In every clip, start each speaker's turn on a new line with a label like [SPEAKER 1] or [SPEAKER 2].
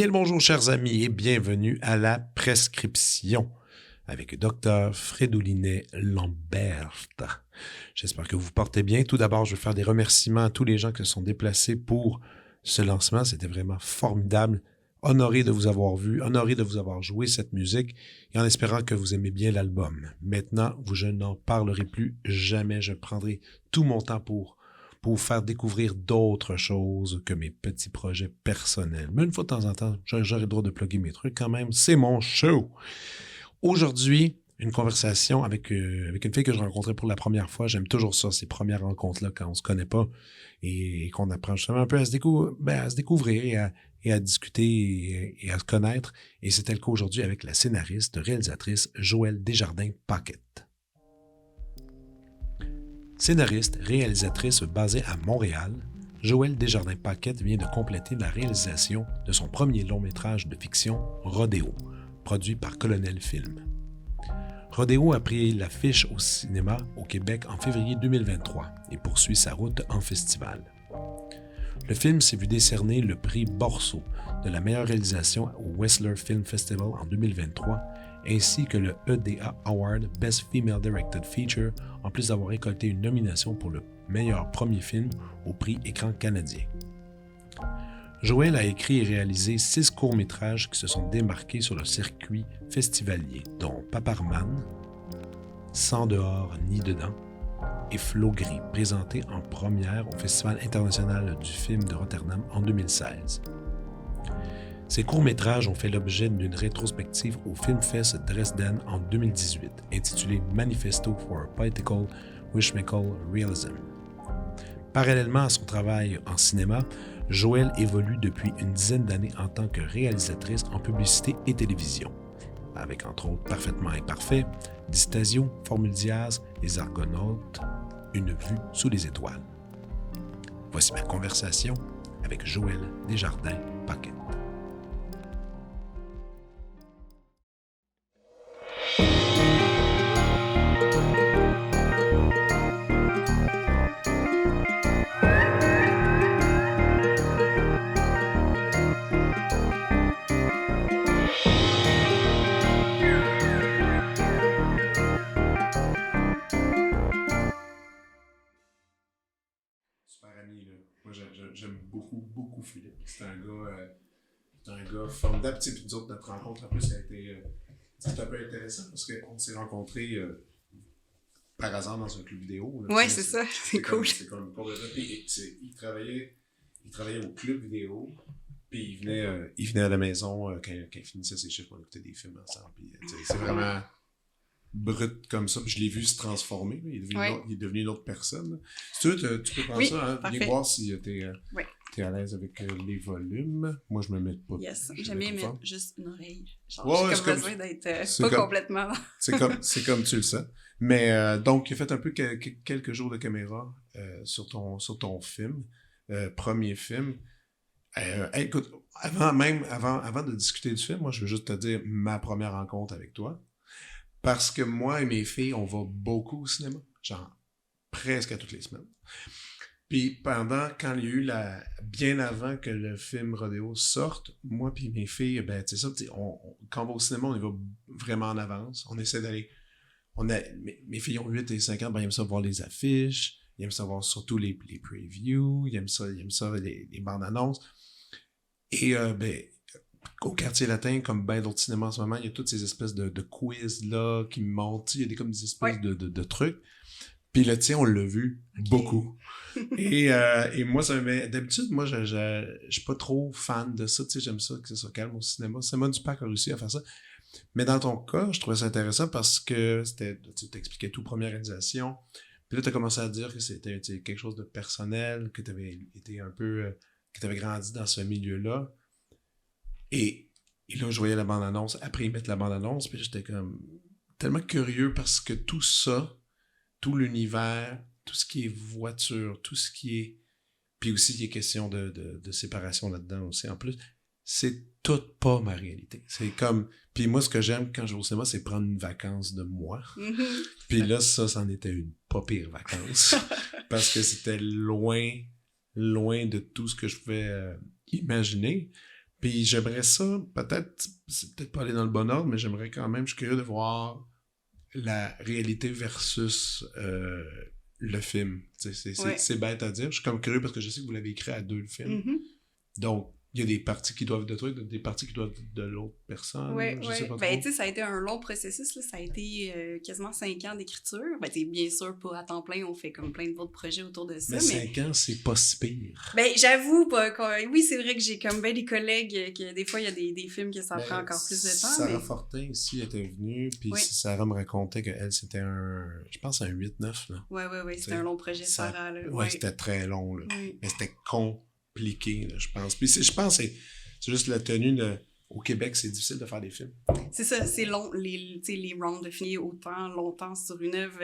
[SPEAKER 1] Bien le bonjour, chers amis, et bienvenue à la prescription avec Dr. Fridolinet Lambert. J'espère que vous vous portez bien. Tout d'abord, je veux faire des remerciements à tous les gens qui se sont déplacés pour ce lancement. C'était vraiment formidable. Honoré de vous avoir vu, honoré de vous avoir joué cette musique et en espérant que vous aimez bien l'album. Maintenant, je n'en parlerai plus jamais. Je prendrai tout mon temps pour vous faire découvrir d'autres choses que mes petits projets personnels. Mais une fois de temps en temps, j'aurai le droit de plugger mes trucs quand même. C'est mon show! Aujourd'hui, une conversation avec une fille que je rencontrais pour la première fois. J'aime toujours ça, ces premières rencontres-là, quand on se connaît pas et qu'on apprend justement un peu à se découvrir et à discuter et à se connaître. Et c'était le cas aujourd'hui avec la scénariste, réalisatrice Joëlle Desjardins-Paquette. Scénariste, réalisatrice basée à Montréal, Joëlle Desjardins-Paquette vient de compléter la réalisation de son premier long-métrage de fiction, Rodéo, produit par Colonel Film. Rodéo a pris l'affiche au cinéma au Québec en février 2023 et poursuit sa route en festival. Le film s'est vu décerner le prix Borceau de la meilleure réalisation au Whistler Film Festival en 2023, ainsi que le EDA Award Best Female Directed Feature, en plus d'avoir récolté une nomination pour le meilleur premier film au prix Écran canadien. Joëlle a écrit et réalisé 6 courts-métrages qui se sont démarqués sur le circuit festivalier, dont Paparman, Sans dehors ni dedans et Flot gris, présenté en première au Festival international du film de Rotterdam en 2016. Ces courts-métrages ont fait l'objet d'une rétrospective au Filmfest Dresden en 2018, intitulée Manifesto for Political Wishmaker Realism. Parallèlement à son travail en cinéma, Joëlle évolue depuis une dizaine d'années en tant que réalisatrice en publicité et télévision, avec entre autres Parfaitement imparfait, Distasio, Formule Diaz, Les Argonautes, Une vue sous les étoiles. Voici ma conversation avec Joëlle Desjardins-Paquette. Moi, j'aime beaucoup Philippe. C'est un gars formidable. Puis nous autres, notre rencontre, en plus, ça a été c'est un peu intéressant parce qu'on s'est rencontrés par hasard dans un club vidéo.
[SPEAKER 2] Oui, c'est ça. C'est cool.
[SPEAKER 1] C'est comme pour le puis il travaillait au club vidéo. Puis il venait à la maison quand il finissait ses chiffres, on écoutait des films ensemble. Puis, c'est vraiment brut comme ça. Puis je l'ai vu se transformer. Il est devenu une autre personne. Si tu veux, tu peux prendre ça. Viens voir si t'es à l'aise avec les volumes. Moi, je me mets pas.
[SPEAKER 2] Yes, j'aime bien mettre juste une oreille. J'ai besoin d'être pas complètement.
[SPEAKER 1] C'est comme tu le sais. Mais donc, il a fait un peu quelques jours de caméra sur ton film, premier film. Écoute, avant de discuter du film, moi, je veux juste te dire ma première rencontre avec toi. Parce que moi et mes filles, on va beaucoup au cinéma. Genre, presque à toutes les semaines. Puis quand il y a eu bien avant que le film Rodéo sorte, moi puis mes filles, tu sais ça, quand on va au cinéma, on y va vraiment en avance. On essaie d'aller... Mes filles ont 8 et 5 ans, ils aiment ça voir les affiches, ils aiment ça voir surtout les previews, ils aiment ça les bandes annonces. Et au Quartier Latin, comme bien d'autres cinémas en ce moment, il y a toutes ces espèces de quiz là qui montent, il y a comme des espèces de trucs. Puis le tien, on l'a vu beaucoup. Et moi, d'habitude, moi, je suis pas trop fan de ça. Tu sais, j'aime ça que ça soit calme au cinéma. Cinéma du Parc a réussi à faire ça. Mais dans ton cas, je trouvais ça intéressant parce que tu t'expliquais tout, première réalisation. Puis là, tu as commencé à dire que c'était quelque chose de personnel, que tu avais été un peu... que tu avais grandi dans ce milieu-là. Et là, je voyais la bande-annonce. Après, ils mettent la bande-annonce. Puis j'étais comme tellement curieux parce que tout ça, tout l'univers, tout ce qui est voiture, tout ce qui est... Puis aussi, il y a question de séparation là-dedans aussi. En plus, c'est tout pas ma réalité. C'est comme... Puis moi, ce que j'aime quand je vais au cinéma, c'est prendre une vacance de moi. Mm-hmm. Puis là, ça, c'en était une pas pire vacance. Parce que c'était loin de tout ce que je pouvais imaginer. Puis j'aimerais ça, c'est peut-être pas aller dans le bon ordre, mais j'aimerais quand même, je suis curieux de voir la réalité versus le film. C'est bête à dire. Je suis comme curieux parce que je sais que vous l'avez écrit à 2, le film.
[SPEAKER 2] Mm-hmm.
[SPEAKER 1] Donc, il y a des parties qui doivent de toi, des parties qui doivent de l'autre personne.
[SPEAKER 2] Oui,
[SPEAKER 1] je sais pas
[SPEAKER 2] ben,
[SPEAKER 1] trop.
[SPEAKER 2] tu sais, ça a été un long processus. Là. Ça a été quasiment 5 ans d'écriture. Ben, tu sais, bien sûr, pas à temps plein. On fait comme plein d'autres projets autour de ça.
[SPEAKER 1] Mais 5 ans, c'est pas si pire.
[SPEAKER 2] Ben, j'avoue, oui, c'est vrai que j'ai comme ben des collègues que des fois, il y a des films que ça prend encore plus de temps.
[SPEAKER 1] Sarah Fortin, ici, était venue. Puis Sarah me racontait qu'elle, c'était je pense, un 8-9.
[SPEAKER 2] Oui, c'était un long projet, Sarah.
[SPEAKER 1] Oui, c'était très long. Là. Oui. Mais c'était compliqué, là, je pense. Puis je pense que c'est juste la tenue au Québec, c'est difficile de faire des films.
[SPEAKER 2] C'est ça, c'est long. Les rounds de finir autant longtemps sur une œuvre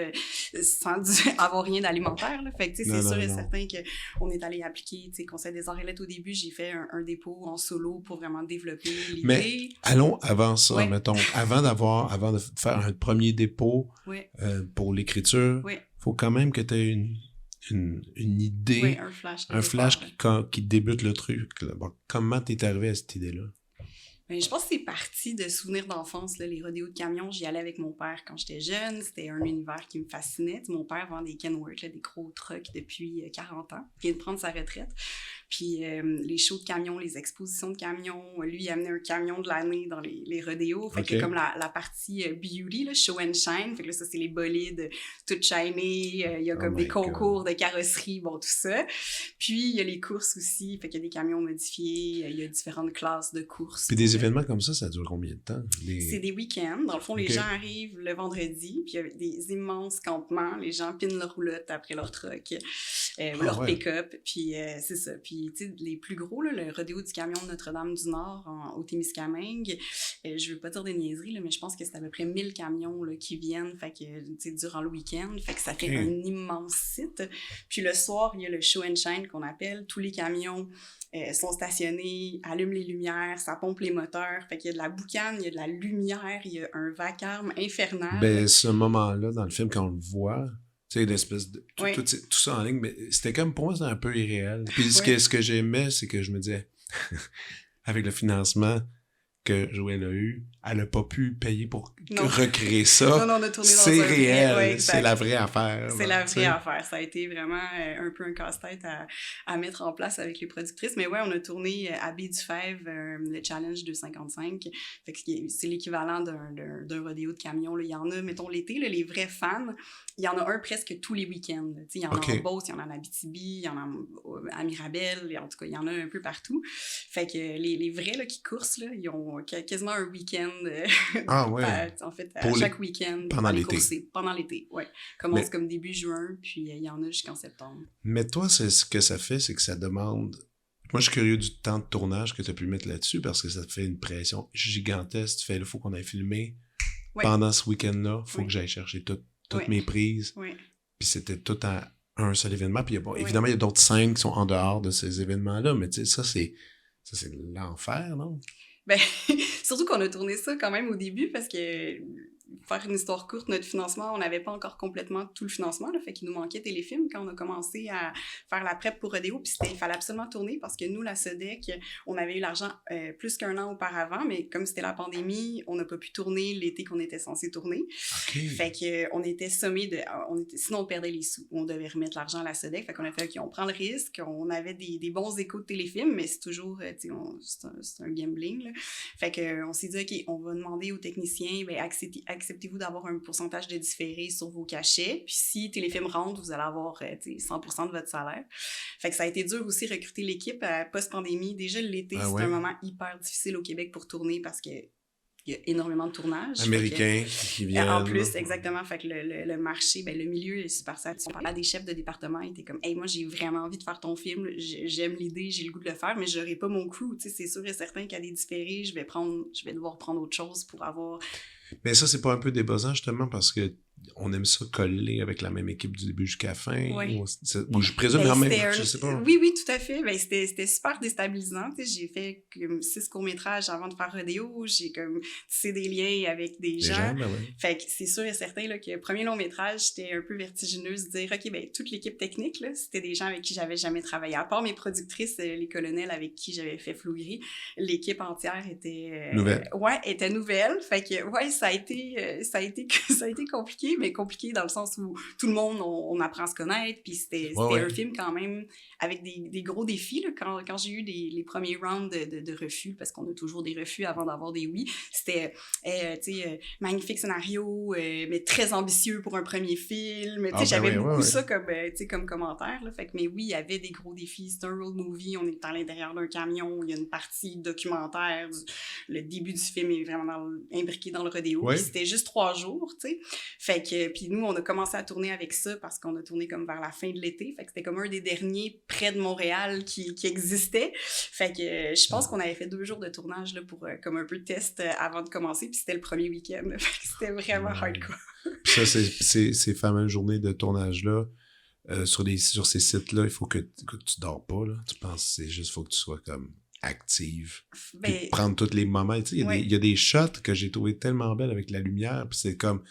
[SPEAKER 2] sans avoir rien d'alimentaire. Là. Fait que c'est sûr et certain qu'on est allé appliquer Conseil des arts et lettres au début. J'ai fait un dépôt en solo pour vraiment développer l'idée.
[SPEAKER 1] Mais allons avant ça, mettons. Avant de faire un premier dépôt pour l'écriture, il faut quand même que tu aies une idée, un flash qui débute le truc. Là. Bon, comment t'es arrivé à cette idée-là?
[SPEAKER 2] Ben, je pense que c'est parti de souvenirs d'enfance. Là, les rodéos de camions, j'y allais avec mon père quand j'étais jeune. C'était un univers qui me fascinait. Mon père vend des Kenworth, des gros trucks depuis 40 ans. Il vient de prendre sa retraite. Puis les shows de camions, les expositions de camions, lui, il amenait un camion de l'année dans les rodéos. Fait qu'il y a comme la partie beauty, là, show and shine. Fait que là, ça, c'est les bolides tout shiny. Il y a comme des concours de carrosserie, bon, tout ça. Puis il y a les courses aussi. Fait qu'il y a des camions modifiés. Il y a différentes classes de courses.
[SPEAKER 1] Puis des événements comme ça dure combien de temps?
[SPEAKER 2] C'est des week-ends. Dans le fond, les gens arrivent le vendredi. Puis il y a des immenses campements. Les gens pinent leur roulotte après leur truck, leur pick-up. Puis c'est ça. Puis tu sais, les plus gros, là, le rodéo du camion de Notre-Dame-du-Nord au Témiscamingue, je veux pas dire des niaiseries, là, mais je pense que c'est à peu près 1000 camions là, qui viennent fait que, tu sais, durant le week-end. Fait que ça fait un immense site. Puis le soir, il y a le show and shine qu'on appelle. Tous les camions sont stationnés, allument les lumières, ça pompe les moteurs. Fait qu'il y a de la boucane, il y a de la lumière, il y a un vacarme infernal.
[SPEAKER 1] Ben, ce moment-là, dans le film, quand on le voit... Tu sais, l'espèce de... Tout ça en ligne, mais c'était comme, pour moi, c'était un peu irréel. Puis ce que j'aimais, c'est que je me disais, avec le financement que Joël a eu, elle n'a pas pu payer pour recréer ça.
[SPEAKER 2] Non, on a tourné dans
[SPEAKER 1] c'est réel, c'est la vraie affaire.
[SPEAKER 2] C'est la vraie affaire. Ça a été vraiment un peu un casse-tête à mettre en place avec les productrices. Mais ouais, on a tourné à Baie-du-Fèvre, le Challenge 255. Fait que c'est l'équivalent d'un rodéo de camion. Là. Il y en a, mettons, l'été, là, les vrais fans, il y en a un presque tous les week-ends. Il y en a en Beauce, il y en a en Abitibi, il y en a à Mirabel, en tout cas, il y en a un peu partout. Fait que les vrais là, qui coursent, là, ils ont quasiment un week-end en fait, chaque week-end.
[SPEAKER 1] Pendant l'été.
[SPEAKER 2] Pendant l'été, oui. Commence comme début juin, puis il y en a jusqu'en septembre.
[SPEAKER 1] Mais toi, ce que ça fait, c'est que ça demande... Moi, je suis curieux du temps de tournage que tu as pu mettre là-dessus, parce que ça te fait une pression gigantesque. Tu fais, il faut qu'on aille filmer. Pendant ce week-end-là, il faut que j'aille chercher toutes mes prises. Puis c'était tout à un seul événement. Puis évidemment, il y a d'autres scènes qui sont en dehors de ces événements-là, mais tu sais, ça, c'est l'enfer, non?
[SPEAKER 2] Ben, surtout qu'on a tourné ça quand même au début, parce que faire une histoire courte, notre financement, on n'avait pas encore complètement tout le financement, là, fait qu'il nous manquait Téléfilm quand on a commencé à faire la prep pour Rodéo, puis il fallait absolument tourner parce que nous, la SODEC, on avait eu l'argent plus qu'un an auparavant, mais comme c'était la pandémie, on n'a pas pu tourner l'été qu'on était censé tourner. Fait qu'on était sommés sinon on perdait les sous, on devait remettre l'argent à la SODEC, fait qu'on a fait, OK, on prend le risque, on avait des bons échos de Téléfilm, mais c'est toujours, c'est un gambling, là. Fait qu'on s'est dit, OK, on va demander aux techniciens, ben, acceptez-vous d'avoir un pourcentage de différé sur vos cachets, puis si Téléfilm rentre, vous allez avoir 100% de votre salaire. Fait que ça a été dur aussi recruter l'équipe post-pandémie. Déjà, l'été, c'est un moment hyper difficile au Québec pour tourner parce que il y a énormément de tournages.
[SPEAKER 1] Américains qui viennent.
[SPEAKER 2] En plus, exactement. Fait que le marché, ben, le milieu est super satisfait. On parlait à des chefs de département, ils étaient comme, hey, moi, j'ai vraiment envie de faire ton film. J'aime l'idée, j'ai le goût de le faire, mais j'aurai pas mon crew. Tu sais, c'est sûr et certain qu'à des différés, je vais devoir prendre autre chose pour avoir.
[SPEAKER 1] Mais ça, c'est pas un peu débossant, justement, parce que on aime ça coller avec la même équipe du début jusqu'à la fin.
[SPEAKER 2] Oui.
[SPEAKER 1] Ou je présume, mais en même je sais pas.
[SPEAKER 2] Oui, tout à fait. Ben, c'était super déstabilisant. J'ai fait comme 6 courts-métrages avant de faire Rodéo. J'ai comme tissé des liens avec des gens.
[SPEAKER 1] Ben ouais.
[SPEAKER 2] Fait que c'est sûr et certain là, que le premier long-métrage, c'était un peu vertigineuse de dire, OK, ben toute l'équipe technique, là, c'était des gens avec qui j'avais jamais travaillé. À part mes productrices, les colonels avec qui j'avais fait Flou Gris, l'équipe entière était...
[SPEAKER 1] nouvelle.
[SPEAKER 2] Ouais, était nouvelle. Fait que, ouais, ça a été compliqué, mais compliqué dans le sens où tout le monde, on apprend à se connaître, puis c'était un film quand même avec des gros défis. Là, quand j'ai eu les premiers rounds de refus, parce qu'on a toujours des refus avant d'avoir des oui, c'était, magnifique scénario, mais très ambitieux pour un premier film. J'avais beaucoup ça comme commentaire. Là, fait que, mais oui, il y avait des gros défis. C'est un road movie, on est à l'intérieur d'un camion, il y a une partie documentaire, le début du film est vraiment imbriqué dans le rodéo, puis c'était juste 3 jours, tu sais. Fait que, puis nous, on a commencé à tourner avec ça parce qu'on a tourné comme vers la fin de l'été. Fait que c'était comme un des derniers près de Montréal qui existait. Fait que je pense qu'on avait fait 2 jours de tournage là, pour comme un peu de test avant de commencer. Puis c'était le premier week-end. Fait que c'était vraiment hardcore.
[SPEAKER 1] Ça, ces fameuses journées de tournage-là, sur ces sites-là, il faut que tu dors pas. Là. Tu penses que c'est juste faut que tu sois comme active. Puis prendre tous les moments. Tu sais, il y a des shots que j'ai trouvé tellement belles avec la lumière. Puis c'est comme...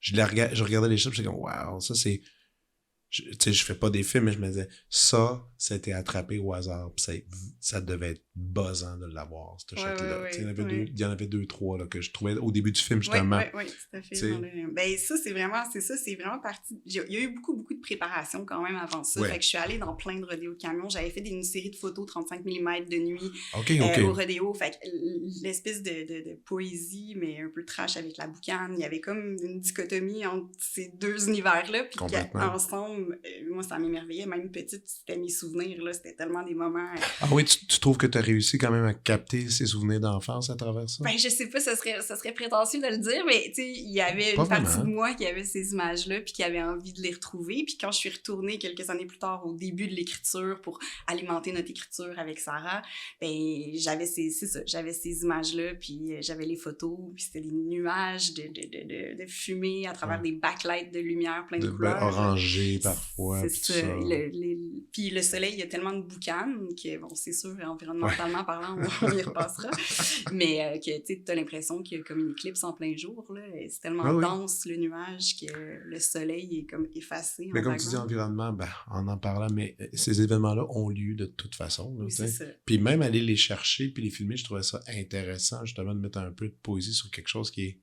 [SPEAKER 1] Je regardais les shots, j'étais comme, wow, ça c'est... Tu sais, je fais pas des films, mais je me disais, ça a été attrapé au hasard, pis ça devait être buzzant de l'avoir, ce shot-là. Il y en avait 2, 3 là, que je trouvais au début du film, justement.
[SPEAKER 2] Oui, tout à fait. Ben, ça, c'est vraiment parti... Il y a eu beaucoup de préparation quand même avant ça. Fait que je suis allée dans plein de rodéos de camions. J'avais fait une série de photos 35 mm de nuit au rodéo. Fait que l'espèce de poésie, mais un peu trash avec la boucane, il y avait comme une dichotomie entre ces 2 univers-là, puis ensemble, moi, ça m'émerveillait. Même petite, c'était mes souvenirs, là. C'était tellement des moments...
[SPEAKER 1] Ah oui, tu trouves que tu as réussi quand même à capter ces souvenirs d'enfance à travers ça?
[SPEAKER 2] Ben, je sais pas, ça serait prétentieux de le dire, mais tu sais, il y avait une partie de moi qui avait ces images-là, puis qui avait envie de les retrouver. Puis quand je suis retournée quelques années plus tard, au début de l'écriture, pour alimenter notre écriture avec Sarah, ben, j'avais ces images-là, puis j'avais les photos, puis c'était des nuages de fumée à travers des backlights de lumière plein de couleurs.
[SPEAKER 1] Orangé parfois.
[SPEAKER 2] C'est ça. Puis le soleil, il y a tellement de boucan que, bon, c'est sûr, environnementalement parlant, on y repassera. Mais que tu as l'impression qu'il y a comme une éclipse en plein jour. Là, et c'est tellement dense, le nuage, que le soleil est comme effacé.
[SPEAKER 1] Mais comme tu dis, environnement, ben, en parlant, mais ces événements-là ont lieu de toute façon. Là,
[SPEAKER 2] c'est ça.
[SPEAKER 1] Puis même aller les chercher puis les filmer, je trouvais ça intéressant, justement, de mettre un peu de poésie sur quelque chose qui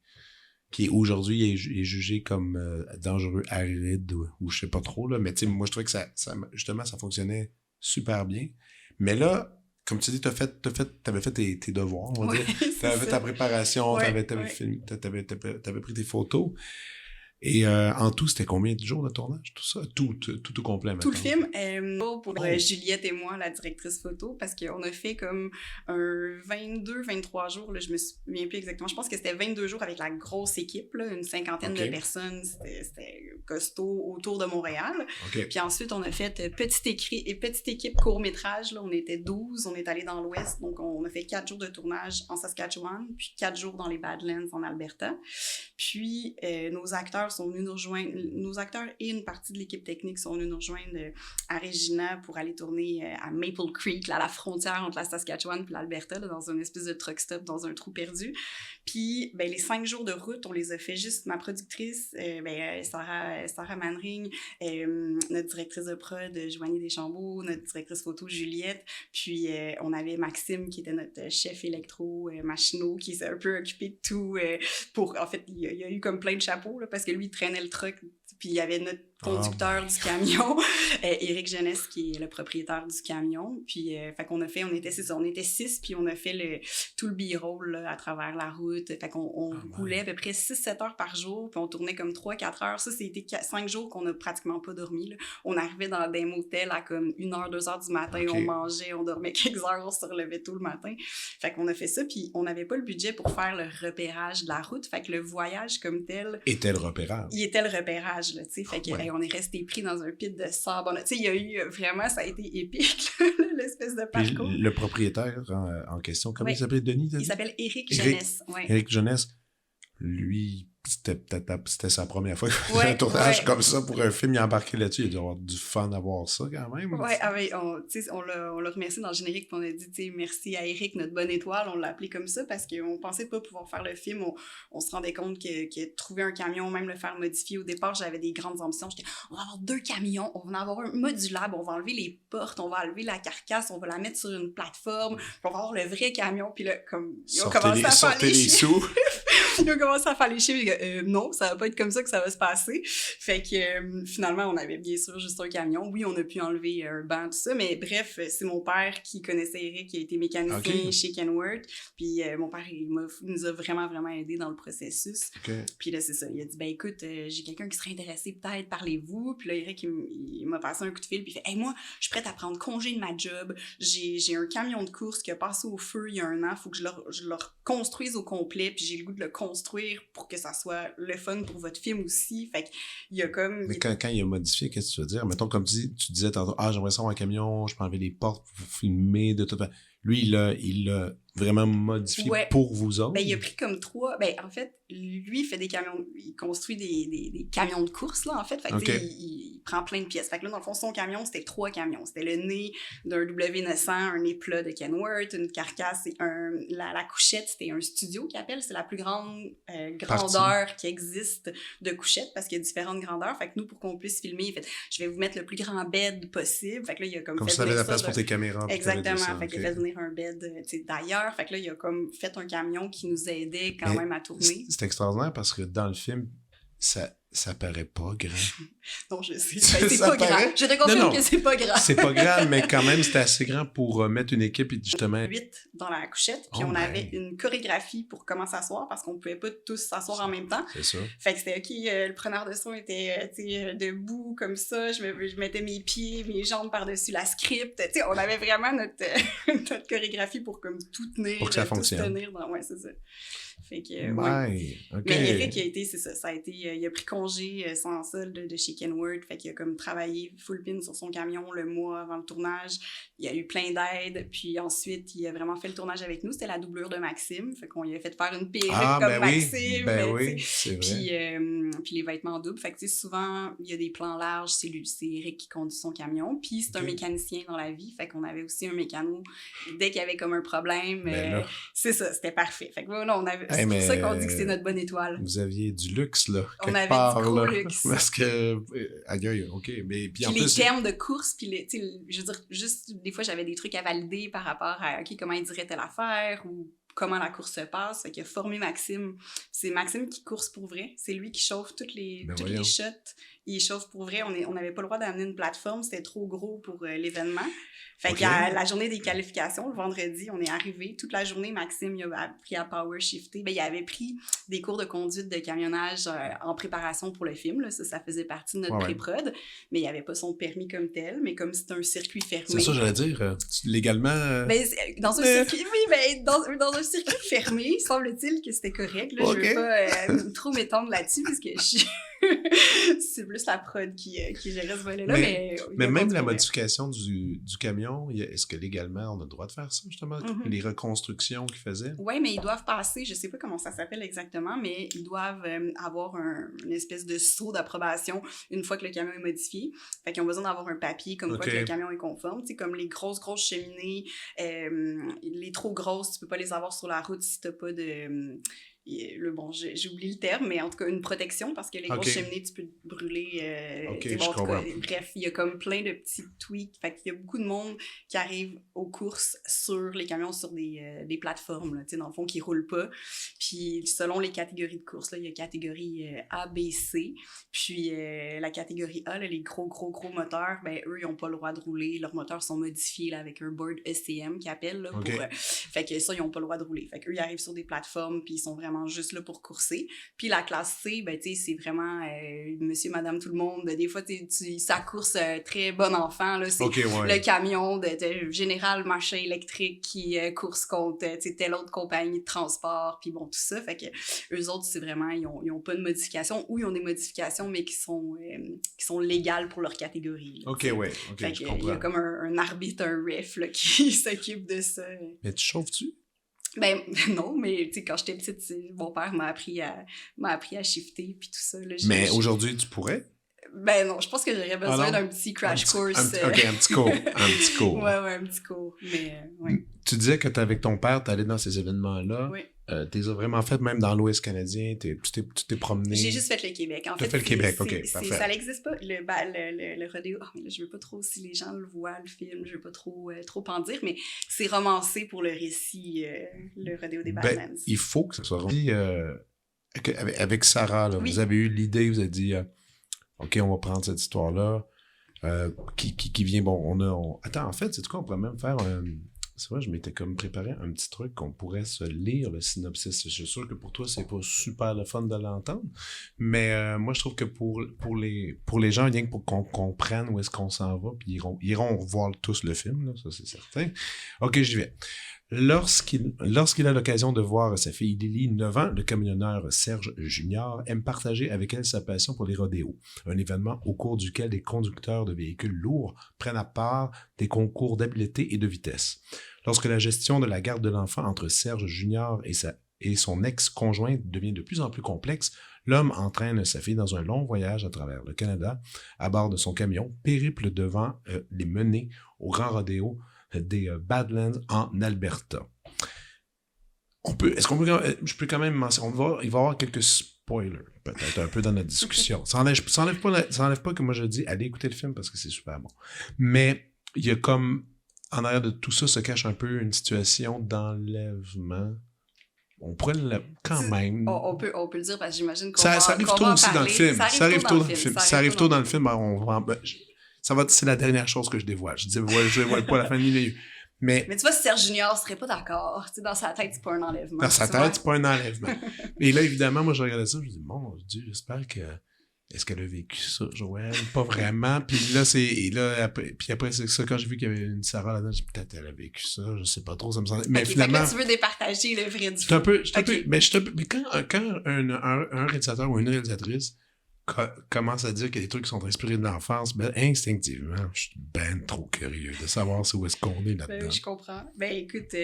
[SPEAKER 1] aujourd'hui est jugé comme dangereux, aride ou je sais pas trop, là. Mais tu sais, moi, je trouvais que ça justement, ça fonctionnait super bien. Mais là, comme tu dis, t'avais fait tes devoirs, on va dire. T'avais fait ta préparation, t'avais pris tes photos. Et en tout, c'était combien de jours de tournage, tout ça? Tout complet, maintenant.
[SPEAKER 2] Tout le film, pour Juliette et moi, la directrice photo, parce qu'on a fait comme un 23 jours, là, je me souviens plus exactement, je pense que c'était 22 jours avec la grosse équipe, là, une 50aine de personnes, c'était costaud autour de Montréal. Puis ensuite, on a fait petite équipe court-métrage, là, on était 12, on est allé dans l'Ouest, donc on a fait 4 jours de tournage en Saskatchewan, puis 4 jours dans les Badlands en Alberta. Puis nos acteurs sont venus nous rejoindre, nos acteurs et une partie de l'équipe technique sont venus nous rejoindre à Regina pour aller tourner à Maple Creek, là, à la frontière entre la Saskatchewan et l'Alberta, là, dans une espèce de truck stop, dans un trou perdu. Puis, ben, les 5 jours de route, on les a fait juste ma productrice, Sarah Manring, notre directrice de prod, Joanie Deschambault, notre directrice photo, Juliette, puis on avait Maxime, qui était notre chef électro, machino, qui s'est un peu occupé de tout en fait, il y a eu comme plein de chapeaux, là, parce que lui, il traînait le truck, puis il y avait notre conducteur du camion, Éric Jeunesse, qui est le propriétaire du camion, puis fait qu'on a fait, on était 6, puis on a fait tout le B-roll là, à travers la route, fait qu'on roulait à peu près 6-7 heures par jour, puis on tournait comme 3-4 heures, ça c'était 5 jours qu'on a pratiquement pas dormi, là. On arrivait dans des motels à comme 1h, 2h du matin, on mangeait, on dormait quelques heures, on se relevait tôt le matin, fait qu'on a fait ça, puis on n'avait pas le budget pour faire le repérage de la route, fait que le voyage comme tel...
[SPEAKER 1] Était le repérage.
[SPEAKER 2] Il était le repérage, là, tu sais, fait que on est resté pris dans un pit de sable. Tu sais, il y a eu vraiment, ça a été épique, là, l'espèce de parcours.
[SPEAKER 1] Le propriétaire en question, comment il s'appelait, Denis?
[SPEAKER 2] Il s'appelle Éric Jeunesse.
[SPEAKER 1] Éric Jeunesse, lui, c'était peut-être c'était sa première fois qu'il faisait
[SPEAKER 2] Ouais,
[SPEAKER 1] un tournage
[SPEAKER 2] ouais.
[SPEAKER 1] comme ça pour un film, il a embarqué là-dessus, il a dû avoir du fun à voir ça quand même.
[SPEAKER 2] Ouais, ah oui, on l'a remercié dans le générique, puis on a dit, tu sais, merci à Eric, notre bonne étoile, on l'a appelé comme ça parce qu'on pensait pas pouvoir faire le film, on se rendait compte que trouver un camion, même le faire modifier, au départ, j'avais des grandes ambitions, j'étais, on va avoir 2 camions, on va en avoir un modulable, on va enlever les portes, on va enlever la carcasse, on va la mettre sur une plateforme, puis on va avoir le vrai camion, puis là, comme, ils ont commencé à faire
[SPEAKER 1] sortez les sous.
[SPEAKER 2] Ils ont commencé à faire les chiffres. Non, ça va pas être comme ça que ça va se passer. Fait que finalement, on avait bien sûr juste un camion. Oui, on a pu enlever un banc, tout ça. Mais bref, c'est mon père qui connaissait Eric, qui a été mécanicien chez Kenworth. Puis mon père, nous a vraiment, vraiment aidé dans le processus. Puis là, c'est ça. Il a dit, ben écoute, j'ai quelqu'un qui serait intéressé, peut-être, parlez-vous. Puis là, Eric, il m'a passé un coup de fil. Puis il fait, hey, moi, je suis prête à prendre congé de ma job. J'ai un camion de course qui a passé au feu il y a 1 an. Faut que je le reconstruise au complet. Puis j'ai le goût de le construire pour que ça soit le fun pour votre film aussi. Fait qu'il y a comme...
[SPEAKER 1] Mais quand il a modifié, qu'est-ce que tu veux dire? Mettons, comme tu disais tantôt, j'aimerais ça avoir un camion, je peux enlever les portes pour filmer, de tout. Lui, il l'a vraiment modifié pour vous autres?
[SPEAKER 2] Ben, il a pris comme 3... Ben, en fait, lui, il fait des camions... Il construit des camions de course, là, en fait. Fait que, il prend plein de pièces. Fait que là, dans le fond, son camion, c'était 3 camions. C'était le nez d'un W900, un nez plat de Kenworth, une carcasse, et la couchette, c'était un studio qu'il appelle. C'est la plus grande grandeur qui existe de couchette, parce qu'il y a différentes grandeurs. Fait que nous, pour qu'on puisse filmer, il fait, je vais vous mettre le plus grand bed possible. Fait que là, il a comme fait
[SPEAKER 1] ça avait la place pour tes caméras.
[SPEAKER 2] Exactement. Fait qu'il a fait venir un bed d'ailleurs. Fait que là, il a comme fait un camion qui nous aidait quand même à tourner.
[SPEAKER 1] C'est extraordinaire parce que dans le film, ça paraît pas grand.
[SPEAKER 2] Non, je sais. Ben, c'est pas grand. Je te confirme que c'est pas grand.
[SPEAKER 1] C'est pas grand, mais quand même, c'était assez grand pour mettre une équipe et justement...
[SPEAKER 2] 8 dans la couchette, puis on avait une chorégraphie pour comment s'asseoir parce qu'on pouvait pas tous s'asseoir en même temps.
[SPEAKER 1] C'est ça.
[SPEAKER 2] Fait que c'était OK, le preneur de son était debout comme ça, je mettais mes pieds, mes jambes par-dessus la script. T'sais, on avait vraiment notre chorégraphie pour comme tout tenir.
[SPEAKER 1] Pour que ça fonctionne.
[SPEAKER 2] Ouais, c'est ça. Fait que,
[SPEAKER 1] okay.
[SPEAKER 2] Mais Eric a été, c'est ça, il a pris congé sans solde de chez Kenworth, fait qu'il a comme travaillé full pin sur son camion le mois avant le tournage, il a eu plein d'aides, puis ensuite, il a vraiment fait le tournage avec nous, c'était la doublure de Maxime, fait qu'on lui a fait faire une perruque comme Maxime.
[SPEAKER 1] Oui, c'est vrai.
[SPEAKER 2] Puis les vêtements doubles, fait que souvent, il y a des plans larges, c'est Eric qui conduit son camion, puis c'est un mécanicien dans la vie, fait qu'on avait aussi un mécano, dès qu'il y avait comme un problème, c'est ça, c'était parfait, fait que voilà, on avait... C'est pour ça qu'on dit que c'est notre bonne étoile.
[SPEAKER 1] Vous aviez du luxe, là.
[SPEAKER 2] On avait du gros luxe.
[SPEAKER 1] Parce que, aïe, OK. Mais puis en
[SPEAKER 2] les
[SPEAKER 1] plus,
[SPEAKER 2] termes de course, puis je veux dire, juste des fois, j'avais des trucs à valider par rapport à, OK, comment il dirait telle affaire ou comment la course se passe. Fait qu'il a formé Maxime. C'est Maxime qui course pour vrai. C'est lui qui chauffe toutes les shots. Il chauffe pour vrai. On n'avait pas le droit d'amener une plateforme. C'était trop gros pour l'événement. Fait qu'à la journée des qualifications, le vendredi, on est arrivé. Toute la journée, Maxime, il a appris à power shifter. Ben, il avait pris des cours de conduite de camionnage en préparation pour le film. Là. Ça faisait partie de notre pré-prod. Mais il n'y avait pas son permis comme tel. Mais comme c'est un circuit fermé.
[SPEAKER 1] C'est ça, j'allais dire. Légalement...
[SPEAKER 2] Ben, dans un circuit... Oui, mais dans un circuit fermé, semble-t-il que c'était correct. Là. Je veux pas trop m'étendre là-dessus parce que c'est plus la prod qui gérait ce volet-là.
[SPEAKER 1] Mais même la modification du camion, est-ce que légalement, on a le droit de faire ça, justement? Les reconstructions qu'ils faisaient?
[SPEAKER 2] Oui, mais ils doivent passer, je sais pas comment ça s'appelle exactement, mais ils doivent avoir une espèce de sceau d'approbation une fois que le camion est modifié. Fait qu'ils ont besoin d'avoir un papier comme quoi que le camion est conforme. Tu sais, comme les grosses cheminées, les trop grosses, tu peux pas les avoir sur la route si t'as pas de... j'ai oublié le terme, mais en tout cas, une protection, parce que les grosses cheminées, tu peux te brûler. Bref, il y a comme plein de petits tweaks. Fait qu'il y a beaucoup de monde qui arrive aux courses sur les camions, sur des plateformes, là, dans le fond, qui roulent pas. Puis, selon les catégories de courses, là, il y a catégorie A, B, C. Puis, la catégorie A, là, les gros moteurs, ben eux, ils n'ont pas le droit de rouler. Leurs moteurs sont modifiés là, avec un board ECM qu'ils appellent. Là, fait que ça, ils n'ont pas le droit de rouler. Fait qu'eux, ils arrivent sur des plateformes, puis ils sont vraiment juste là pour courser. Puis la classe C, ben tu sais, c'est vraiment monsieur, madame, tout le monde. Des fois, ça course très bon enfant, là. C'est le camion de Général Machin électrique qui course contre telle autre compagnie de transport, puis bon, tout ça. Fait que eux autres, c'est vraiment, ils ont pas de modifications ou ils ont des modifications, mais qui sont légales pour leur catégorie. Là, fait que, il y a comme un arbitre, un ref là, qui s'occupe de ça.
[SPEAKER 1] Mais tu chauffes-tu?
[SPEAKER 2] Ben non, mais tu sais, quand j'étais petite, mon père m'a appris à shifter puis tout ça. Là,
[SPEAKER 1] Mais aujourd'hui, tu pourrais?
[SPEAKER 2] Ben non, je pense que j'aurais besoin d'un petit crash course.
[SPEAKER 1] OK, un petit cours. Un petit cours.
[SPEAKER 2] Ouais, un petit cours. Mais, ouais.
[SPEAKER 1] Tu disais que avec ton père, tu allais dans ces événements-là.
[SPEAKER 2] Oui.
[SPEAKER 1] Tu les as vraiment fait même dans l'Ouest canadien. Tu t'es promené.
[SPEAKER 2] J'ai juste fait le Québec. En fait,
[SPEAKER 1] fait le Québec, OK, parfait.
[SPEAKER 2] Ça n'existe pas. Le rodéo. Oh, mais là, je veux pas trop, si les gens le voient, le film, je veux pas trop en dire, mais c'est romancé pour le récit, le rodéo des Badlands.
[SPEAKER 1] Il faut que ça soit romancé. Avec Sarah, là, vous avez eu l'idée, vous avez dit OK, on va prendre cette histoire-là qui vient, Attends, en fait, c'est quoi, on pourrait même faire c'est vrai, je m'étais comme préparé un petit truc qu'on pourrait se lire, le synopsis. Je suis sûr que pour toi, c'est pas super le fun de l'entendre, mais moi, je trouve que pour les gens, rien que pour qu'on comprenne où est-ce qu'on s'en va, puis ils iront voir tous le film, là, ça c'est certain. OK, j'y vais. Lorsqu'il a l'occasion de voir sa fille Lily, 9 ans, le camionneur Serge Junior aime partager avec elle sa passion pour les rodéos, un événement au cours duquel les conducteurs de véhicules lourds prennent à part des concours d'habileté et de vitesse. Lorsque la gestion de la garde de l'enfant entre Serge Junior et son ex-conjointe devient de plus en plus complexe, l'homme entraîne sa fille dans un long voyage à travers le Canada à bord de son camion, périple devant les menées au grand rodéo des Badlands en Alberta. Je peux quand même mentionner, il va y avoir quelques spoilers, peut-être, un peu dans notre discussion. Ça enlève pas que moi je dis, allez écouter le film parce que c'est super bon. Mais il y a comme, en arrière de tout ça se cache un peu une situation d'enlèvement. On pourrait quand même.
[SPEAKER 2] On peut le dire parce que j'imagine qu'on
[SPEAKER 1] ça arrive tôt aussi dans le film. Ça arrive tôt dans le film. Ça arrive tôt dans le film. C'est la dernière chose que je dévoile. Je dévoile pas la fin de milieu. Mais
[SPEAKER 2] tu vois, Serge Junior serait pas d'accord. Tu sais, dans sa tête, c'est pas un enlèvement.
[SPEAKER 1] Dans sa tête, c'est pas un enlèvement. Et là, évidemment, moi, je regardais ça, je me dis, mon Dieu, j'espère que. Est-ce qu'elle a vécu ça, Joël? Pas vraiment. Puis là, après, c'est ça, quand j'ai vu qu'il y avait une Sarah là-dedans, j'ai dit, peut-être elle a vécu ça, je sais pas trop, ça me semble. Mais finalement.
[SPEAKER 2] Fait que là, tu veux départager le vrai du
[SPEAKER 1] film. Mais quand un réalisateur ou une réalisatrice commence à dire qu'il y a des trucs qui sont inspirés de l'enfance, ben instinctivement, je suis ben trop curieux de savoir où est-ce qu'on est là-dedans.
[SPEAKER 2] Ben, je comprends. Ben écoute,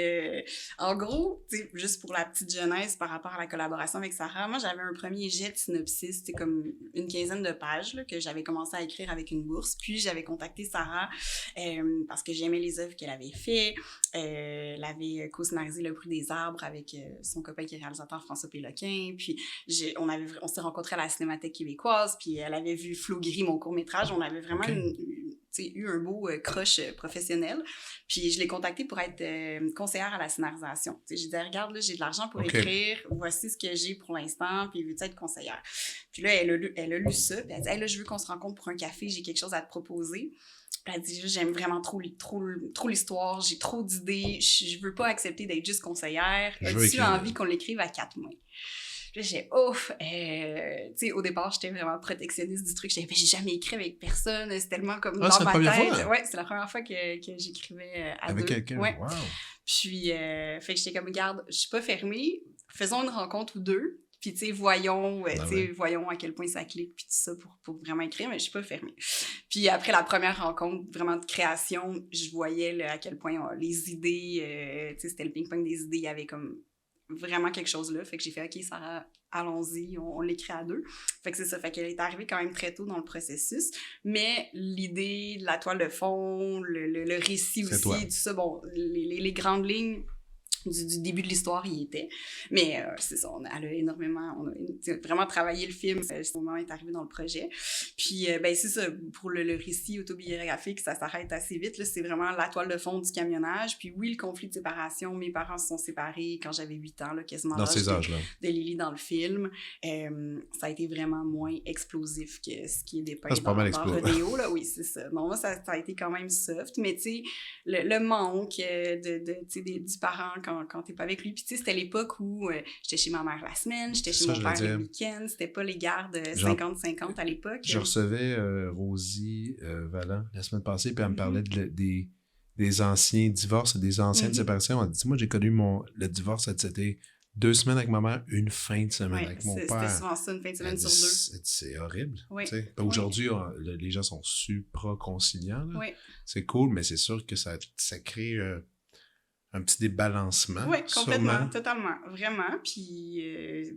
[SPEAKER 2] en gros, juste pour la petite genèse par rapport à la collaboration avec Sarah, moi j'avais un premier jet de synopsis, c'était comme une quinzaine de pages là, que j'avais commencé à écrire avec une bourse, puis j'avais contacté Sarah parce que j'aimais les œuvres qu'elle avait fait. Elle avait co-scénarisé Le bruit des arbres avec son copain qui est réalisateur François Péloquin, puis on s'est rencontrés à la Cinémathèque québécoise, puis elle avait vu Flot Gris, mon court-métrage. On avait vraiment eu un beau crush professionnel. Puis je l'ai contactée pour être conseillère à la scénarisation. J'ai dit, regarde, là, j'ai de l'argent pour écrire, voici ce que j'ai pour l'instant, puis veux-tu être conseillère? Puis là, elle a lu ça, puis elle dit, hey, là, je veux qu'on se rencontre pour un café, j'ai quelque chose à te proposer. Puis elle dit, j'aime vraiment trop l'histoire, j'ai trop d'idées, je veux pas accepter d'être juste conseillère. As-tu envie qu'on l'écrive à 4 mains? Puis là, j'ai ouf, tu sais, au départ, j'étais vraiment protectionniste du truc. J'ai jamais écrit avec personne, c'est tellement comme dans ma tête. Ouais, c'est la première fois que j'écrivais à
[SPEAKER 1] avec
[SPEAKER 2] deux.
[SPEAKER 1] Quelqu'un,
[SPEAKER 2] ouais.
[SPEAKER 1] Wow.
[SPEAKER 2] Puis, fait que j'étais comme, regarde, je suis pas fermée, faisons une rencontre ou deux. Puis, tu sais, voyons à quel point ça clique, puis tout ça pour vraiment écrire, mais je suis pas fermée. Puis, après la première rencontre, vraiment de création, je voyais là, à quel point les idées, tu sais, c'était le ping-pong des idées, il y avait comme vraiment quelque chose là. Fait que j'ai fait, OK, Sarah, allons-y, on l'écrit à deux. Fait que c'est ça. Fait qu'elle est arrivée quand même très tôt dans le processus. Mais l'idée, la toile de fond, le récit aussi, tout ça, bon, les grandes lignes du début de l'histoire y était. Mais c'est ça, elle a énormément, on a vraiment travaillé le film, ce moment est arrivé dans le projet. Puis, ben c'est ça, pour le récit autobiographique, ça s'arrête assez vite, là, c'est vraiment la toile de fond du camionnage. Puis oui, le conflit de séparation, mes parents se sont séparés quand j'avais 8 ans, là, quasiment
[SPEAKER 1] dans ces âges-là.
[SPEAKER 2] De Lily dans le film. Ça a été vraiment moins explosif que ce qui est dépeint dans Rodéo, là. Oui, c'est ça. Non, moi, ça a été quand même soft, mais tu sais, le manque du parent quand t'es pas avec lui. Puis tu sais, c'était l'époque où j'étais chez ma mère la semaine, j'étais chez mon père le week-end. C'était pas les gardes 50-50 à l'époque.
[SPEAKER 1] Je recevais Rosie Vallant la semaine passée, puis elle me parlait des anciens divorces et des anciennes séparations. Elle dit, moi, j'ai connu le divorce, c'était 2 semaines avec ma mère, une fin de semaine avec mon père.
[SPEAKER 2] C'était souvent ça, une fin de semaine sur 2.
[SPEAKER 1] C'est horrible.
[SPEAKER 2] Oui.
[SPEAKER 1] Aujourd'hui, les gens sont supra conciliants.
[SPEAKER 2] Oui.
[SPEAKER 1] C'est cool, mais c'est sûr que ça crée un petit débalancement.
[SPEAKER 2] Oui, complètement,
[SPEAKER 1] sûrement.
[SPEAKER 2] totalement, vraiment. Puis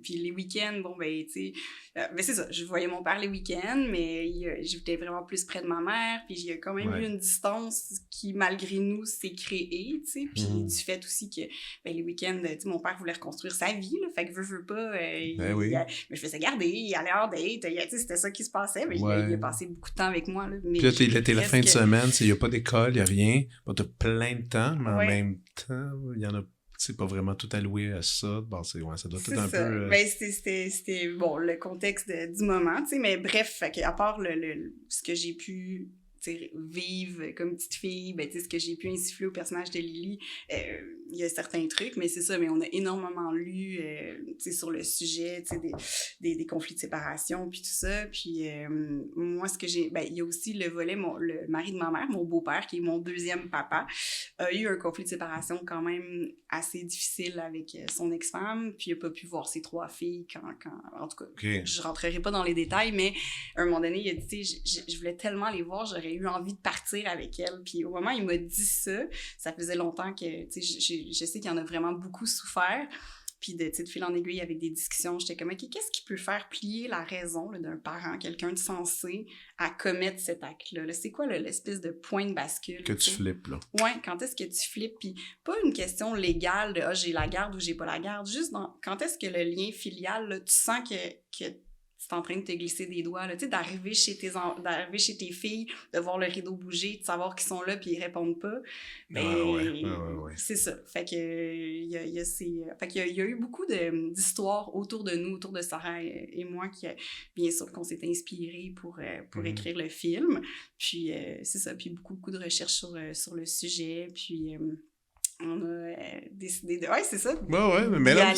[SPEAKER 2] les week-ends, bon, ben, tu sais, ben c'est ça, je voyais mon père les week-ends, mais j'étais vraiment plus près de ma mère, puis il y a quand même eu une distance qui, malgré nous, s'est créée, tu sais, puis du fait aussi que, ben, les week-ends, tu sais, mon père voulait reconstruire sa vie, là, fait que veut pas, mais je faisais garder, il allait en date, tu sais, c'était ça qui se passait, mais il a passé beaucoup de temps avec moi, là. Mais
[SPEAKER 1] puis là, t'es la fin de semaine, il n'y a pas d'école, il n'y a rien, t'as plein de temps, mais en même temps, il y en a, c'est pas vraiment tout alloué à ça. Bon, ça doit être un peu...
[SPEAKER 2] Ben, c'était, bon, le contexte du moment, tu sais, mais bref, fait à part ce que j'ai pu vivre comme petite fille, ben, ce que j'ai pu insuffler au personnage de Lily, il y a certains trucs, mais c'est ça, mais on a énormément lu sur le sujet des conflits de séparation, puis tout ça, puis moi, ce que j'ai, ben, il y a aussi le volet, le mari de ma mère, mon beau-père, qui est mon deuxième papa, a eu un conflit de séparation quand même assez difficile avec son ex-femme, puis il n'a pas pu voir ses 3 filles en tout cas, je rentrerai pas dans les détails, mais à un moment donné, il a dit, tu sais, je voulais tellement les voir, j'aurais eu envie de partir avec elle. Puis au moment où il m'a dit ça faisait longtemps que, tu sais, je sais qu'il y en a vraiment beaucoup souffert. Puis de fil en aiguille avec des discussions, j'étais comme, OK, qu'est-ce qui peut faire plier la raison là, d'un parent, quelqu'un de sensé, à commettre cet acte-là? Là, c'est quoi l'espèce de point de bascule?
[SPEAKER 1] Que tu flippes, là.
[SPEAKER 2] Ouais, quand est-ce que tu flippes? Puis pas une question légale de, j'ai la garde ou j'ai pas la garde, juste quand est-ce que le lien filial, là, tu sens que c'est en train de te glisser des doigts, là, tu sais, d'arriver chez tes filles, de voir le rideau bouger, de savoir qu'ils sont là puis ils répondent pas.
[SPEAKER 1] Ouais.
[SPEAKER 2] C'est ça. Fait que il y a eu beaucoup d'histoires autour de nous, autour de Sarah et moi, qui bien sûr qu'on s'est inspirés pour écrire le film. Puis c'est ça, puis beaucoup de recherches sur le sujet, puis on a décidé de... Ouais, c'est ça.
[SPEAKER 1] Mais là,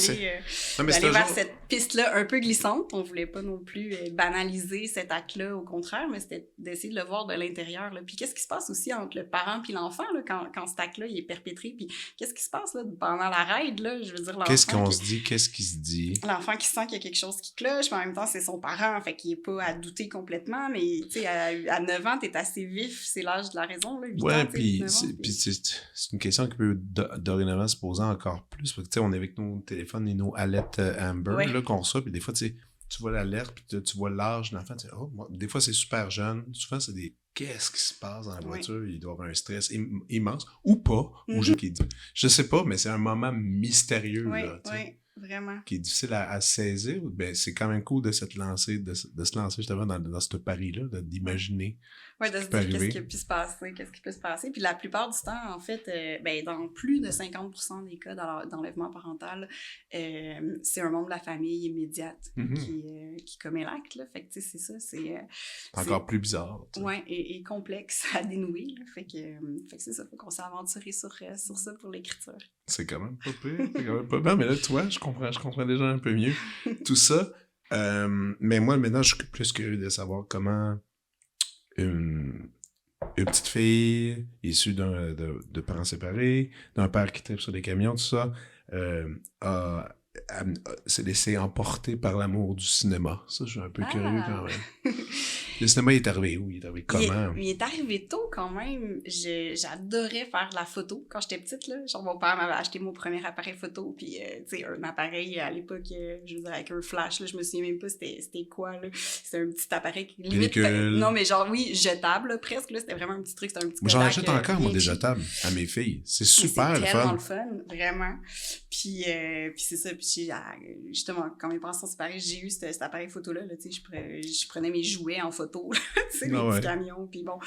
[SPEAKER 2] d'aller vers cette piste-là un peu glissante. On voulait pas non plus banaliser cet acte-là, au contraire, mais c'était d'essayer de le voir de l'intérieur, là. Puis qu'est-ce qui se passe aussi entre le parent puis l'enfant, là, quand cet acte-là il est perpétré, puis qu'est-ce qui se passe là, pendant la ride, là, je veux dire, l'enfant...
[SPEAKER 1] Qu'est-ce qu'on se dit? Qu'est-ce qui se dit?
[SPEAKER 2] L'enfant qui sent qu'il y a quelque chose qui cloche, mais en même temps, c'est son parent, fait qu'il est pas à douter complètement, mais tu sais, à 9 ans, t'es assez vif, c'est l'âge de la raison, là, 8 ans,
[SPEAKER 1] puis c'est une question qui peut dorénavant se poser encore plus, parce que tu sais, on est avec nos téléphones et nos alertes Amber, là, qu'on reçoit, puis des fois, tu vois l'alerte, puis tu vois l'âge de l'enfant, des fois, c'est super jeune, souvent, c'est des qu'est-ce qui se passe dans la voiture, il doit avoir un stress immense, ou pas, ou je sais pas, mais c'est un moment mystérieux, là, tu sais.
[SPEAKER 2] Vraiment.
[SPEAKER 1] Qui est difficile à saisir, ben c'est quand même cool de se lancer justement dans ce pari-là, d'imaginer.
[SPEAKER 2] Oui, de se dire qu'est-ce qui peut se passer. Puis la plupart du temps, en fait, dans plus de 50% des cas d'enlèvement parental, c'est un membre de la famille immédiate qui commet l'acte, là. Fait que, tu sais, c'est ça, c'est
[SPEAKER 1] encore plus bizarre.
[SPEAKER 2] Oui, et complexe à dénouer, là. Fait que c'est ça, faut qu'on s'est aventuré sur ça pour l'écriture.
[SPEAKER 1] C'est quand même pas pire, mais là, toi, je comprends déjà un peu mieux tout ça. Mais moi, maintenant, je suis plus curieux de savoir comment une petite fille issue de parents séparés, d'un père qui tripe sur des camions, tout ça, s'est laissé emporter par l'amour du cinéma. Ça, je suis un peu curieux quand même. Le cinéma, il est arrivé où? Il est arrivé comment?
[SPEAKER 2] Il est arrivé tôt quand même. J'adorais faire de la photo quand j'étais petite, là. Genre, mon père m'avait acheté mon premier appareil photo, puis, tu sais, un appareil à l'époque, je veux dire, avec un flash, là, je me souviens même pas c'était quoi, là. C'était un petit appareil qui limite... Non, mais genre, oui, jetable, là, presque, là. C'était vraiment un petit truc, c'était un petit Kodak.
[SPEAKER 1] J'en achète encore, moi, des jetables à mes filles. C'est super le fun.
[SPEAKER 2] C'est tellement le fun, vraiment. Puis c'est ça, puis justement, quand mes parents sont séparés, j'ai eu cet appareil photo-là, là, tu sais, je prenais mes jouets en photo, tu sais, les petits camions, puis bon.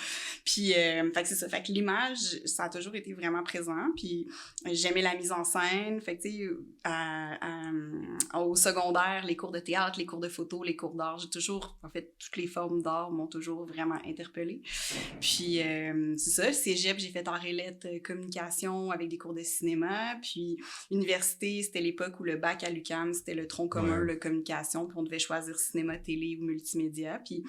[SPEAKER 2] Puis, fait que c'est ça. Fait que l'image, ça a toujours été vraiment présent, puis j'aimais la mise en scène. Fait que, tu sais, au secondaire, les cours de théâtre, les cours de photo, les cours d'art, j'ai toujours, en fait, toutes les formes d'art m'ont toujours vraiment interpellée. Puis, c'est ça, cégep, j'ai fait art et lettres, communication avec des cours de cinéma, puis université, c'était l'époque où le bac à l'UQAM, c'était le tronc commun, le communication, puis on devait choisir cinéma, télé ou multimédia, puis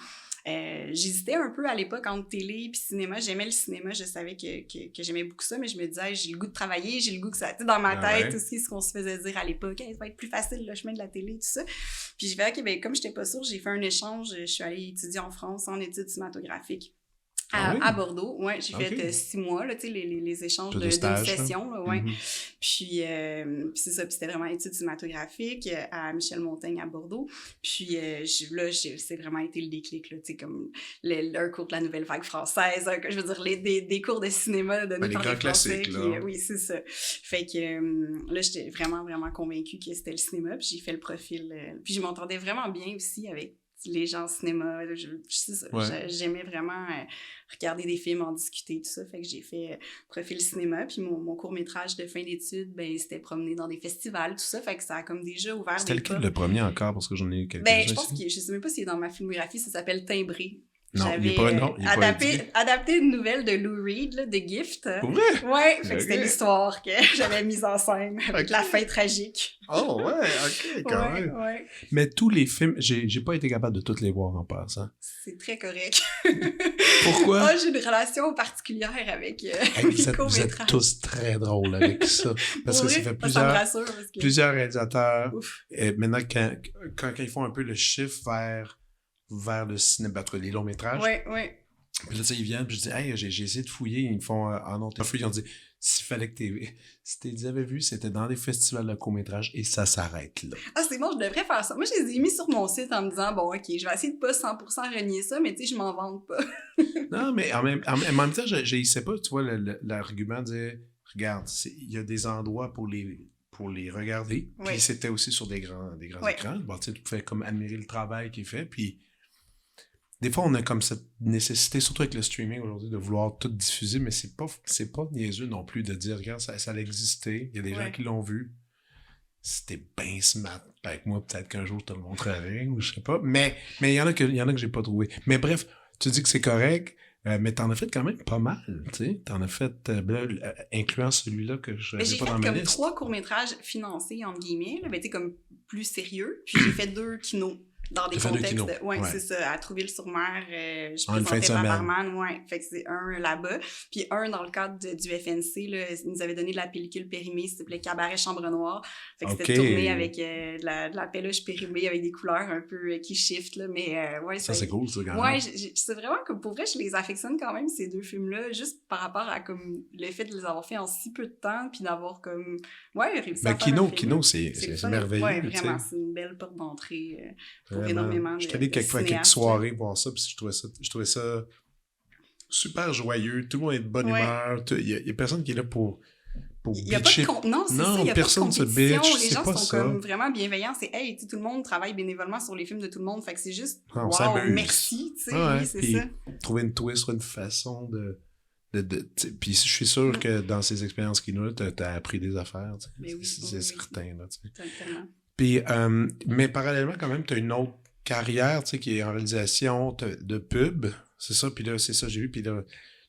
[SPEAKER 2] j'hésitais un peu à l'époque entre télé puis cinéma. J'aimais le cinéma, je savais que j'aimais beaucoup ça, mais je me disais, j'ai le goût de travailler, j'ai le goût que ça... Tu sais, dans ma tête aussi, ce qu'on se faisait dire à l'époque, ça va être plus facile le chemin de la télé, tout ça. Puis je vais, OK, ben comme j'étais pas sûre, j'ai fait un échange, je suis allée étudier en France en études cinématographiques.
[SPEAKER 1] Ah oui?
[SPEAKER 2] À Bordeaux, ouais, j'ai fait
[SPEAKER 1] Ok.
[SPEAKER 2] 6 mois, là, tu sais, les échanges
[SPEAKER 1] Plus de
[SPEAKER 2] d'une
[SPEAKER 1] stage, là.
[SPEAKER 2] session, là, ouais.
[SPEAKER 1] Mhm.
[SPEAKER 2] Puis c'est ça, puis c'était vraiment études cinématographiques à Michel Montaigne à Bordeaux. Puis c'est vraiment été le déclic, là, tu sais, comme un cours de la nouvelle vague française, je veux dire, des cours de cinéma donnés
[SPEAKER 1] Les
[SPEAKER 2] par
[SPEAKER 1] grands
[SPEAKER 2] des Français.
[SPEAKER 1] classiques,
[SPEAKER 2] Qui,
[SPEAKER 1] là.
[SPEAKER 2] oui, c'est ça. Fait que là, j'étais vraiment, vraiment convaincue que c'était le cinéma, puis j'ai fait le profil. Puis je m'entendais vraiment bien aussi avec les gens au cinéma. C'est ça.
[SPEAKER 1] Ouais.
[SPEAKER 2] J'aimais vraiment regarder des films, en discuter, tout ça. Fait que j'ai fait profil cinéma. Puis mon court-métrage de fin d'études, ben, c'était promener dans des festivals, tout ça. Fait que ça a comme déjà ouvert
[SPEAKER 1] C'était
[SPEAKER 2] des
[SPEAKER 1] lequel
[SPEAKER 2] portes.
[SPEAKER 1] le premier encore? Parce que j'en ai eu quelques-uns
[SPEAKER 2] Ben, je pense
[SPEAKER 1] ici.
[SPEAKER 2] que, je sais même pas si c'est dans ma filmographie, ça s'appelle Timbré.
[SPEAKER 1] Non, il n'est
[SPEAKER 2] J'avais
[SPEAKER 1] pas, non, il est pas indiqué.
[SPEAKER 2] adapté une nouvelle de Lou Reed, là, de Gift.
[SPEAKER 1] Pour vrai?
[SPEAKER 2] Ouais, fait que c'était
[SPEAKER 1] Ok.
[SPEAKER 2] l'histoire que j'avais mise en scène avec
[SPEAKER 1] Ok.
[SPEAKER 2] la fin tragique.
[SPEAKER 1] Oh, ouais, ok, quand
[SPEAKER 2] Ouais,
[SPEAKER 1] même.
[SPEAKER 2] ouais.
[SPEAKER 1] Mais tous les films, j'ai pas été capable de tous les voir en passant.
[SPEAKER 2] C'est très correct.
[SPEAKER 1] Pourquoi?
[SPEAKER 2] Ah, j'ai une relation particulière avec
[SPEAKER 1] Hey,
[SPEAKER 2] les
[SPEAKER 1] vous êtes
[SPEAKER 2] courts-métrages.
[SPEAKER 1] tous très drôles avec ça. Parce
[SPEAKER 2] Pour
[SPEAKER 1] que ça
[SPEAKER 2] vrai,
[SPEAKER 1] fait
[SPEAKER 2] ça me rassure parce que...
[SPEAKER 1] plusieurs réalisateurs.
[SPEAKER 2] Ouf.
[SPEAKER 1] Et maintenant, quand ils font un peu le shift vers le cinéma, en tout cas, les longs métrages,
[SPEAKER 2] Ouais, ouais.
[SPEAKER 1] puis là, tu sais, ils viennent, puis je dis, hey, j'ai essayé de fouiller. Ils me font, ah non, t'as fouillé. Ils ont dit, s'il fallait que si t'es avais vu, c'était dans des festivals de court-métrage et ça s'arrête là.
[SPEAKER 2] Ah, c'est bon, je devrais faire ça. Moi, je les ai mis sur mon site en me disant, bon, OK, je vais essayer de pas 100% renier ça, mais tu sais, je m'en vante pas.
[SPEAKER 1] Non, mais en même temps, je sais pas, tu vois, l'argument de, regarde, il y a des endroits pour les regarder.
[SPEAKER 2] Oui.
[SPEAKER 1] Puis c'était aussi sur des grands
[SPEAKER 2] Oui.
[SPEAKER 1] écrans. Bon, tu sais, tu pouvais comme admirer le travail qui est fait. Puis des fois, on a comme cette nécessité, surtout avec le streaming aujourd'hui, de vouloir tout diffuser, mais c'est pas niaiseux non plus de dire, regarde, ça a existé, il y a des gens qui l'ont vu. C'était bien smart. Avec moi, peut-être qu'un jour, je te le montrerai, ou je sais pas. Mais il y en a que j'ai pas trouvé. Mais bref, tu dis que c'est correct, mais t'en as fait quand même pas mal, tu sais. T'en as fait, incluant celui-là que je n'ai pas dans ma liste.
[SPEAKER 2] J'ai fait comme 3 courts-métrages financés, entre guillemets, là, ben, tu sais, comme plus sérieux. Puis j'ai fait 2 kinos. Dans des contextes, ouais, c'est ça, à Trouville-sur-Mer, je présentais Barman, ouais, fait que c'est un là-bas, puis un dans le cadre du FNC, là, ils nous avaient donné de la pellicule périmée, ça s'appelait Cabaret Chambre Noire, fait que c'était tourné avec de la peluche périmée avec des couleurs un peu qui shift, là, mais ouais.
[SPEAKER 1] Ça c'est cool, ça, quand même.
[SPEAKER 2] Ouais, c'est vraiment comme, pour vrai, je les affectionne quand même, ces 2 films-là, juste par rapport à comme le fait de les avoir fait en si peu de temps, puis d'avoir comme, ouais, réussi à faire un film.
[SPEAKER 1] Kino, c'est merveilleux.
[SPEAKER 2] Ouais, vraiment, c'est une belle porte d'entrée pour énormément de
[SPEAKER 1] je suis allé quelques soirées voir ça, puis je trouvais ça super joyeux. Tout le monde est de bonne humeur. Il y a personne qui est là pour
[SPEAKER 2] il y a pas de non, c'est ça, il y a
[SPEAKER 1] personne
[SPEAKER 2] pas de
[SPEAKER 1] se bitch.
[SPEAKER 2] Les gens sont
[SPEAKER 1] ça.
[SPEAKER 2] comme vraiment bienveillants. C'est, hey, tout le monde travaille bénévolement sur les films de tout le monde. Fait que c'est juste, wow, merci, tu sais, oui, c'est ça.
[SPEAKER 1] Trouver une twist sur une façon de puis je suis sûr que dans ces expériences kino, t'as appris des affaires. Oui, c'est certain. Là, puis, mais parallèlement, quand même, t'as une autre carrière, tu sais, qui est en réalisation de pub. C'est ça, puis là, c'est ça, j'ai vu. Puis là,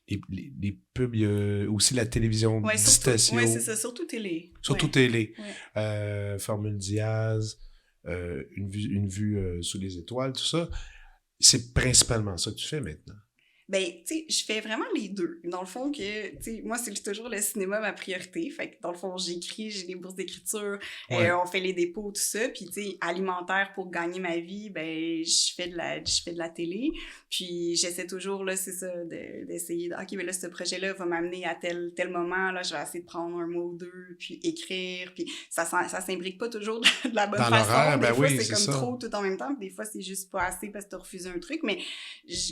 [SPEAKER 1] les pubs, il y a aussi la télévision station.
[SPEAKER 2] Oui, c'est ça, surtout télé.
[SPEAKER 1] Surtout télé. Ouais. Formule Diaz, une vue sous les étoiles, tout ça. C'est principalement ça que tu fais maintenant.
[SPEAKER 2] Ben, tu sais, je fais vraiment les deux. Dans le fond, que, tu sais, moi, c'est toujours le cinéma ma priorité. Fait que, dans le fond, j'écris, j'ai des bourses d'écriture, on fait les dépôts, tout ça. Puis, tu sais, alimentaire pour gagner ma vie, ben, je fais de la télé. Puis, j'essaie toujours, là, c'est ça, d'essayer OK, ben là, ce projet-là va m'amener à tel moment. Là, je vais essayer de prendre un mois ou deux, puis écrire. Puis, ça s'imbrique pas toujours de la bonne façon. Des fois, c'est comme trop tout en même temps. Puis, des fois, c'est juste pas assez parce que t'as refusé un truc. Mais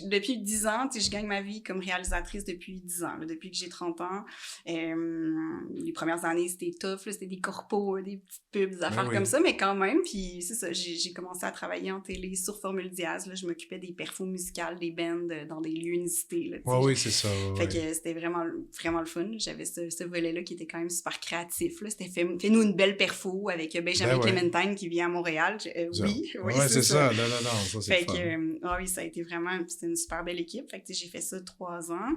[SPEAKER 2] depuis 10 ans, tu sais, je gagne ma vie comme réalisatrice depuis 10 ans, là, depuis que j'ai 30 ans. Les premières années, c'était tough, là, c'était des corpos, des petites pubs, des affaires comme ça, mais quand même, puis c'est ça, j'ai commencé à travailler en télé sur Formule Diaz, là, je m'occupais des perfos musicales, des bands dans des lieux inusités. Là,
[SPEAKER 1] oui, c'est ça.
[SPEAKER 2] Fait que c'était vraiment, vraiment le fun. J'avais ce volet-là qui était quand même super créatif. Là. C'était fais-nous une belle perfo avec Benjamin Clémentine qui vient à Montréal. Oui,
[SPEAKER 1] c'est ça. Non, ça c'est
[SPEAKER 2] fait que, oui, ça a été vraiment, c'était une super belle équipe. Fait que j'ai fait ça 3 ans.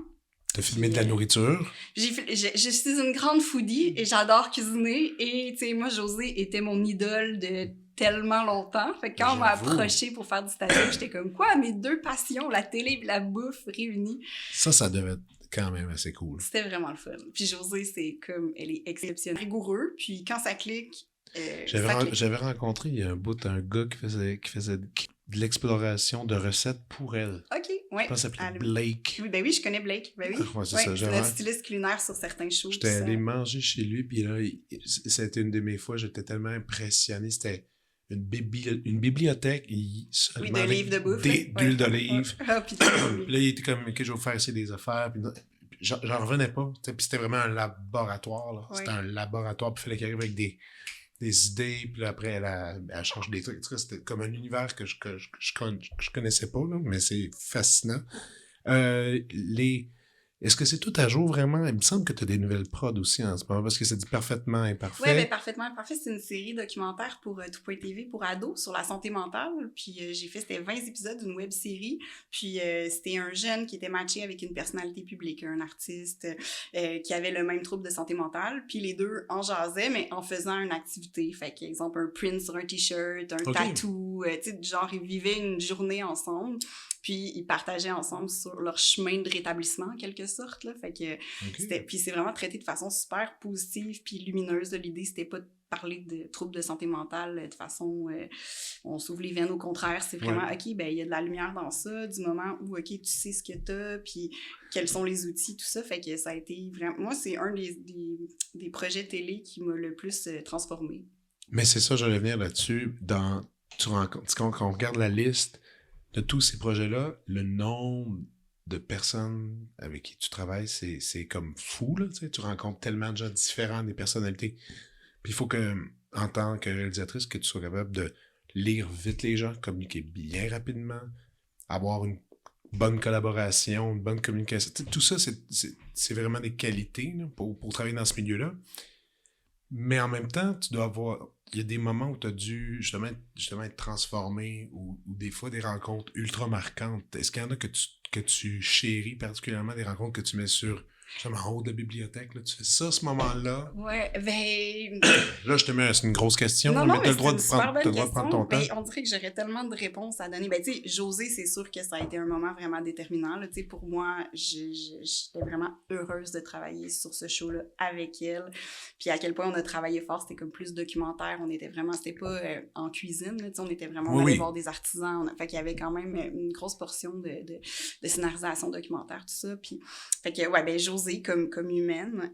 [SPEAKER 1] T'as filmé de la nourriture?
[SPEAKER 2] Je suis une grande foodie et j'adore cuisiner. Et, tu sais, moi, José était mon idole de tellement longtemps. Fait que quand on m'a approché pour faire du statut, j'étais comme, quoi, mes 2 passions, la télé et la bouffe réunies.
[SPEAKER 1] Ça devait être quand même assez cool.
[SPEAKER 2] C'était vraiment le fun. Puis José, c'est comme, elle est exceptionnelle. Rigoureux. Puis quand ça clique,
[SPEAKER 1] j'avais rencontré il y a un gars qui de l'exploration de recettes pour elle.
[SPEAKER 2] OK, ouais.
[SPEAKER 1] Je pense qu'elle s'appelait Blake.
[SPEAKER 2] Oui, ben oui, je connais Blake. Ben oui.
[SPEAKER 1] Ouais, c'est
[SPEAKER 2] ouais,
[SPEAKER 1] ça.
[SPEAKER 2] C'est notre styliste culinaire sur certains shows.
[SPEAKER 1] J'étais allé manger chez lui, puis là, c'était une de mes fois, j'étais tellement impressionné. C'était une bibliothèque, seulement
[SPEAKER 2] de livres de bouffe.
[SPEAKER 1] d'huile d'olive.
[SPEAKER 2] Ah, puis
[SPEAKER 1] là, il était comme, que je vais vous faire essayer des affaires. Puis j'en revenais pas. Puis c'était vraiment un laboratoire. Là. Ouais. C'était un laboratoire, puis il fallait qu'il arrive avec des idées, puis là, après, elle change des trucs. C'était comme un univers que je connaissais pas, là, mais c'est fascinant. Est-ce que c'est tout à jour vraiment? Il me semble que tu as des nouvelles prods aussi en ce moment, parce que c'est dit Parfaitement Imparfait.
[SPEAKER 2] Oui, mais Parfaitement Imparfait, c'est une série documentaire pour Tout.tv pour ados sur la santé mentale. Puis c'était 20 épisodes d'une web-série. Puis c'était un jeune qui était matché avec une personnalité publique, un artiste qui avait le même trouble de santé mentale. Puis les deux en jasaient, mais en faisant une activité. Fait qu'exemple, un print sur un t-shirt, un tatou, tu sais, genre, ils vivaient une journée ensemble. Puis ils partageaient ensemble sur leur chemin de rétablissement, en quelque sorte. Là. Fait que puis c'est vraiment traité de façon super positive puis lumineuse. Là. L'idée, c'était pas de parler de troubles de santé mentale de façon on s'ouvre les veines. Au contraire, c'est vraiment, OK, ben il y a de la lumière dans ça, du moment où, OK, tu sais ce que t'as, puis quels sont les outils, tout ça. Fait que ça a été vraiment... Moi, c'est un des projets télé qui m'a le plus transformée.
[SPEAKER 1] Mais c'est ça, j'allais venir là-dessus. Quand on regarde la liste de tous ces projets-là, le nombre de personnes avec qui tu travailles, c'est comme fou, là, tu sais. Tu rencontres tellement de gens différents, des personnalités. Puis il faut que, en tant que réalisatrice, que tu sois capable de lire vite les gens, communiquer bien rapidement, avoir une bonne collaboration, une bonne communication. Tu sais, tout ça, c'est vraiment des qualités là, pour travailler dans ce milieu-là. Mais en même temps, tu dois avoir... Il y a des moments où tu as dû justement être transformé ou des fois des rencontres ultra marquantes. Est-ce qu'il y en a que tu chéris particulièrement, des rencontres que tu mets sur justement en haut de la bibliothèque? Là, tu fais ça à ce moment-là?
[SPEAKER 2] Ouais, ben...
[SPEAKER 1] Là, je te mets... C'est une grosse question,
[SPEAKER 2] non,
[SPEAKER 1] mais
[SPEAKER 2] tu
[SPEAKER 1] as le droit de prendre ton temps.
[SPEAKER 2] On dirait que j'aurais tellement de réponses à donner. Ben, tu sais, Josée, c'est sûr que ça a été un moment vraiment déterminant. Tu sais, pour moi, j'étais vraiment heureuse de travailler sur ce show-là avec elle. Puis à quel point on a travaillé fort, c'était comme plus documentaire. C'était pas en cuisine, tu sais, on était vraiment allé voir des artisans. Fait qu'il y avait quand même une grosse portion de scénarisation documentaire, tout ça. Puis, fait que, ouais, ben, Josée comme humaine.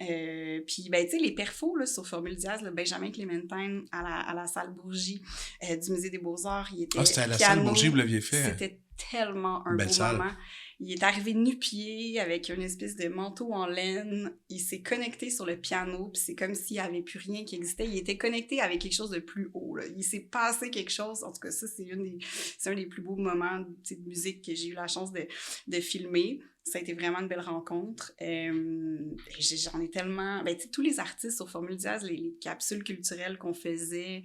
[SPEAKER 2] Puis, ben, tu sais, les perfos, là, sur Formule Diaz, là, Benjamin Clémentine à la salle Bourgie du Musée des Beaux-Arts, il était
[SPEAKER 1] c'était à la salle Bourgie, vous l'aviez fait.
[SPEAKER 2] C'était tellement un beau moment. Il est arrivé nu-pied avec une espèce de manteau en laine. Il s'est connecté sur le piano, puis c'est comme s'il n'y avait plus rien qui existait. Il était connecté avec quelque chose de plus haut. Là. Il s'est passé quelque chose. En tout cas, ça, c'est un des plus beaux moments de musique que j'ai eu la chance de filmer. Ça a été vraiment une belle rencontre. J'en ai tellement... Ben, tu sais, tous les artistes sur Formule Diaz, les capsules culturelles qu'on faisait,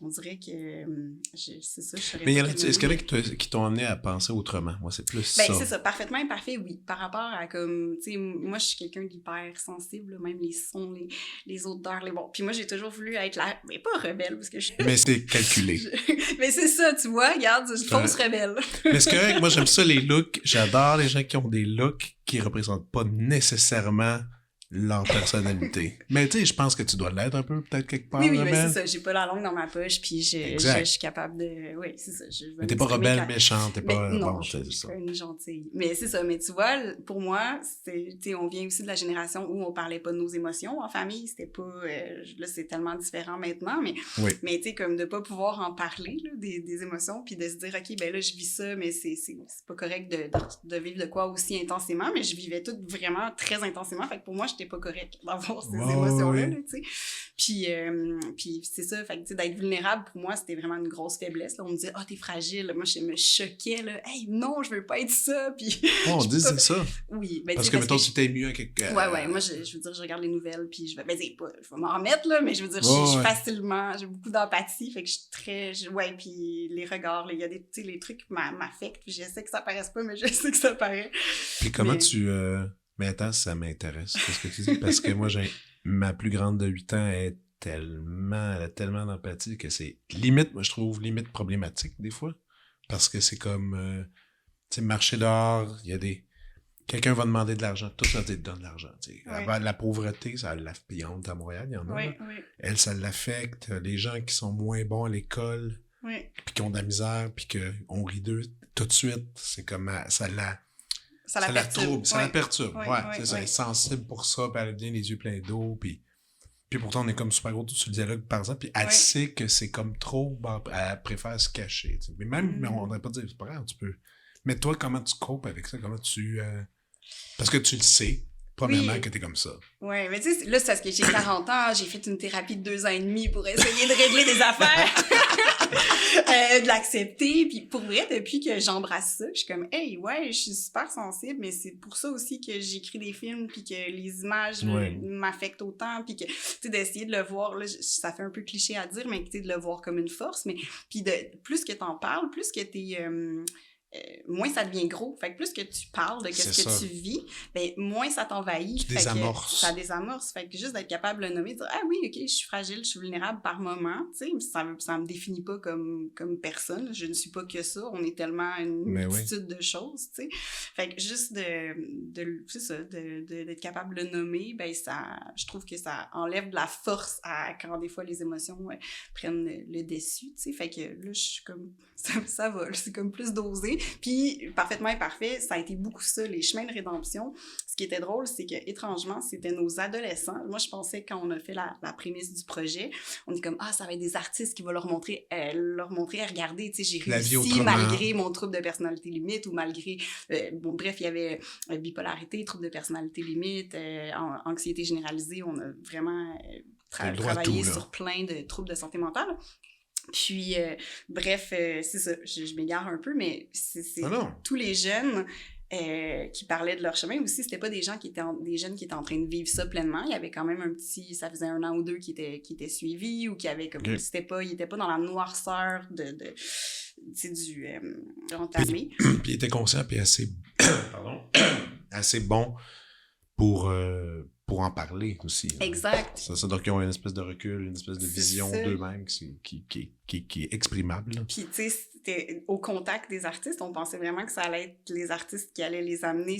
[SPEAKER 2] on dirait que... c'est ça, je serais...
[SPEAKER 1] Mais est-ce qu'il y en a qui t'ont amené à penser autrement? Moi, c'est plus
[SPEAKER 2] ben,
[SPEAKER 1] ça.
[SPEAKER 2] C'est ça. Parfaitement Imparfait, oui. Par rapport à comme... Tu sais, moi, je suis quelqu'un d'hyper sensible, même les sons, les odeurs, les... Bon, puis moi, j'ai toujours voulu être mais pas rebelle, parce que je...
[SPEAKER 1] Mais c'est calculé.
[SPEAKER 2] Mais c'est ça, tu vois, regarde, je fausse rebelle.
[SPEAKER 1] Mais c'est correct, moi, j'aime ça, les looks. J'adore les gens qui ont des looks qui représentent pas nécessairement leur personnalité. Mais tu sais, je pense que tu dois l'être un peu, peut-être quelque part.
[SPEAKER 2] Oui, mais c'est ça. J'ai pas la langue dans ma poche, puis je suis capable de... Oui, c'est ça.
[SPEAKER 1] Mais t'es pas rebelle, méchante, t'es pas...
[SPEAKER 2] Non,
[SPEAKER 1] bon,
[SPEAKER 2] je suis une gentille. Mais c'est ça. Mais tu vois, pour moi, on vient aussi de la génération où on parlait pas de nos émotions en famille. C'était pas... là, c'est tellement différent maintenant, mais tu sais, comme de pas pouvoir en parler, là, des émotions, puis de se dire, OK, ben là, je vis ça, mais c'est pas correct de vivre de quoi aussi intensément, mais je vivais tout vraiment très intensément. Fait que pour moi, j'étais pas correct d'avoir ces émotions-là, tu sais. Puis c'est ça, fait que, tu sais, d'être vulnérable, pour moi, c'était vraiment une grosse faiblesse, là. On me disait, t'es fragile. Moi, je me choquais, là. Hey, non, je veux pas être ça. Puis...
[SPEAKER 1] on disait ça?
[SPEAKER 2] Oui. Ben,
[SPEAKER 1] parce que, mettons, tu t'es mieux à quelque...
[SPEAKER 2] Ouais. Moi, je veux dire, je regarde les nouvelles, puis je vais... Ben, je vais m'en remettre, là, mais je veux dire, je suis facilement... J'ai beaucoup d'empathie, fait que je suis très... puis les regards, il y a des... Tu sais, les trucs m'affectent, puis je sais que ça paraisse pas, mais je sais que ça paraît.
[SPEAKER 1] Puis comment tu... Mais attends, ça m'intéresse, ce que tu dis, parce que moi, ma plus grande de 8 ans elle a tellement d'empathie que c'est limite, moi je trouve limite problématique des fois, parce que c'est comme, tu sais, marcher dehors, il y a quelqu'un va demander de l'argent, tout ça te donne de l'argent, tu sais. La pauvreté, ça l'affecte, à Montréal, il y en a. Elle, ça l'affecte, les gens qui sont moins bons à l'école, puis qui ont de la misère, puis qu'on rit d'eux tout de suite, c'est comme ça la trouble, ça la perturbe. C'est ça, elle est sensible pour ça, puis elle a bien les yeux pleins d'eau, puis pourtant on est comme super gros sur le dialogue par exemple, puis elle sait que c'est comme trop, elle préfère se cacher. T'sais. Mais même, mais on devrait pas dire, c'est pas grave, tu peux. Mais toi, comment tu copes avec ça? Comment tu. Parce que tu le sais, premièrement, que t'es comme ça.
[SPEAKER 2] Oui, mais tu sais, là, c'est parce que j'ai 40 ans, j'ai fait une thérapie de 2 ans et demi pour essayer de régler des affaires, de l'accepter. Puis pour vrai, depuis que j'embrasse ça, je suis comme, hey, ouais, je suis super sensible, mais c'est pour ça aussi que j'écris des films, puis que les images m'affectent autant, puis que, tu sais, d'essayer de le voir, là, ça fait un peu cliché à dire, mais tu sais, de le voir comme une force, mais puis plus que t'en parles, plus que t'es... moins ça devient gros. Fait que plus que tu parles de ce que tu vis, ben moins ça t'envahit.
[SPEAKER 1] Tu désamorces.
[SPEAKER 2] Ça désamorce. Fait que juste d'être capable de le nommer, de dire « Ah oui, OK, je suis fragile, je suis vulnérable par moment. » Tu sais, ça me définit pas comme personne. Je ne suis pas que ça. On est tellement une multitude de choses, tu sais. Fait que juste c'est ça, d'être capable de le nommer, ben je trouve que ça enlève de la force quand des fois les émotions prennent le dessus, tu sais. Fait que là, je suis comme... Ça va, c'est comme plus dosé. Puis, Parfaitement Imparfait, ça a été beaucoup ça, les chemins de rédemption. Ce qui était drôle, c'est que étrangement, c'était nos adolescents. Moi, je pensais, quand on a fait la prémisse du projet, on est comme, ça va être des artistes qui vont leur montrer, regardez, tu sais, j'ai réussi malgré mon trouble de personnalité limite ou malgré, bref, il y avait bipolarité, trouble de personnalité limite, anxiété généralisée. On a vraiment travaillé sur plein de troubles de santé mentale. Puis, bref, c'est ça, je m'égare un peu, mais c'est tous les jeunes qui parlaient de leur chemin aussi, c'était pas des jeunes qui étaient en train de vivre ça pleinement. Il y avait quand même ça faisait 1 an ou 2 qui étaient suivis ou qui avaient comme, ils étaient pas dans la noirceur du entamé.
[SPEAKER 1] Puis il était conscient puis assez, assez bon pour en parler aussi.
[SPEAKER 2] Exact.
[SPEAKER 1] Ça, donc ils ont une espèce de recul, une espèce de vision d'eux-mêmes qui est exprimable. Là.
[SPEAKER 2] Puis, tu sais, c'était au contact des artistes, on pensait vraiment que ça allait être les artistes qui allaient les amener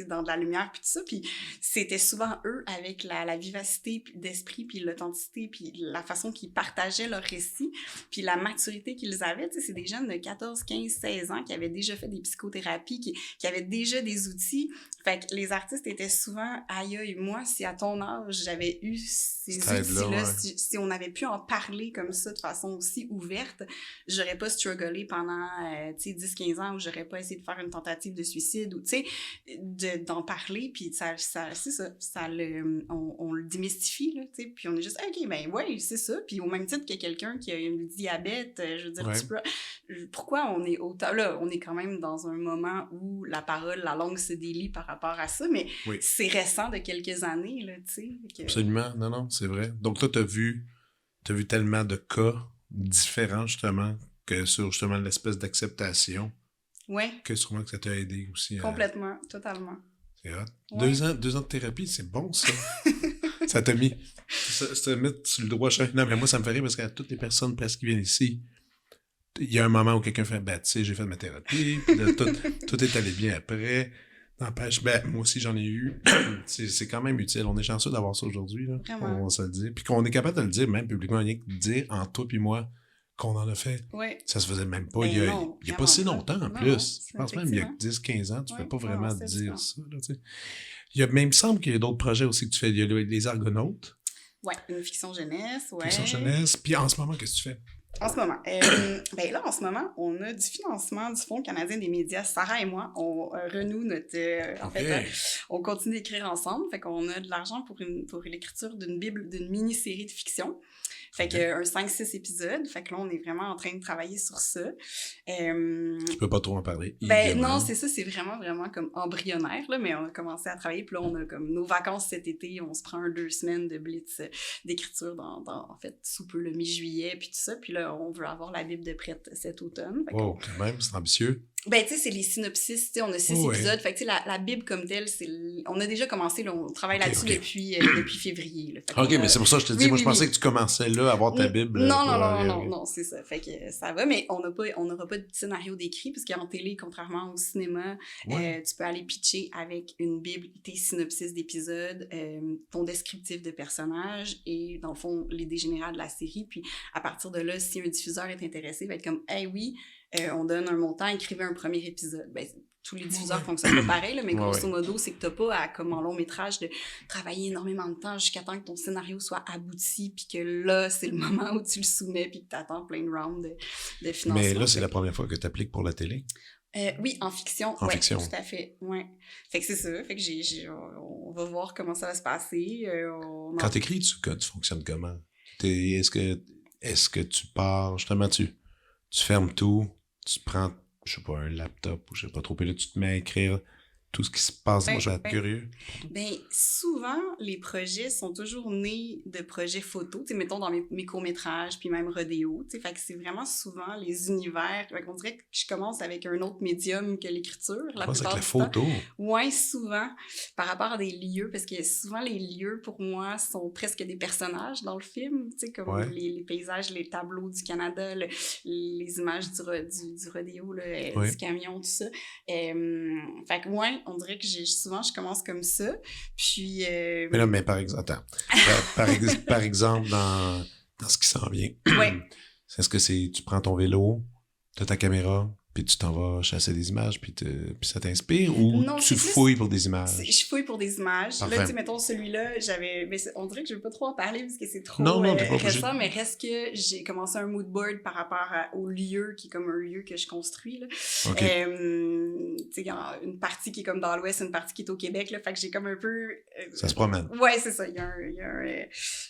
[SPEAKER 2] dans de la lumière, puis tout ça. Puis c'était souvent eux avec la vivacité d'esprit, puis l'authenticité, puis la façon qu'ils partageaient leur récit, puis la maturité qu'ils avaient. Tu sais, c'est des jeunes de 14, 15, 16 ans qui avaient déjà fait des psychothérapies, qui avaient déjà des outils. Fait que les artistes étaient souvent, aïe, moi, si à ton âge, j'avais eu ces outils-là, si on avait pu en parler comme ça de façon aussi ouverte, j'aurais pas strugglé pendant 10-15 ans où j'aurais pas essayé de faire une tentative de suicide ou, tu sais, d'en parler, puis c'est ça, on le démystifie, là, tu sais, puis on est juste, OK, ben ouais, c'est ça, puis au même titre que quelqu'un qui a un diabète, je veux dire, pourquoi on est autant, là, on est quand même dans un moment où la langue se délie par rapport à ça, mais c'est récent de quelques années, là, tu sais.
[SPEAKER 1] Absolument, non, c'est vrai. Donc là, t'as vu tellement de cas différents, justement, que sur, justement, l'espèce d'acceptation.
[SPEAKER 2] Ouais.
[SPEAKER 1] Que sûrement que ça t'a aidé aussi.
[SPEAKER 2] Complètement, totalement.
[SPEAKER 1] C'est hot. Ouais. 2 ans de thérapie, c'est bon, ça. Ça t'a mis. Ça te met sur le droit chemin. Non, mais moi, ça me fait rire parce qu'à toutes les personnes presque qui viennent ici, il y a un moment où quelqu'un fait, tu sais, j'ai fait ma thérapie, puis là, tout est allé bien après. N'empêche, moi aussi, j'en ai eu. c'est quand même utile. On est chanceux d'avoir ça aujourd'hui, là.
[SPEAKER 2] Vraiment.
[SPEAKER 1] On va se le dire. Puis qu'on est capable de le dire, même publiquement, rien que de dire entre toi et moi qu'on en a fait.
[SPEAKER 2] Ouais.
[SPEAKER 1] Ça se faisait même pas. Il y a pas si longtemps, en plus. Je pense même il y a 10-15 ans, tu peux pas vraiment dire ça, là, tu sais. Il me semble qu'il y a d'autres projets aussi que tu fais. Il y a les Argonautes.
[SPEAKER 2] Ouais, une fiction jeunesse, ouais.
[SPEAKER 1] Fiction jeunesse. Puis en ce moment, qu'est-ce que tu fais?
[SPEAKER 2] En ce moment. Là, en ce moment, on a du financement du Fonds canadien des médias. Sarah et moi, on renoue notre... en fait, on continue d'écrire ensemble. Fait qu'on a de l'argent pour l'écriture d'une mini-série de fiction. Fait que un 5-6 épisodes. Fait que là, on est vraiment en train de travailler sur ça.
[SPEAKER 1] Tu peux pas trop en parler.
[SPEAKER 2] Non, c'est ça. C'est vraiment, vraiment comme embryonnaire, là. Mais on a commencé à travailler. Puis là, on a comme nos vacances cet été. On se prend 2 semaines de blitz d'écriture en fait, sous peu le mi-juillet. Puis tout ça. Puis là, on veut avoir la Bible de prête cet automne.
[SPEAKER 1] Wow, quand même, c'est ambitieux.
[SPEAKER 2] Ben, tu sais, c'est les synopsis, tu sais, on a 6
[SPEAKER 1] Ouais.
[SPEAKER 2] épisodes. Fait que, tu sais, la Bible comme telle, on a déjà commencé, là, on travaille
[SPEAKER 1] Ok,
[SPEAKER 2] là-dessus
[SPEAKER 1] ok.
[SPEAKER 2] depuis février, là. Fait
[SPEAKER 1] OK,
[SPEAKER 2] qu'on
[SPEAKER 1] mais
[SPEAKER 2] a-
[SPEAKER 1] c'est pour ça que je te dis,
[SPEAKER 2] Oui,
[SPEAKER 1] moi,
[SPEAKER 2] oui,
[SPEAKER 1] je pensais
[SPEAKER 2] oui.
[SPEAKER 1] que tu commençais là à avoir ta Bible
[SPEAKER 2] Non,
[SPEAKER 1] pour
[SPEAKER 2] non, non,
[SPEAKER 1] arriver.
[SPEAKER 2] non, c'est ça. Fait que ça va, mais on n'aura pas de scénario d'écrit, parce qu'en télé, contrairement au cinéma,
[SPEAKER 1] Ouais.
[SPEAKER 2] tu peux aller pitcher avec une Bible, tes synopsis d'épisodes, ton descriptif de personnage et, dans le fond, l'idée générale de la série. Puis, à partir de là, si un diffuseur est intéressé, il va être comme, hey, oui, on donne un montant, écrivez un premier épisode. Ben, tous les diffuseurs fonctionnent pas pareil, là, mais grosso modo, c'est que t'as pas à, comme en long métrage, de travailler énormément de temps jusqu'à temps que ton scénario soit abouti, puis que là, c'est le moment où tu le soumets, puis que t'attends plein de rounds de financement.
[SPEAKER 1] Mais là, c'est la première fois que tu appliques pour la télé.
[SPEAKER 2] Oui, en fiction.
[SPEAKER 1] En
[SPEAKER 2] ouais,
[SPEAKER 1] fiction.
[SPEAKER 2] tout à fait. Ouais. Fait que c'est ça. Fait que on va voir comment ça va se passer.
[SPEAKER 1] Quand t'écris, tu fonctionnes comment? Est-ce que tu pars, justement, tu fermes tout, tu prends, je sais pas, un laptop ou je sais pas trop, puis là, tu te mets à écrire tout ce qui se passe. Moi, je vais être curieux.
[SPEAKER 2] Ben, souvent, les projets sont toujours nés de projets photos. Tu sais, mettons dans mes courts-métrages, puis même Rodéo. Tu sais, fait que c'est vraiment souvent les univers. Fait qu'on dirait que je commence avec un autre médium que l'écriture, la
[SPEAKER 1] Avec
[SPEAKER 2] plupart
[SPEAKER 1] la
[SPEAKER 2] du
[SPEAKER 1] photo.
[SPEAKER 2] temps. Ouais, souvent, par rapport à des lieux, parce que souvent, les lieux, pour moi, sont presque des personnages dans le film. Tu sais, comme
[SPEAKER 1] Ouais.
[SPEAKER 2] les paysages, les tableaux du Canada, les images du rodéo, là,
[SPEAKER 1] Ouais.
[SPEAKER 2] du camion, tout ça. Fait que, ouais, on dirait que souvent, je commence comme ça. Puis.
[SPEAKER 1] Mais là, par exemple, attends. Par exemple, dans ce qui s'en vient.
[SPEAKER 2] Ouais.
[SPEAKER 1] Est-ce que tu prends ton vélo, t'as ta caméra, puis tu t'en vas chasser des images, puis ça t'inspire, ou
[SPEAKER 2] Non,
[SPEAKER 1] tu
[SPEAKER 2] c'est plus-
[SPEAKER 1] fouilles pour des images?
[SPEAKER 2] Je fouille pour des images.
[SPEAKER 1] Parfait.
[SPEAKER 2] Là, tu sais, mettons, celui-là, mais on dirait que je veux pas trop en parler parce que c'est trop
[SPEAKER 1] Non, t'es pas obligé.
[SPEAKER 2] récent, mais reste que j'ai commencé un mood board par rapport au lieu, qui est comme un lieu que je construis, là.
[SPEAKER 1] OK.
[SPEAKER 2] Tu sais, il y a une partie qui est comme dans l'Ouest, une partie qui est au Québec, là. Fait que j'ai comme un peu...
[SPEAKER 1] Ça se promène.
[SPEAKER 2] Ouais, c'est ça.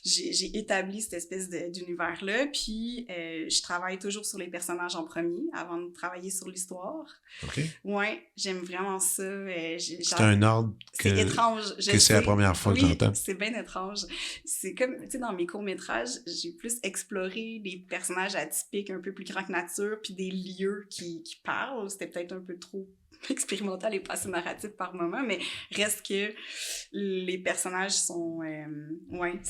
[SPEAKER 2] J'ai établi cette espèce d'univers-là, puis je travaille toujours sur les personnages en premier, avant de travailler sur l'histoire.
[SPEAKER 1] OK.
[SPEAKER 2] Ouais, j'aime vraiment ça.
[SPEAKER 1] C'est un ordre
[SPEAKER 2] c'est étrange.
[SPEAKER 1] que c'est la première fois que j'entends.
[SPEAKER 2] C'est bien étrange. C'est comme, tu sais, dans mes courts-métrages, j'ai plus exploré des personnages atypiques, un peu plus grands que nature, puis des lieux qui parlent. C'était peut-être un peu trop expérimental et pas assez narratif par moment, mais reste que les personnages sont... ouais,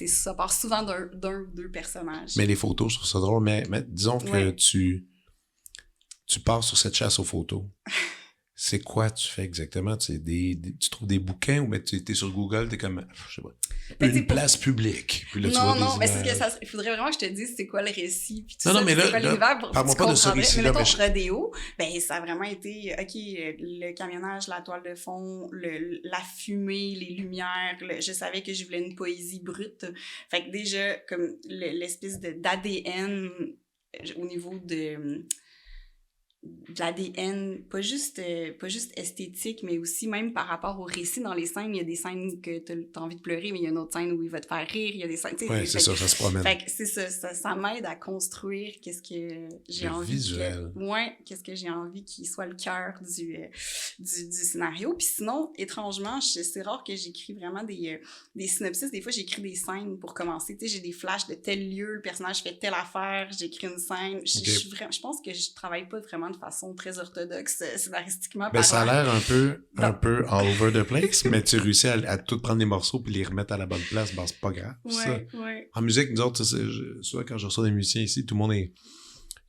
[SPEAKER 2] ça part souvent d'un ou deux personnages.
[SPEAKER 1] Mais les photos, je trouve ça drôle, mais disons que
[SPEAKER 2] Ouais.
[SPEAKER 1] tu pars sur cette chasse aux photos. C'est quoi tu fais exactement? Tu trouves des bouquins ou tu es sur Google, t'es comme, je sais pas, une place publique. Puis là, tu vois
[SPEAKER 2] Non,
[SPEAKER 1] des
[SPEAKER 2] mais c'est
[SPEAKER 1] images.
[SPEAKER 2] que il faudrait vraiment que je te dise c'est quoi le récit, puis tout
[SPEAKER 1] Non,
[SPEAKER 2] ça,
[SPEAKER 1] non, mais
[SPEAKER 2] puis
[SPEAKER 1] là,
[SPEAKER 2] c'est quoi l'univers pour que
[SPEAKER 1] parle-moi
[SPEAKER 2] tu
[SPEAKER 1] pas de ce
[SPEAKER 2] comprendrais.
[SPEAKER 1] récit-là,
[SPEAKER 2] Mais
[SPEAKER 1] mais
[SPEAKER 2] mettons, Rodéo, ben ça a vraiment été, OK, le camionnage, la toile de fond, la fumée, les lumières, je savais que je voulais une poésie brute. Fait que déjà, comme l'espèce d'ADN au niveau de l'ADN, pas juste esthétique, mais aussi même par rapport au récit dans les scènes. Il y a des scènes que t'as envie de pleurer, mais il y a une autre scène où il va te faire rire. Il y a des scènes...
[SPEAKER 1] Ouais, c'est ça se promène.
[SPEAKER 2] Fait que c'est ça m'aide à construire qu'est-ce que j'ai
[SPEAKER 1] Le
[SPEAKER 2] envie...
[SPEAKER 1] visuel.
[SPEAKER 2] Qu'est-ce que j'ai envie qu'il soit le cœur du scénario. Puis sinon, étrangement, c'est rare que j'écris vraiment des synopsis. Des fois, j'écris des scènes pour commencer. Tu sais, j'ai des flashs de tel lieu, le personnage fait telle affaire, j'écris une scène. Je pense que je travaille pas vraiment de façon très orthodoxe scénaristiquement.
[SPEAKER 1] Ben, ça a l'air un peu all over the place, mais tu réussis à tout prendre les morceaux puis les remettre à la bonne place. Ben, c'est pas grave. Ça.
[SPEAKER 2] Ouais.
[SPEAKER 1] En musique, nous autres, soit quand je reçois des musiciens ici, tout le monde est...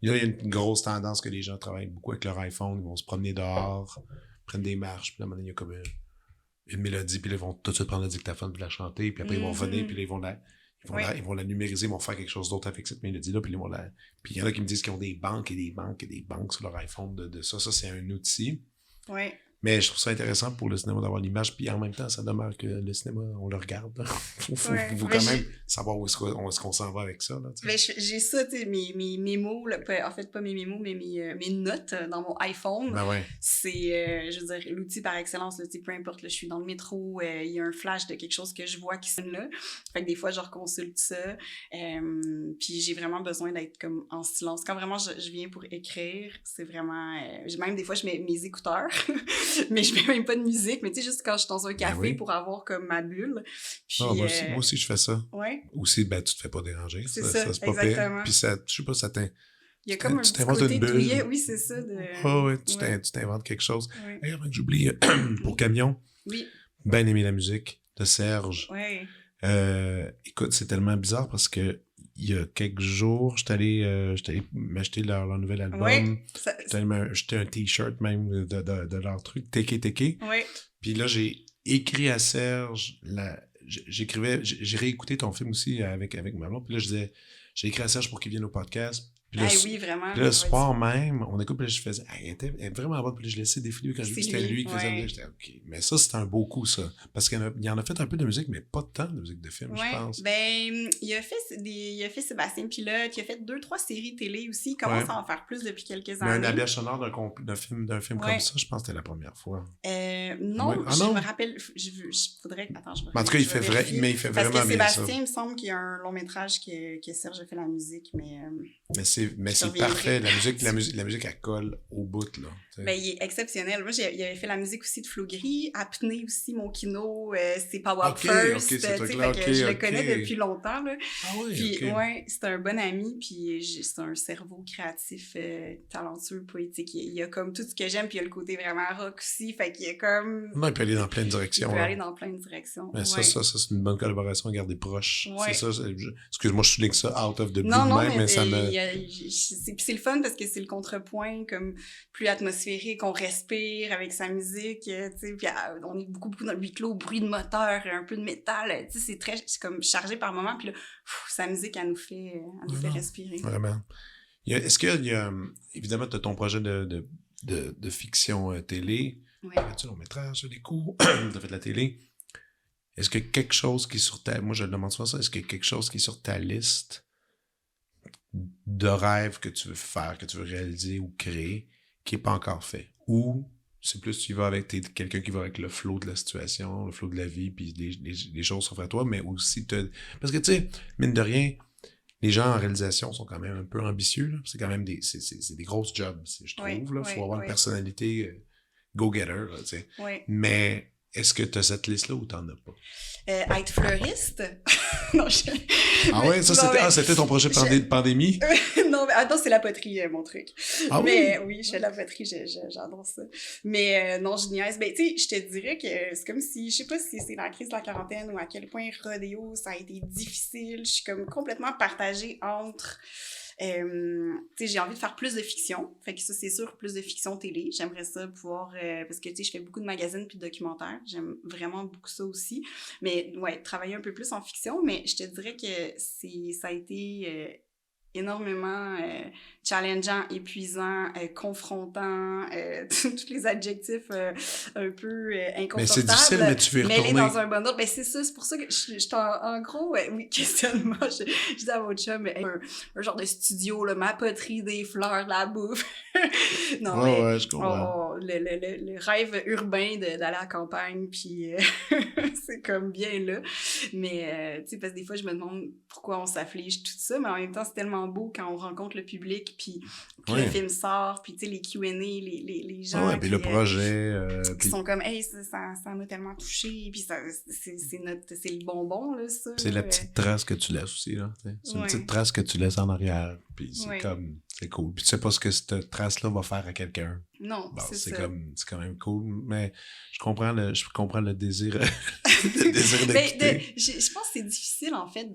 [SPEAKER 1] Il y a une grosse tendance que les gens travaillent beaucoup avec leur iPhone, ils vont se promener dehors, prennent des marches, puis là, à un moment donné, il y a comme une mélodie, puis là, ils vont tout de suite prendre le dictaphone puis la chanter, puis après, ils vont venir, puis là, ils vont la numériser, ils vont faire quelque chose d'autre avec cette mélodie-là, puis puis il y en a qui me disent qu'ils ont des banques et des banques et des banques sur leur iPhone de ça. Ça, c'est un outil.
[SPEAKER 2] Ouais.
[SPEAKER 1] Mais je trouve ça intéressant pour le cinéma d'avoir l'image, puis en même temps, ça demeure que le cinéma, on le regarde. Il faut quand même savoir où est-ce qu'on s'en va avec ça. Là,
[SPEAKER 2] ben, j'ai ça, tu sais, mes mots, là, en fait, pas mes mémos, mais mes notes dans mon iPhone.
[SPEAKER 1] Ben ouais.
[SPEAKER 2] C'est, je veux dire, l'outil par excellence, là, peu importe, là, je suis dans le métro, il y a un flash de quelque chose que je vois qui sonne là. Fait que des fois, je reconsulte ça. Puis j'ai vraiment besoin d'être comme en silence. Quand vraiment je viens pour écrire, c'est vraiment... même des fois, je mets mes écouteurs. Mais je mets même pas de musique, mais tu sais, juste quand je suis dans un café pour avoir comme ma bulle. Puis,
[SPEAKER 1] moi aussi, je fais ça.
[SPEAKER 2] Ouais.
[SPEAKER 1] Aussi, ben, tu te fais pas déranger.
[SPEAKER 2] C'est ça
[SPEAKER 1] c'est pas
[SPEAKER 2] exactement.
[SPEAKER 1] pire. Puis ça, je sais pas, ça
[SPEAKER 2] Il y a comme un
[SPEAKER 1] Tu
[SPEAKER 2] petit
[SPEAKER 1] t'inventes
[SPEAKER 2] côté
[SPEAKER 1] une bulle.
[SPEAKER 2] douillet. Oui, c'est ça.
[SPEAKER 1] Tu t'inventes quelque chose.
[SPEAKER 2] Ouais.
[SPEAKER 1] Hey, avant que j'oublie, pour Camion,
[SPEAKER 2] Oui.
[SPEAKER 1] ben aimé la musique de Serge.
[SPEAKER 2] Ouais.
[SPEAKER 1] Écoute, c'est tellement bizarre parce que il y a quelques jours, j'étais allé m'acheter leur nouvel album.
[SPEAKER 2] Ouais.
[SPEAKER 1] J'étais allé m'acheter un t-shirt même de leur truc, Teke Teke.
[SPEAKER 2] Ouais.
[SPEAKER 1] Puis là, j'ai écrit à Serge, j'ai réécouté ton film aussi avec Manon, puis là, j'ai écrit à Serge pour qu'il vienne au podcast. Puis là,
[SPEAKER 2] Oui, vraiment.
[SPEAKER 1] puis là, le soir même, on écoute, puis là, je faisais, elle est vraiment bonne, puis là, je laissais défiler quand j'ai vu que c'était lui qui faisait la musique. J'étais, OK. Mais ça, c'était un beau coup, ça. Parce qu'il en a fait un peu de musique, mais pas tant de musique de film, je pense.
[SPEAKER 2] Ben, il a fait Sébastien Pilote, il a fait 2-3 séries télé aussi. Il commence à en faire plus depuis quelques années.
[SPEAKER 1] Mais un habillage sonore d'un film comme ça, je pense que c'était la première fois.
[SPEAKER 2] Non, je me rappelle, faudrait, attends, je me rappelle.
[SPEAKER 1] En tout cas, il fait vraiment bien ça.
[SPEAKER 2] Parce que Sébastien, il me semble qu'il y a un long métrage que Serge a fait la musique, mais
[SPEAKER 1] c'est parfait. La musique, elle colle au bout, là.
[SPEAKER 2] Ben, il est exceptionnel. Moi, il avait fait la musique aussi de Flo Gris, Apnée aussi, mon kino, c'est Power First. Je le connais depuis longtemps, là.
[SPEAKER 1] Ah oui,
[SPEAKER 2] puis, c'est un bon ami, puis c'est un cerveau créatif, talentueux, poétique. Il a comme tout ce que j'aime, puis il a le côté vraiment rock aussi, fait qu'il y a comme...
[SPEAKER 1] Non, il peut aller dans plein de directions.
[SPEAKER 2] Mais
[SPEAKER 1] ça, c'est une bonne collaboration à garder proche.
[SPEAKER 2] Ouais.
[SPEAKER 1] C'est ça. Excuse-moi, je souligne ça out of the blue
[SPEAKER 2] mais
[SPEAKER 1] ça me...
[SPEAKER 2] c'est le fun parce que c'est le contrepoint comme plus atmosphérique, on respire avec sa musique, tu sais, puis on est beaucoup dans le huis clos, bruit de moteur, un peu de métal, tu sais, c'est comme chargé par moment, puis là, sa musique, elle nous fait respirer.
[SPEAKER 1] Vraiment. Est-ce qu'il y a évidemment, tu as ton projet de fiction télé, tu long métrage, des cours, tu as fait de la télé. Est-ce que quelque chose qui est sur moi je le demande souvent ça, est-ce qu'il y a quelque chose qui est sur ta liste de rêves que tu veux faire, que tu veux réaliser ou créer, qui n'est pas encore fait? Ou c'est plus tu y vas avec quelqu'un qui va avec le flow de la situation, le flow de la vie, puis les choses s'offrent à toi, mais aussi parce que tu sais, mine de rien, les gens en réalisation sont quand même un peu ambitieux, là. C'est quand même des grosses jobs, je trouve, là. Faut avoir une personnalité go-getter, tu sais. Mais est-ce que tu as cette liste-là ou t'en as pas?
[SPEAKER 2] Être fleuriste? Non,
[SPEAKER 1] Ah ouais, c'était ton projet de pandémie?
[SPEAKER 2] Non, c'est la poterie, mon truc.
[SPEAKER 1] Ah
[SPEAKER 2] mais oui, je fais de la poterie, j'adore ça. Mais non, je niaise. Ben, tu sais, je te dirais que c'est comme si, je sais pas si c'est la crise de la quarantaine ou à quel point rodéo, ça a été difficile. Je suis comme complètement partagée entre... tu sais, j'ai envie de faire plus de fiction. Fait que ça, c'est sûr, plus de fiction télé. J'aimerais ça pouvoir... parce que, tu sais, je fais beaucoup de magazines puis de documentaires. J'aime vraiment beaucoup ça aussi. Mais, travailler un peu plus en fiction. Mais je te dirais que ça a été... énormément challengeant, épuisant, confrontant, tous les adjectifs un peu inconfortables.
[SPEAKER 1] Mais c'est difficile, mais tu veux y retourner.
[SPEAKER 2] Mêlés dans un bundle. Ben c'est ça, c'est pour ça que je suis en gros, questionnement. Je dis à votre chum, un genre de studio, là, ma poterie, des fleurs, de la bouffe. Non,
[SPEAKER 1] je comprends.
[SPEAKER 2] Le rêve urbain d'aller à la campagne, puis c'est comme bien là. Mais, tu sais, parce que des fois, je me demande pourquoi on s'afflige, tout ça, mais en même temps, c'est tellement beau quand on rencontre le public, puis le film sort, puis tu sais, les Q&A, les gens
[SPEAKER 1] puis le projet
[SPEAKER 2] qui sont comme, hey, ça m'a tellement touché, puis c'est le bonbon, là, ça.
[SPEAKER 1] C'est la petite trace que tu laisses aussi, là. C'est une petite trace que tu laisses en arrière, puis c'est cool. Puis tu sais pas ce que cette trace-là va faire à quelqu'un.
[SPEAKER 2] Non,
[SPEAKER 1] c'est quand même cool, mais je comprends le désir de quitter.
[SPEAKER 2] Je pense que c'est difficile, en fait,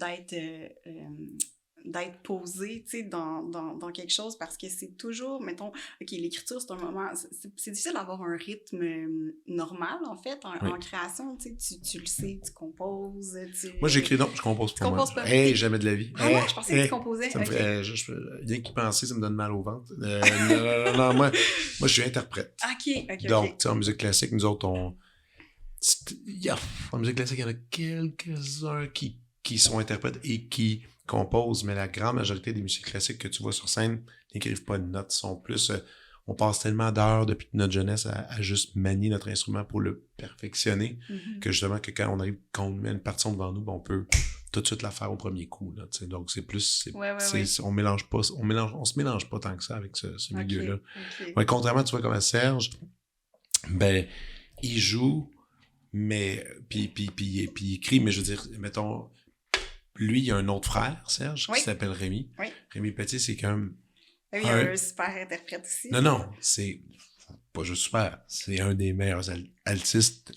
[SPEAKER 2] d'être posé, tu sais, dans quelque chose, parce que c'est toujours, mettons, OK, l'écriture, c'est un moment, c'est difficile d'avoir un rythme normal, en fait, en création, tu sais, tu le sais, tu composes,
[SPEAKER 1] Moi, j'écris, non, je compose pas moi. Jamais de la vie.
[SPEAKER 2] Ah non, je pensais que tu composais.
[SPEAKER 1] Rien qu'y penser, ça me donne mal au ventre. Non, moi, je suis interprète.
[SPEAKER 2] OK.
[SPEAKER 1] Donc, tu sais, en musique classique, nous autres, en musique classique, il y en a quelques-uns qui sont interprètes et qui composent, mais la grande majorité des musiques classiques que tu vois sur scène n'écrivent pas de notes, sont plus... on passe tellement d'heures depuis notre jeunesse à juste manier notre instrument pour le perfectionner, que justement, quand on met une partition devant nous, on peut tout de suite la faire au premier coup, là, donc c'est plus... on se mélange pas tant que ça avec ce milieu-là. Ouais, contrairement, tu vois, comme à Serge, ben, il joue, mais... Puis il écrit, mais je veux dire, mettons... Lui, il y a un autre frère, Serge, qui s'appelle Rémi.
[SPEAKER 2] Oui.
[SPEAKER 1] Rémi Petit, c'est comme...
[SPEAKER 2] Oui, il y a un super interprète aussi.
[SPEAKER 1] Non, c'est pas juste super. C'est un des meilleurs altistes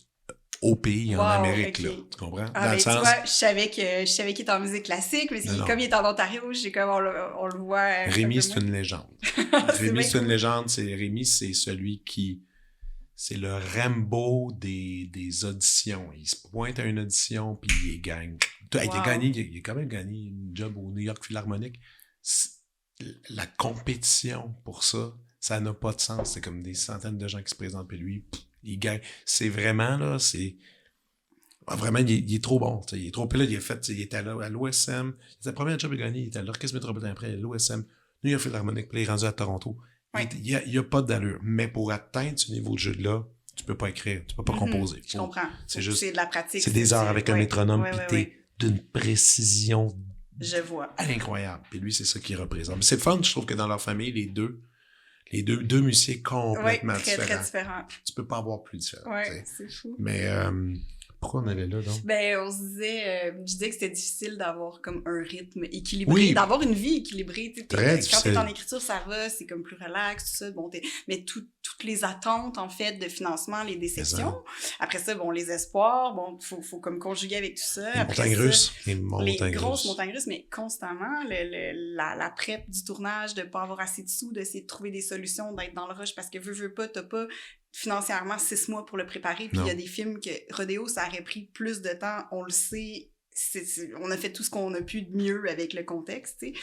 [SPEAKER 1] au pays, en Amérique, là. Tu comprends?
[SPEAKER 2] Ah,
[SPEAKER 1] Dans
[SPEAKER 2] ben,
[SPEAKER 1] le sens...
[SPEAKER 2] tu vois, je savais qu'il était en musique classique, mais comme il est en Ontario, j'ai comme on le voit.
[SPEAKER 1] Rémi, c'est une légende. Rémi, c'est une légende. Rémi, c'est celui qui... C'est le Rambo des auditions. Il se pointe à une audition, puis il gagne. Il a quand même gagné une job au New York Philharmonic. La compétition pour ça n'a pas de sens. C'est comme des centaines de gens qui se présentent, puis lui, il gagne. C'est vraiment, là, vraiment, il est trop bon. Il est trop... Puis là, il était à l'OSM. C'est la première job qu'il a gagné. Il était à l'Orchestre Métropolitain après, à l'OSM, New York Philharmonic, puis il est rendu à Toronto. Oui. Il y a pas d'allure. Mais pour atteindre ce niveau de jeu-là, tu peux pas écrire, tu peux pas composer.
[SPEAKER 2] Je comprends.
[SPEAKER 1] C'est juste...
[SPEAKER 2] C'est de la pratique.
[SPEAKER 1] C'est des heures avec un métronome, puis t'es d'une précision...
[SPEAKER 2] Je vois.
[SPEAKER 1] Incroyable. Puis lui, c'est ça qu'il représente. Mais c'est le fun, je trouve que dans leur famille, les deux musiciens complètement différents.
[SPEAKER 2] Très différents.
[SPEAKER 1] Tu peux pas avoir plus différents.
[SPEAKER 2] Oui, c'est fou.
[SPEAKER 1] Mais pourquoi on allait là, donc?
[SPEAKER 2] Ben, on se disait, je disais que c'était difficile d'avoir comme un rythme équilibré, d'avoir une vie équilibrée. Quand t'es en écriture, ça va, c'est comme plus relax, tout ça. Bon, mais toutes les attentes, en fait, de financement, les déceptions. Après ça, bon, les espoirs, bon, faut comme conjuguer avec tout ça.
[SPEAKER 1] Les montagnes russes.
[SPEAKER 2] Les grosses montagnes russes, mais constamment, la prep du tournage, de pas avoir assez de sous, d'essayer de trouver des solutions, d'être dans le rush, parce que veux pas, t'as pas financièrement 6 mois pour le préparer. Puis il y a des films que Rodéo, ça aurait pris plus de temps, on le sait. On a fait tout ce qu'on a pu de mieux avec le contexte, tu sais.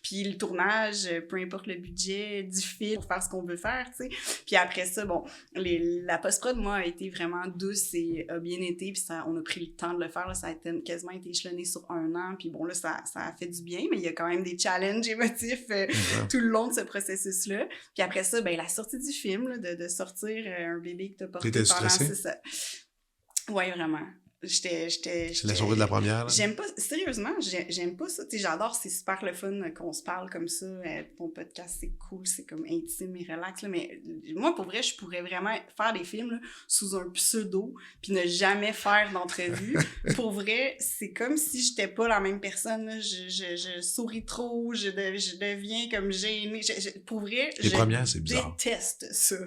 [SPEAKER 2] Puis le tournage, peu importe le budget du film, pour faire ce qu'on veut faire, tu sais. Puis après ça, bon, la post-prod, moi, a été vraiment douce et a bien été. Puis on a pris le temps de le faire, là, ça a quasiment été échelonné sur 1 an. Puis bon, là, ça a fait du bien, mais il y a quand même des challenges émotifs tout le long de ce processus-là. Puis après ça, ben la sortie du film, là, de sortir un bébé que t'as porté pendant...
[SPEAKER 1] T'étais stressée?
[SPEAKER 2] C'est ça. Ouais, vraiment.
[SPEAKER 1] C'est la soirée de la première, là?
[SPEAKER 2] J'aime pas, sérieusement, j'aime pas ça. Tu sais, j'adore, c'est super le fun qu'on se parle comme ça. Ton podcast, c'est cool, c'est comme intime et relax, là. Mais moi, pour vrai, je pourrais vraiment faire des films là, sous un pseudo puis ne jamais faire d'entrevue. Pour vrai, c'est comme si j'étais pas la même personne, là. Je souris trop, je deviens comme gênée. Pour vrai,
[SPEAKER 1] les premières, c'est bizarre.
[SPEAKER 2] Je déteste ça.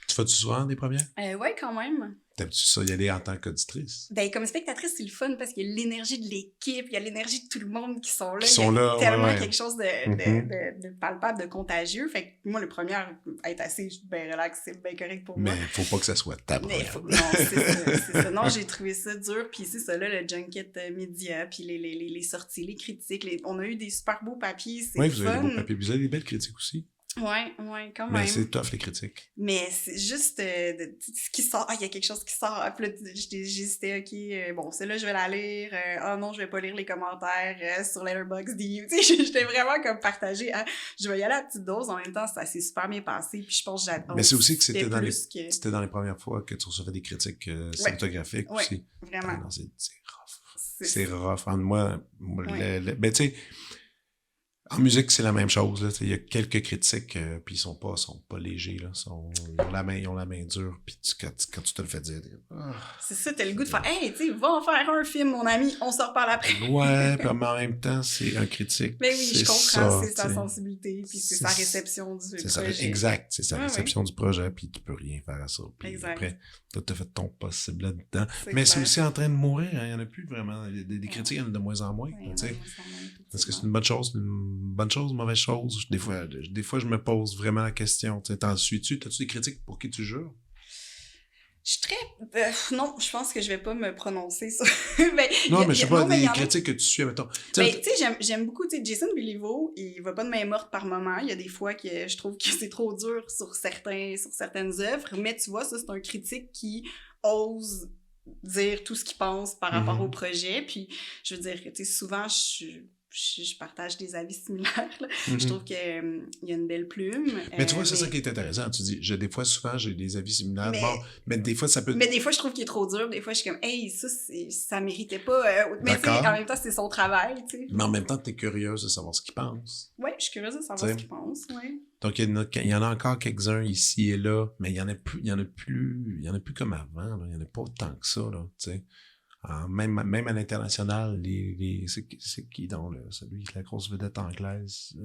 [SPEAKER 1] Tu fais-tu souvent des premières?
[SPEAKER 2] Ouais, quand même.
[SPEAKER 1] T'aimes-tu ça y aller en tant qu'auditrice?
[SPEAKER 2] Ben, comme spectatrice, c'est le fun parce qu'il y a l'énergie de l'équipe, il y a l'énergie de tout le monde qui sont là. Tellement quelque chose de palpable, de contagieux. Fait que moi, le premier, être assez bien relax, c'est bien correct pour moi.
[SPEAKER 1] Mais faut pas que ça soit ta première.
[SPEAKER 2] Non, c'est ça. Non, j'ai trouvé ça dur. Puis c'est ça, là, le junket média, puis les sorties, les critiques. On a eu des super beaux papiers, c'est fun.
[SPEAKER 1] Oui, vous avez des beaux papiers. Vous avez des belles critiques aussi.
[SPEAKER 2] Ouais, quand même.
[SPEAKER 1] Mais c'est tough, les critiques.
[SPEAKER 2] Mais c'est juste ce qui sort. Ah, il y a quelque chose qui sort. Puis là, j'hésitais, OK, bon, celle-là, je vais la lire. Ah non, je vais pas lire les commentaires sur Letterboxd. Tu sais, j'étais vraiment comme partagée. Hein, je vais y aller à petite dose. En même temps, ça s'est super bien passé. Puis je pense que j'adore.
[SPEAKER 1] Mais c'est aussi que c'était dans les premières fois que tu recevais des critiques cinématographiques aussi.
[SPEAKER 2] Vraiment.
[SPEAKER 1] Ah non, c'est rough. C'est rough. En moi, ben tu sais... En musique, c'est la même chose. Il y a quelques critiques, puis ils sont pas légers. Là. Ils ont la main dure. Puis quand tu te le fais dire...
[SPEAKER 2] C'est ça, t'as le goût de faire « Hey, tu sais, va en faire un film, mon ami, on se reparle après. »
[SPEAKER 1] Ouais, puis en même temps, c'est un critique.
[SPEAKER 2] Mais oui, je comprends, c'est sa sensibilité, puis c'est sa réception du projet.
[SPEAKER 1] Exact, c'est sa réception du projet, puis tu peux rien faire à ça. Puis après, toi, t'as fait ton possible là-dedans. Mais c'est aussi en train de mourir. Hein. Il n'y en a plus vraiment. Des critiques, il y en a de moins en moins. Parce que c'est une bonne chose, une mauvaise chose. Des fois, je me pose vraiment la question. T'en suis-tu? T'as-tu des critiques pour qui tu jures?
[SPEAKER 2] Je suis très... non, je pense que je vais pas me prononcer sur...
[SPEAKER 1] mais je sais pas, des critiques que tu suis, mettons.
[SPEAKER 2] Tu sais, j'aime beaucoup, tu sais, Jason Béliveau, il va pas de main morte par moment. Il y a des fois que je trouve que c'est trop dur sur certaines œuvres. Mais tu vois, ça, c'est un critique qui ose dire tout ce qu'il pense par rapport au projet. Puis, je veux dire, tu sais, souvent, je partage des avis similaires. Là. Je trouve qu'il y a une belle plume.
[SPEAKER 1] Mais tu vois, c'est ça qui est intéressant. Tu dis, j'ai des avis similaires. Mais des fois, ça peut...
[SPEAKER 2] Mais des fois, je trouve qu'il est trop dur. Des fois, je suis comme, hey, ça méritait pas. Mais tu sais, en même temps, c'est son travail, tu sais.
[SPEAKER 1] Mais en même temps, t'es curieuse de savoir ce qu'il pense.
[SPEAKER 2] Oui, je suis curieuse de savoir ce qu'il pense, oui.
[SPEAKER 1] Donc, il y en a encore quelques-uns ici et là, mais il y en a plus comme avant. Là. Il y en a pas autant que ça, là, tu sais. Même à l'international, c'est qui donc celui qui est la grosse vedette anglaise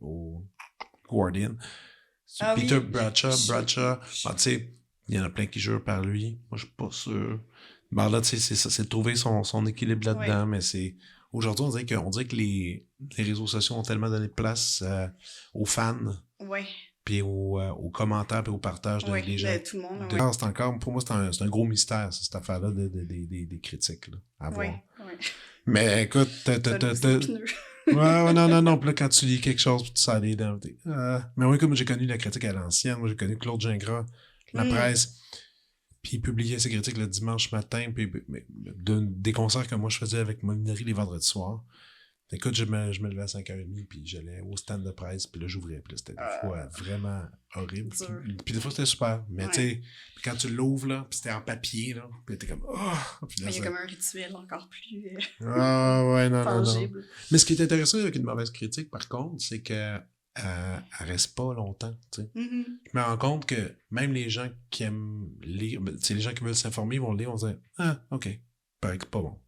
[SPEAKER 1] au Guardian.
[SPEAKER 2] Ah
[SPEAKER 1] Peter
[SPEAKER 2] oui.
[SPEAKER 1] Bradshaw, tu sais, il y en a plein qui jurent par lui. Moi, je suis pas sûr. Ben là, tu sais, c'est ça, c'est de trouver son équilibre là-dedans, mais c'est... Aujourd'hui, on dirait que les réseaux sociaux ont tellement donné de place aux fans,
[SPEAKER 2] Ouais.
[SPEAKER 1] puis aux commentaires, puis au partage des gens.
[SPEAKER 2] Tout le monde,
[SPEAKER 1] C'est encore, pour moi, c'est un gros mystère, cette affaire-là, des critiques, là, à voir.
[SPEAKER 2] Ouais.
[SPEAKER 1] Mais écoute, ouais, non. Puis là, quand tu lis quelque chose, puis tu sens les dents. Mais oui, comme j'ai connu la critique à l'ancienne, moi, j'ai connu Claude Gingras, la presse, puis il publiait ses critiques le dimanche matin, puis des concerts que moi, je faisais avec Molinari les vendredis soirs. Écoute, je me levais à 5h30, puis j'allais au stand de presse, puis là, j'ouvrais, puis là, c'était des fois vraiment horrible. Puis des fois, c'était super. Mais tu sais, quand tu l'ouvres, là, puis c'était en papier, là, puis t'es comme, oh! Puis là,
[SPEAKER 2] il y a comme un rituel encore plus
[SPEAKER 1] non.
[SPEAKER 2] tangible.
[SPEAKER 1] Mais ce qui est intéressant avec une mauvaise critique, par contre, c'est que elle reste pas longtemps, tu sais.
[SPEAKER 2] Mm-hmm.
[SPEAKER 1] Je me rends compte que même les gens qui aiment lire, tu sais, les gens qui veulent s'informer, ils vont le lire, vont se dire, ok, paraît que c'est pas bon.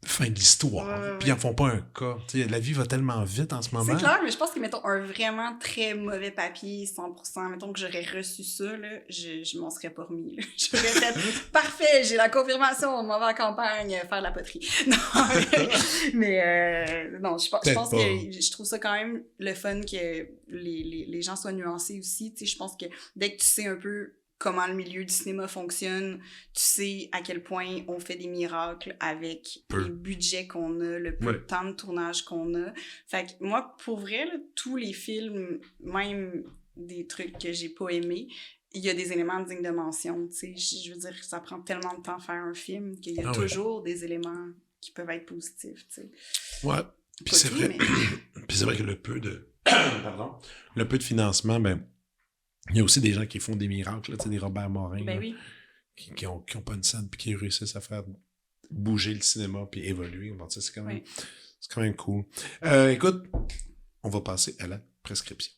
[SPEAKER 1] Fin de l'histoire. Puis ils en font pas un cas. T'sais, la vie va tellement vite en ce moment.
[SPEAKER 2] C'est clair, mais je pense que, mettons, un vraiment très mauvais papier, 100%, mettons que j'aurais reçu ça, là, je m'en serais pas remis. Là. J'aurais fait, parfait, j'ai la confirmation, on m'en va en campagne faire de la poterie. Non, mais non, je pense que je trouve ça quand même le fun que les gens soient nuancés aussi. Je pense que dès que tu sais un peu comment le milieu du cinéma fonctionne, tu sais à quel point on fait des miracles avec les budgets qu'on a, le peu de temps de tournage qu'on a. Fait que moi, pour vrai, là, tous les films, même des trucs que j'ai pas aimés, il y a des éléments dignes de mention, tu sais. Je veux dire, ça prend tellement de temps à faire un film qu'il y a toujours des éléments qui peuvent être positifs, tu sais.
[SPEAKER 1] Ouais, puis c'est vrai. Puis c'est vrai que le peu de financement, ben il y a aussi des gens qui font des miracles, là, des Robert Morin, qui ont pas une scène puis qui réussissent à faire bouger le cinéma puis évoluer. Bon, c'est quand même cool. Écoute, on va passer à la prescription.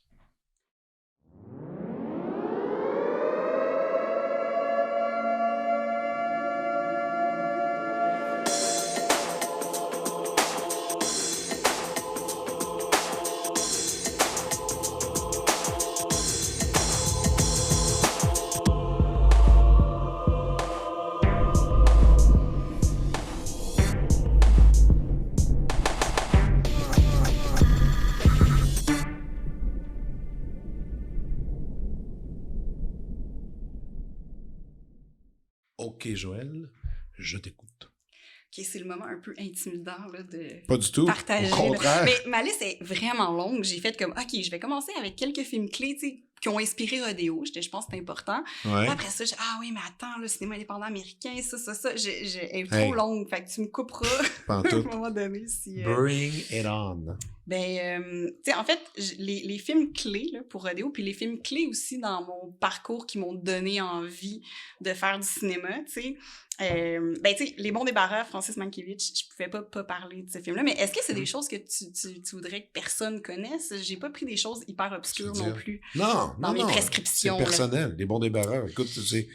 [SPEAKER 1] Ok, Joël, je t'écoute.
[SPEAKER 2] Ok, c'est le moment un peu intimidant là, de
[SPEAKER 1] pas du tout,
[SPEAKER 2] partager.
[SPEAKER 1] Au contraire.
[SPEAKER 2] Mais ma liste est vraiment longue. J'ai fait comme, ok, je vais commencer avec quelques films clés, tu sais, qui ont inspiré Rodéo. Je pense que c'est important.
[SPEAKER 1] Ouais.
[SPEAKER 2] Après ça, oui, mais attends, le cinéma indépendant américain, ça. Elle est trop longue, fait que tu me couperas à un moment donné.
[SPEAKER 1] Bring it on.
[SPEAKER 2] Ben, tu sais, en fait, les films clés là, pour Rodéo, puis les films clés aussi dans mon parcours qui m'ont donné envie de faire du cinéma, tu sais. Ben, tu sais, Les Bons Débarras, Francis Mankiewicz, je pouvais pas parler de ce film-là, mais est-ce que c'est des choses que tu voudrais que personne connaisse? J'ai pas pris des choses hyper obscures non plus.
[SPEAKER 1] Non,
[SPEAKER 2] dans mes prescriptions.
[SPEAKER 1] C'est personnel. Les Bons Débarras, écoute, c'est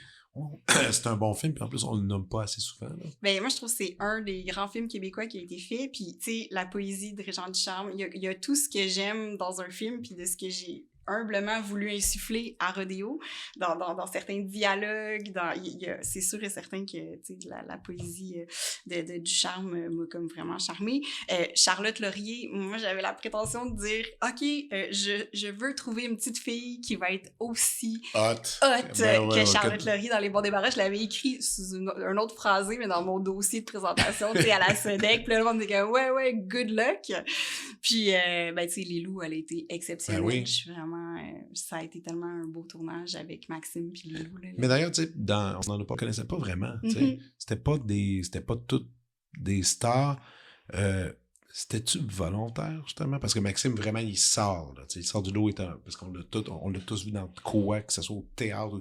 [SPEAKER 1] un bon film, puis en plus, on le nomme pas assez souvent. Là.
[SPEAKER 2] Ben, moi, je trouve que c'est un des grands films québécois qui a été fait, puis, tu sais, la poésie de Régent Ducharme, il y a tout ce que j'aime dans un film, puis de ce que j'ai humblement voulu insuffler à Rodéo, dans certains dialogues, c'est sûr et certain que la poésie de Ducharme m'a comme vraiment charmée. Charlotte Laurier, moi j'avais la prétention de dire ok, je veux trouver une petite fille qui va être aussi hot que Charlotte Laurier dans Les Bons Débarras. Je l'avais écrit sous un autre phrasé, mais dans mon dossier de présentation, tu sais, à la SEDEC, puis là, le monde me dit que ouais, good luck. Puis ben tu sais, Lilou, elle a été exceptionnelle. Je suis vraiment ça a été tellement un beau tournage avec Maxime puis Lilou.
[SPEAKER 1] Mais d'ailleurs, tu sais, on n'en connaissait pas vraiment. C'était pas toutes des stars. C'était-tu volontaire, justement? Parce que Maxime, vraiment, il sort. Là, il sort du lot, parce qu'on l'a tous vu dans quoi, que ce soit au théâtre.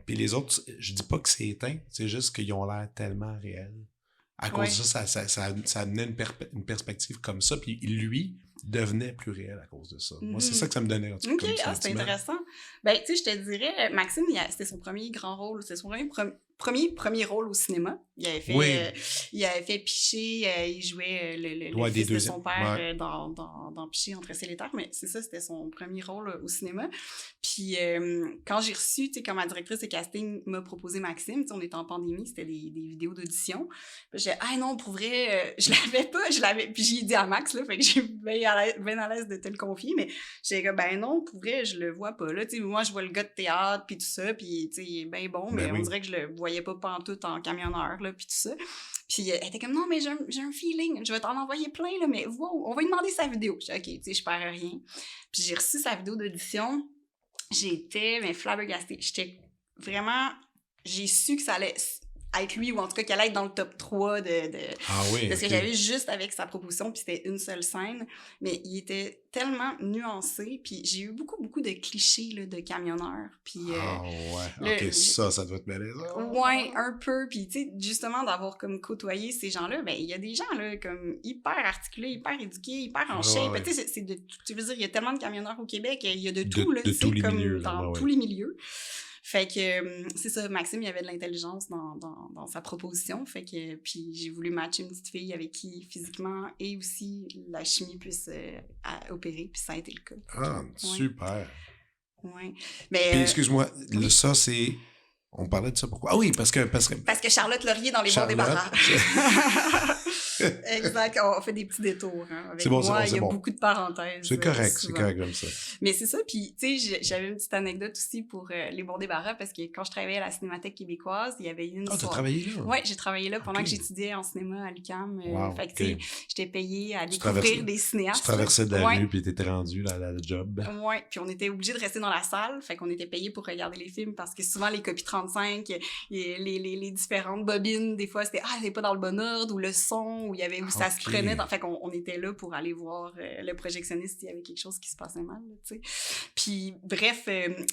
[SPEAKER 1] Puis les autres, je dis pas que c'est éteint, c'est juste qu'ils ont l'air tellement réels. À cause de ça amenait une perspective comme ça. Puis lui devenait plus réel à cause de ça. Moi, c'est ça que ça me donnait.
[SPEAKER 2] OK, c'est intéressant. Ben, tu sais, je te dirais, Maxime, c'était son premier grand rôle. C'était son premier rôle au cinéma. Il avait fait Piché, il jouait le fils de son père dans Piché, Entre ciel et terre, mais c'est ça, c'était son premier rôle au cinéma. Puis quand j'ai reçu, tu sais, quand ma directrice de casting m'a proposé Maxime, tu sais, on était en pandémie, c'était des vidéos d'audition. Puis j'ai dit, ah non, pour vrai, je l'avais, puis j'ai dit à Max, là, fait que j'ai bien à l'aise de te le confier, mais j'ai dit, ben non, pour vrai, je le vois pas, là, tu sais, moi, je vois le gars de théâtre, puis tout ça, puis tu sais, il est bien bon, mais on dirait que je le voyais pas pantoute en camionneur, là, puis tout ça. Puis elle était comme, non, mais j'ai un feeling, je vais t'en envoyer plein, là, mais wow, on va lui demander sa vidéo. J'ai dit, OK, tu sais, je perds rien. Puis j'ai reçu sa vidéo d'audition, j'étais, mais flabbergastée. J'étais vraiment, j'ai su que ça allait être lui, ou en tout cas qu'elle allait être dans le top 3 de ce que j'avais juste avec sa proposition, puis c'était une seule scène, mais il était tellement nuancé, puis j'ai eu beaucoup de clichés là, de camionneurs, puis
[SPEAKER 1] ça doit te malaisant.
[SPEAKER 2] Ouais, un peu, puis tu sais, justement d'avoir comme côtoyé ces gens-là, ben il y a des gens là comme hyper articulés, hyper éduqués, hyper en shape, tu sais, tu veux dire, il y a tellement de camionneurs au Québec, il y a de tout, là, tu sais, comme milieux, dans tous les milieux. Fait que, c'est ça, Maxime, il y avait de l'intelligence dans sa proposition. Fait que, puis j'ai voulu matcher une petite fille avec qui, physiquement, et aussi la chimie puisse opérer, puis ça a été le cas.
[SPEAKER 1] Ah, super!
[SPEAKER 2] Ouais. Mais,
[SPEAKER 1] puis, excuse-moi, ça, c'est... On parlait de ça pourquoi? Ah oui, parce que
[SPEAKER 2] Charlotte Laurier dans Les Bons Débarras. Exact, on fait des petits détours. Hein. Avec moi, il y a beaucoup de parenthèses.
[SPEAKER 1] C'est correct comme ça.
[SPEAKER 2] Mais c'est ça, puis tu sais, j'avais une petite anecdote aussi pour Les Bons Débarras, parce que quand je travaillais à la Cinémathèque québécoise, il y avait une
[SPEAKER 1] t'as travaillé là?
[SPEAKER 2] Oui, j'ai travaillé là pendant que j'étudiais en cinéma à l'UQAM. Fait que tu sais, j'étais payée à découvrir des cinéastes.
[SPEAKER 1] Tu traversais de la rue, puis t'étais rendu là, à la job.
[SPEAKER 2] Oui, puis on était obligés de rester dans la salle, fait qu'on était payés pour regarder les films, parce que souvent, les copies 35, les différentes bobines, des fois, c'était « Ah, c'est pas dans le bon ordre », ou le son, où ça se prenait. Fait qu'on était là pour aller voir le projectionniste s'il y avait quelque chose qui se passait mal, tu sais. Puis, bref,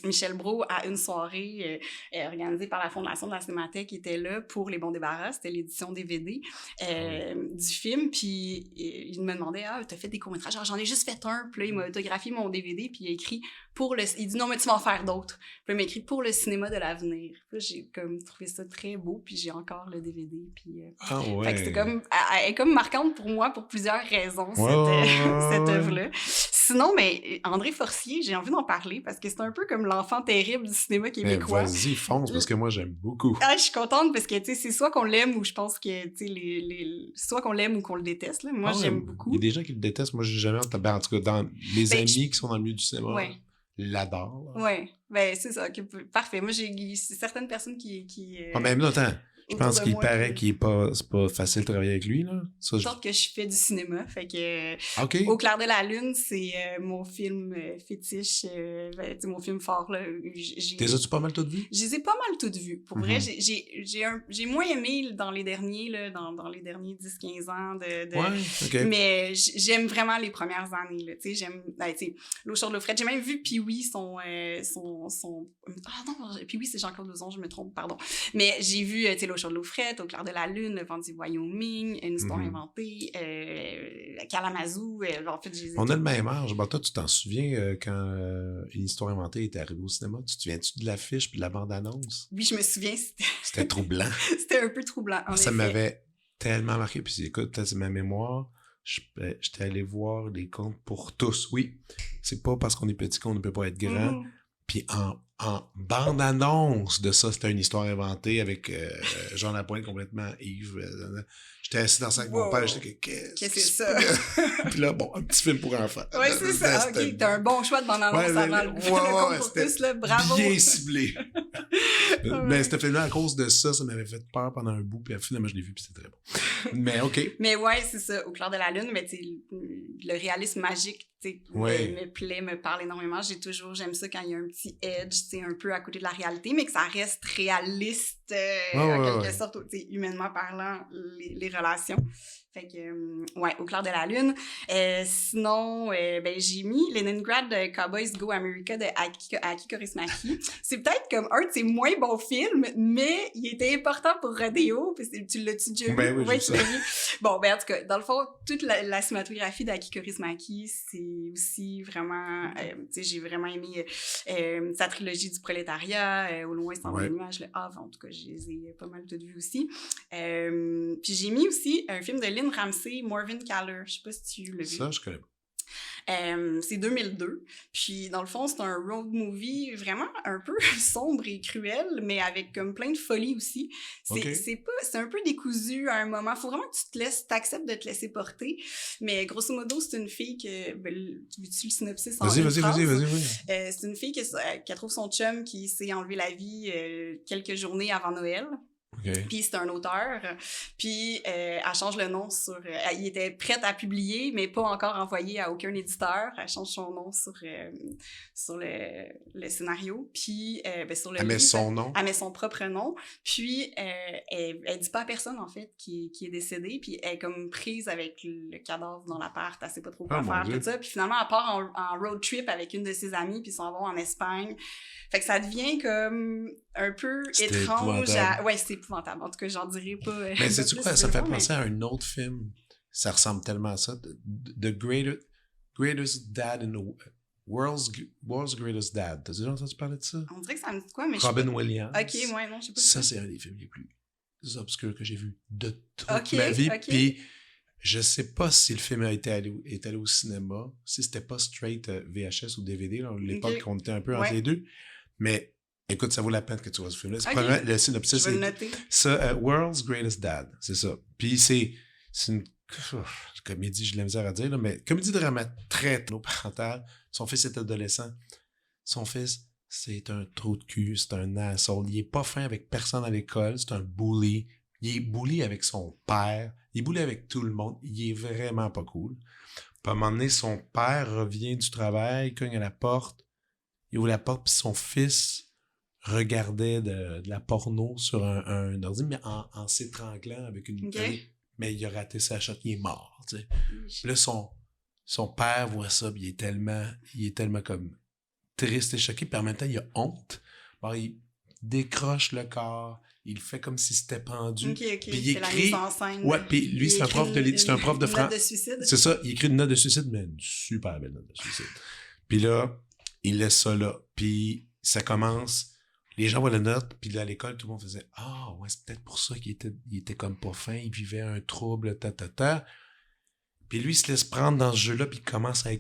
[SPEAKER 2] Michel Brault, à une soirée organisée par la Fondation de la Cinémathèque, était là pour Les Bons Débarras. C'était l'édition DVD du film. Puis, il me demandait « Ah, t'as fait des courts-métrages? » Genre, j'en ai juste fait un. Puis là, il m'a autographié mon DVD, puis il a écrit pour le... Il dit « Non, mais tu vas en faire d'autres. » Puis il m'a écrit « Pour le cinéma de l'avenir. » Puis j'ai comme trouvé ça très beau, puis j'ai encore le DVD. Puis, fait que c'était comme... Elle est comme marquante pour moi pour plusieurs raisons, cette œuvre-là. Sinon, mais André Forcier, j'ai envie d'en parler parce que c'est un peu comme l'enfant terrible du cinéma québécois.
[SPEAKER 1] Vas-y, fonce, parce que moi, j'aime beaucoup.
[SPEAKER 2] Ah, je suis contente parce que, tu sais, c'est soit qu'on l'aime ou je pense que, tu sais, soit qu'on l'aime ou qu'on le déteste, là. Moi, j'aime beaucoup.
[SPEAKER 1] Il y a des gens qui le détestent. Moi, j'ai jamais entendu. En tout cas, dans les amis qui sont dans le milieu du cinéma, l'adorent.
[SPEAKER 2] Oui, ben c'est ça. Parfait. Moi, j'ai certaines personnes qui
[SPEAKER 1] même là, attends. Je pense qu'il paraît qu'il c'est pas facile de travailler avec lui, là.
[SPEAKER 2] Ça, sorte que je fais du cinéma, fait que...
[SPEAKER 1] Okay.
[SPEAKER 2] Au clair de la lune, c'est mon film fétiche, mon film fort, là.
[SPEAKER 1] T'es as-tu pas mal toutes vues?
[SPEAKER 2] Je les ai pas mal toutes vues. Pour vrai, j'ai moins aimé dans les derniers, là, dans les derniers 10-15 ans
[SPEAKER 1] ouais,
[SPEAKER 2] mais j'aime vraiment les premières années, là. Tu sais, j'aime... tu sais, L'eau chaude, l'eau frette. J'ai même vu Pee-wee, son... Ah non, Pee-wee, c'est Jean-Claude Lauzon, je me trompe, pardon. Mais j'ai vu, tu sais, L'eau chaude, l'eau frette, Au clair de la lune, Le vent du Wyoming, Une histoire inventée, Kalamazoo. En fait,
[SPEAKER 1] on a le même âge. Toi, tu t'en souviens quand Une histoire inventée est arrivée au cinéma? Tu te souviens-tu de l'affiche puis de la bande-annonce?
[SPEAKER 2] Oui, je me souviens.
[SPEAKER 1] C'était troublant.
[SPEAKER 2] C'était un peu troublant, en
[SPEAKER 1] Ça m'avait tellement marqué. Puis écoute, c'est ma mémoire. J'étais allé voir Les Contes pour tous. Oui, c'est pas parce qu'on est petit qu'on ne peut pas être grand. Puis en bande-annonce de ça, c'était une histoire inventée avec Jean Lapointe complètement Yves. J'étais assis dans ça avec mon père, j'étais qu'est-ce que c'est ça? Puis là, bon, un petit film pour enfants.
[SPEAKER 2] Oui, c'est ça. OK, t'as un bon choix de bande-annonce avant le Conte pour tous, là. Bravo.
[SPEAKER 1] Bien ciblé. Mais ce film-là, à cause de ça, ça m'avait fait peur pendant un bout, puis finalement, je l'ai vu, puis c'était très bon. Mais OK.
[SPEAKER 2] Mais ouais, c'est ça, Au clair de la lune, mais tu sais, le réalisme magique, tu sais, me plaît, me parle énormément. J'aime ça quand il y a un petit edge, tu sais, un peu à côté de la réalité, mais que ça reste réaliste, en quelque sorte, tu sais, humainement parlant, les relations. Fait que, ouais, Au clair de la lune. Sinon, ben, j'ai mis Leningrad Cowboys Go America de Aki Kaurismäki. C'est peut-être comme un de ses moins bons films, mais il était important pour Rodeo. Parce que tu l'as-tu déjà vu?
[SPEAKER 1] Ben oui,
[SPEAKER 2] Ouais,
[SPEAKER 1] j'ai
[SPEAKER 2] tu
[SPEAKER 1] ça.
[SPEAKER 2] l'as vu. Bon, ben, en tout cas, dans le fond, toute la cinématographie d'Aki Kaurismäki, c'est aussi vraiment, tu sais, j'ai vraiment aimé sa trilogie du prolétariat, Au loin, sans
[SPEAKER 1] Ouais.
[SPEAKER 2] des nuages, le Havre, en tout cas, je les ai pas mal toutes vues aussi. Puis j'ai mis aussi un film de Lynn Ramsey, Morvin Caller. Je sais pas si tu l'as vu.
[SPEAKER 1] Ça, je connais pas.
[SPEAKER 2] C'est 2002. Puis, dans le fond, c'est un road movie vraiment un peu sombre et cruel, mais avec comme plein de folie aussi. C'est un peu décousu à un moment. Faut vraiment que t'acceptes de te laisser porter. Mais grosso modo, c'est une fille que... Ben, veux-tu le synopsis en une phrase?
[SPEAKER 1] Vas-y.
[SPEAKER 2] C'est une fille qui trouve son chum qui s'est enlevé la vie quelques journées avant Noël.
[SPEAKER 1] Okay.
[SPEAKER 2] Puis c'est un auteur, puis elle change le nom sur... il était prête à publier, mais pas encore envoyé à aucun éditeur. Elle change son nom sur le scénario, puis sur le livre.
[SPEAKER 1] Elle met son nom?
[SPEAKER 2] Elle met son propre nom, puis elle dit pas à personne, en fait, qui est décédé, puis elle est comme prise avec le cadavre dans l'appart, elle sait pas trop quoi faire, tout ça. Puis finalement, elle part en road trip avec une de ses amies, puis ils s'en vont en Espagne. Fait que ça devient comme un peu étrange. Ouais, c'est épouvantable. En tout cas, j'en dirais pas.
[SPEAKER 1] Mais sais-tu quoi? Ça me fait penser à un autre film. Ça ressemble tellement à ça. The Greatest Dad in the World's Greatest Dad. T'as déjà entendu parler de ça?
[SPEAKER 2] On dirait que ça me dit quoi, mais
[SPEAKER 1] Robin Williams.
[SPEAKER 2] Ok, ouais, non, je sais pas.
[SPEAKER 1] Ça, c'est un des films les plus obscurs que j'ai vu de toute ma vie. Puis, je sais pas si le film est allé au cinéma, si c'était pas straight VHS ou DVD, là, à l'époque qu'on était un peu entre les deux. Mais écoute, ça vaut la peine que tu vois ce film-là. Le synopsis,
[SPEAKER 2] je vais le noter.
[SPEAKER 1] Ça, World's Greatest Dad, c'est ça. Puis c'est une comédie, j'ai de la misère à dire, là, mais comédie dramatique très parentale. Son fils est adolescent. Son fils, c'est un trou de cul, c'est un asshole. Il est pas fin avec personne à l'école, c'est un bully. Il est bully avec son père. Il est bully avec tout le monde. Il est vraiment pas cool. Puis à un moment donné, son père revient du travail, cogne à la porte. Il ouvre la porte, puis son fils regardait de la porno sur un ordi, mais en s'étranglant avec une... Mais il a raté sa shot, il est mort, tu sais. Là, son père voit ça, puis il est tellement comme triste et choqué, puis en même temps, il a honte. Alors, il décroche le corps, il fait comme si c'était pendu.
[SPEAKER 2] Puis
[SPEAKER 1] il écrit...
[SPEAKER 2] la mise en scène.
[SPEAKER 1] Ouais, puis lui, c'est un prof de
[SPEAKER 2] français. Une note de suicide.
[SPEAKER 1] C'est ça, il écrit une note de suicide, mais une super belle note de suicide. Puis là, il laisse ça là. Puis ça commence, les gens voient la note, puis là, à l'école, tout le monde faisait « Ah, ouais, c'est peut-être pour ça qu'il était comme pas fin, il vivait un trouble, ta. » Puis lui, il se laisse prendre dans ce jeu-là, puis il commence à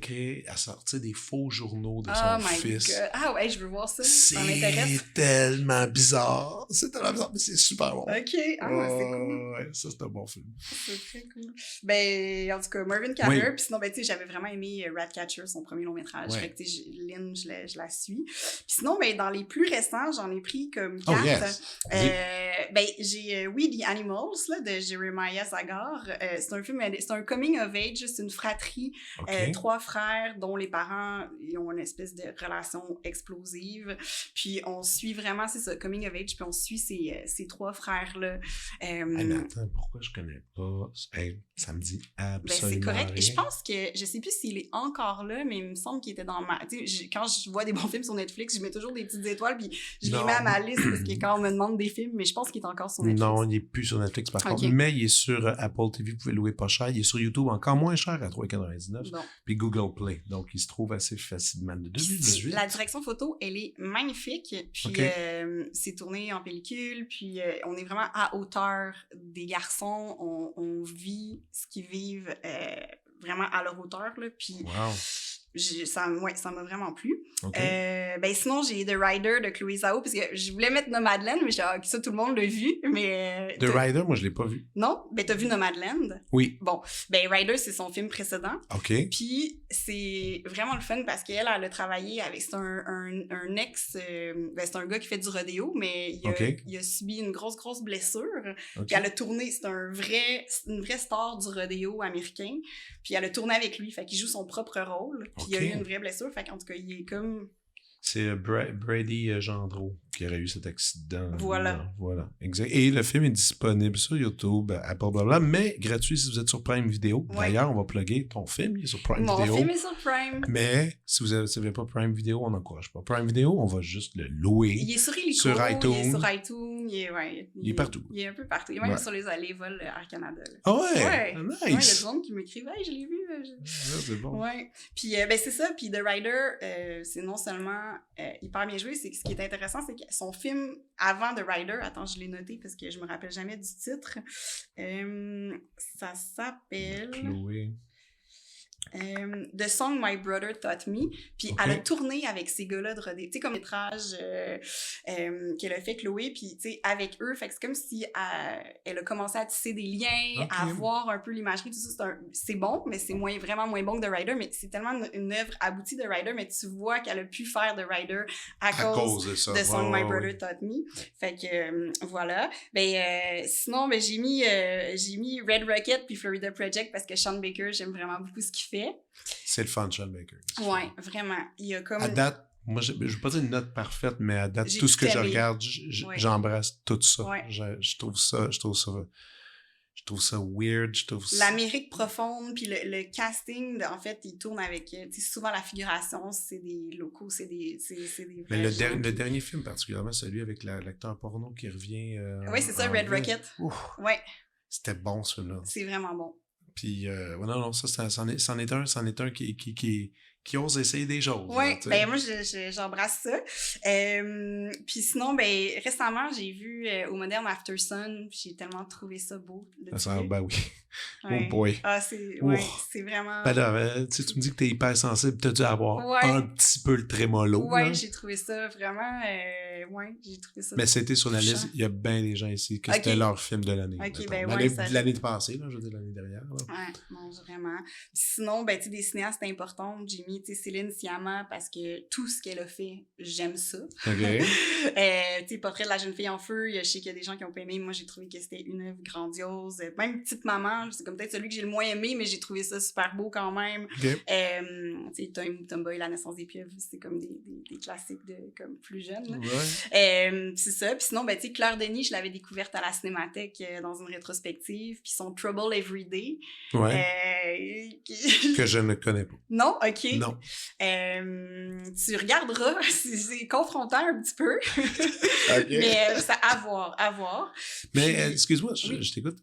[SPEAKER 1] sortir des faux journaux de son fils.
[SPEAKER 2] God. Ah ouais, je veux voir ça. Ça m'intéresse.
[SPEAKER 1] C'est tellement bizarre. C'est tellement bizarre, mais c'est super bon.
[SPEAKER 2] OK. C'est cool.
[SPEAKER 1] Ouais, ça, c'est un bon film.
[SPEAKER 2] C'est très cool. Ben, en tout cas, Morvin Caller, puis sinon, ben, tu sais, j'avais vraiment aimé Ratcatcher, son premier long-métrage. Fait que, tu sais, Lynn, je la suis. Puis sinon, ben, dans les plus récents, j'en ai pris comme 4.
[SPEAKER 1] Oh, yes.
[SPEAKER 2] Ben, j'ai We the Animals, là, de Jeremiah Zagar. C'est un film, c'est un coming of age, c'est une fratrie, 3 frères dont les parents ils ont une espèce de relation explosive. Puis on suit vraiment, c'est ça, coming of age, puis on suit ces 3 frères-là.
[SPEAKER 1] Mais attends, pourquoi je connais pas? Ça me dit absolument
[SPEAKER 2] c'est correct.
[SPEAKER 1] rien.
[SPEAKER 2] Je pense que, je sais plus s'il est encore là, mais il me semble qu'il était dans ma... Tu sais, quand je vois des bons films sur Netflix, je mets toujours des petites étoiles, puis je les mets à ma liste, parce que quand on me demande des films, mais je pense qu'il est encore sur Netflix.
[SPEAKER 1] Non, il n'est plus sur Netflix par contre, mais il est sur Apple TV, vous pouvez louer pas cher. Il est sur YouTube encore moins cher à 3,99$. Bon. Puis Google Play, donc il se trouve assez facilement de 2018.
[SPEAKER 2] La direction photo, elle est magnifique, puis c'est tourné en pellicule, puis on est vraiment à hauteur des garçons, on vit ce qu'ils vivent vraiment à leur hauteur, là, puis...
[SPEAKER 1] Wow.
[SPEAKER 2] Ça m'a vraiment plu. Ben sinon, j'ai The Rider de Chloé Zhao, parce que je voulais mettre Nomadland, mais ça, tout le monde l'a vu, mais...
[SPEAKER 1] The Rider, moi, je l'ai pas vu.
[SPEAKER 2] Non? Ben, t'as vu Nomadland?
[SPEAKER 1] Oui.
[SPEAKER 2] Bon, ben Rider, c'est son film précédent.
[SPEAKER 1] OK.
[SPEAKER 2] Puis, c'est vraiment le fun, parce qu'elle, elle a travaillé avec... C'est un ex... c'est un gars qui fait du rodéo, mais il a subi une grosse blessure. Puis elle a tourné... C'est une vraie star du rodéo américain. Puis elle a tourné avec lui, fait qu'il joue son propre rôle. Puis il a eu une vraie blessure, fait qu'en tout cas, il est comme...
[SPEAKER 1] C'est Brady Gendreau. qu'il y aurait eu cet accident.
[SPEAKER 2] Voilà.
[SPEAKER 1] Voilà, exact. Et le film est disponible sur YouTube, Apple, blablabla, mais gratuit si vous êtes sur Prime Video.
[SPEAKER 2] Ouais.
[SPEAKER 1] D'ailleurs, on va plugger ton film, il est sur Prime
[SPEAKER 2] Mon
[SPEAKER 1] Video.
[SPEAKER 2] film est sur Prime.
[SPEAKER 1] Mais si vous n'avez pas Prime Video, on n'encourage pas. Prime Video, on va juste le louer.
[SPEAKER 2] Il est sur Illico,
[SPEAKER 1] Sur iTunes.
[SPEAKER 2] il est sur iTunes, il est
[SPEAKER 1] partout.
[SPEAKER 2] Il est un peu partout. Il est même
[SPEAKER 1] Ouais.
[SPEAKER 2] sur les vols Air Canada. Là.
[SPEAKER 1] Ah ouais?
[SPEAKER 2] Ouais.
[SPEAKER 1] Ah,
[SPEAKER 2] Ouais, il y a
[SPEAKER 1] nice!
[SPEAKER 2] des gens qui m'écrivent « Hey, je l'ai vu! »
[SPEAKER 1] C'est bon.
[SPEAKER 2] Ouais. Puis, ben c'est ça. Puis The Rider, c'est non seulement hyper bien joué, c'est que ce qui est intéressant, c'est que son film avant The Rider, attends, je l'ai noté parce que je me rappelle jamais du titre, ça s'appelle...
[SPEAKER 1] Chloé.
[SPEAKER 2] The Song My Brother Taught Me. Puis
[SPEAKER 1] Okay.
[SPEAKER 2] elle a tourné avec ces gars-là de rodé. Tu sais, comme métrage qu'elle a fait, Chloé, puis tu sais, avec eux. Fait que c'est comme si elle a commencé à tisser des liens,
[SPEAKER 1] Okay.
[SPEAKER 2] à voir un peu l'imagerie, tout ça. C'est bon, mais c'est vraiment moins bon que The Rider. Mais c'est tellement une œuvre aboutie de Rider, mais tu vois qu'elle a pu faire The Rider à cause
[SPEAKER 1] de ça.
[SPEAKER 2] The Song My
[SPEAKER 1] Ouais,
[SPEAKER 2] Brother
[SPEAKER 1] ouais.
[SPEAKER 2] Taught Me. Fait que voilà. Ben sinon, ben j'ai mis Red Rocket puis Florida Project parce que Sean Baker, j'aime vraiment beaucoup ce qu'il fait.
[SPEAKER 1] C'est le fan de Sean Baker.
[SPEAKER 2] Ouais, vraiment. Il y a comme...
[SPEAKER 1] À date, moi, je ne veux pas dire une note parfaite, mais à date,
[SPEAKER 2] J'ai
[SPEAKER 1] tout ce que
[SPEAKER 2] tout
[SPEAKER 1] je
[SPEAKER 2] aimé.
[SPEAKER 1] regarde,
[SPEAKER 2] Ouais.
[SPEAKER 1] j'embrasse tout ça.
[SPEAKER 2] Ouais.
[SPEAKER 1] Je trouve ça weird, je trouve ça...
[SPEAKER 2] L'Amérique profonde, puis le casting, en fait, il tourne avec... Tu sais, souvent, la figuration, c'est des locaux, c'est des
[SPEAKER 1] Mais
[SPEAKER 2] vrais gens.
[SPEAKER 1] le dernier film, particulièrement celui avec l'acteur porno qui revient...
[SPEAKER 2] Oui, c'est ça,
[SPEAKER 1] en
[SPEAKER 2] Red
[SPEAKER 1] vrai.
[SPEAKER 2] Rocket.
[SPEAKER 1] Ouf,
[SPEAKER 2] Ouais,
[SPEAKER 1] c'était bon, celui-là.
[SPEAKER 2] c'est vraiment bon.
[SPEAKER 1] Puis, ouais, non, ça, c'en est un qui ose essayer des choses.
[SPEAKER 2] Ouais,
[SPEAKER 1] là, tu sais.
[SPEAKER 2] ben moi, j'embrasse ça. Puis sinon, ben récemment, j'ai vu au Modern After Sun, puis j'ai tellement trouvé ça beau.
[SPEAKER 1] Ben oui.
[SPEAKER 2] Ouais.
[SPEAKER 1] Oh boy.
[SPEAKER 2] Ah, c'est vraiment...
[SPEAKER 1] Ben là, tu me dis que t'es hyper sensible, t'as dû avoir
[SPEAKER 2] Ouais.
[SPEAKER 1] un petit peu le trémolo.
[SPEAKER 2] Ouais,
[SPEAKER 1] là.
[SPEAKER 2] j'ai trouvé ça vraiment... ouais, j'ai trouvé ça...
[SPEAKER 1] Mais c'était sur la
[SPEAKER 2] touchant.
[SPEAKER 1] liste, il y a bien des gens ici que
[SPEAKER 2] Ok.
[SPEAKER 1] c'était leur film de l'année.
[SPEAKER 2] Ok,
[SPEAKER 1] mettons.
[SPEAKER 2] ben ouais, ça-
[SPEAKER 1] L'année passée, là, je veux dire l'année dernière. Là.
[SPEAKER 2] Ouais, non, vraiment. Sinon, ben, tu sais, des cinéastes importantes, j'ai mis, tu sais, Céline Sciamma, parce que tout ce qu'elle a fait, j'aime ça.
[SPEAKER 1] OK.
[SPEAKER 2] Tu sais, Portrait de la jeune fille en feu, je sais qu'il y a des gens qui ont pas aimé. Moi, j'ai trouvé que c'était une œuvre grandiose. Même Petite Maman, c'est comme peut-être celui que j'ai le moins aimé, mais j'ai trouvé ça super beau quand même.
[SPEAKER 1] OK.
[SPEAKER 2] Tu sais, Tomboy, La naissance des pieuvres, c'est comme des classiques de comme plus jeunes. Là.
[SPEAKER 1] Ouais.
[SPEAKER 2] C'est ça. Puis sinon, ben, tu sais, Claire Denis, je l'avais découverte à la Cinémathèque dans une rétrospective. Puis son Trouble Every Day.
[SPEAKER 1] Ouais. Que je ne connais pas.
[SPEAKER 2] Non? OK.
[SPEAKER 1] Non.
[SPEAKER 2] Tu regarderas. C'est confrontant un petit peu.
[SPEAKER 1] OK.
[SPEAKER 2] Mais ça, à voir.
[SPEAKER 1] Mais
[SPEAKER 2] Puis-
[SPEAKER 1] excuse-moi,
[SPEAKER 2] oui.
[SPEAKER 1] je t'écoute.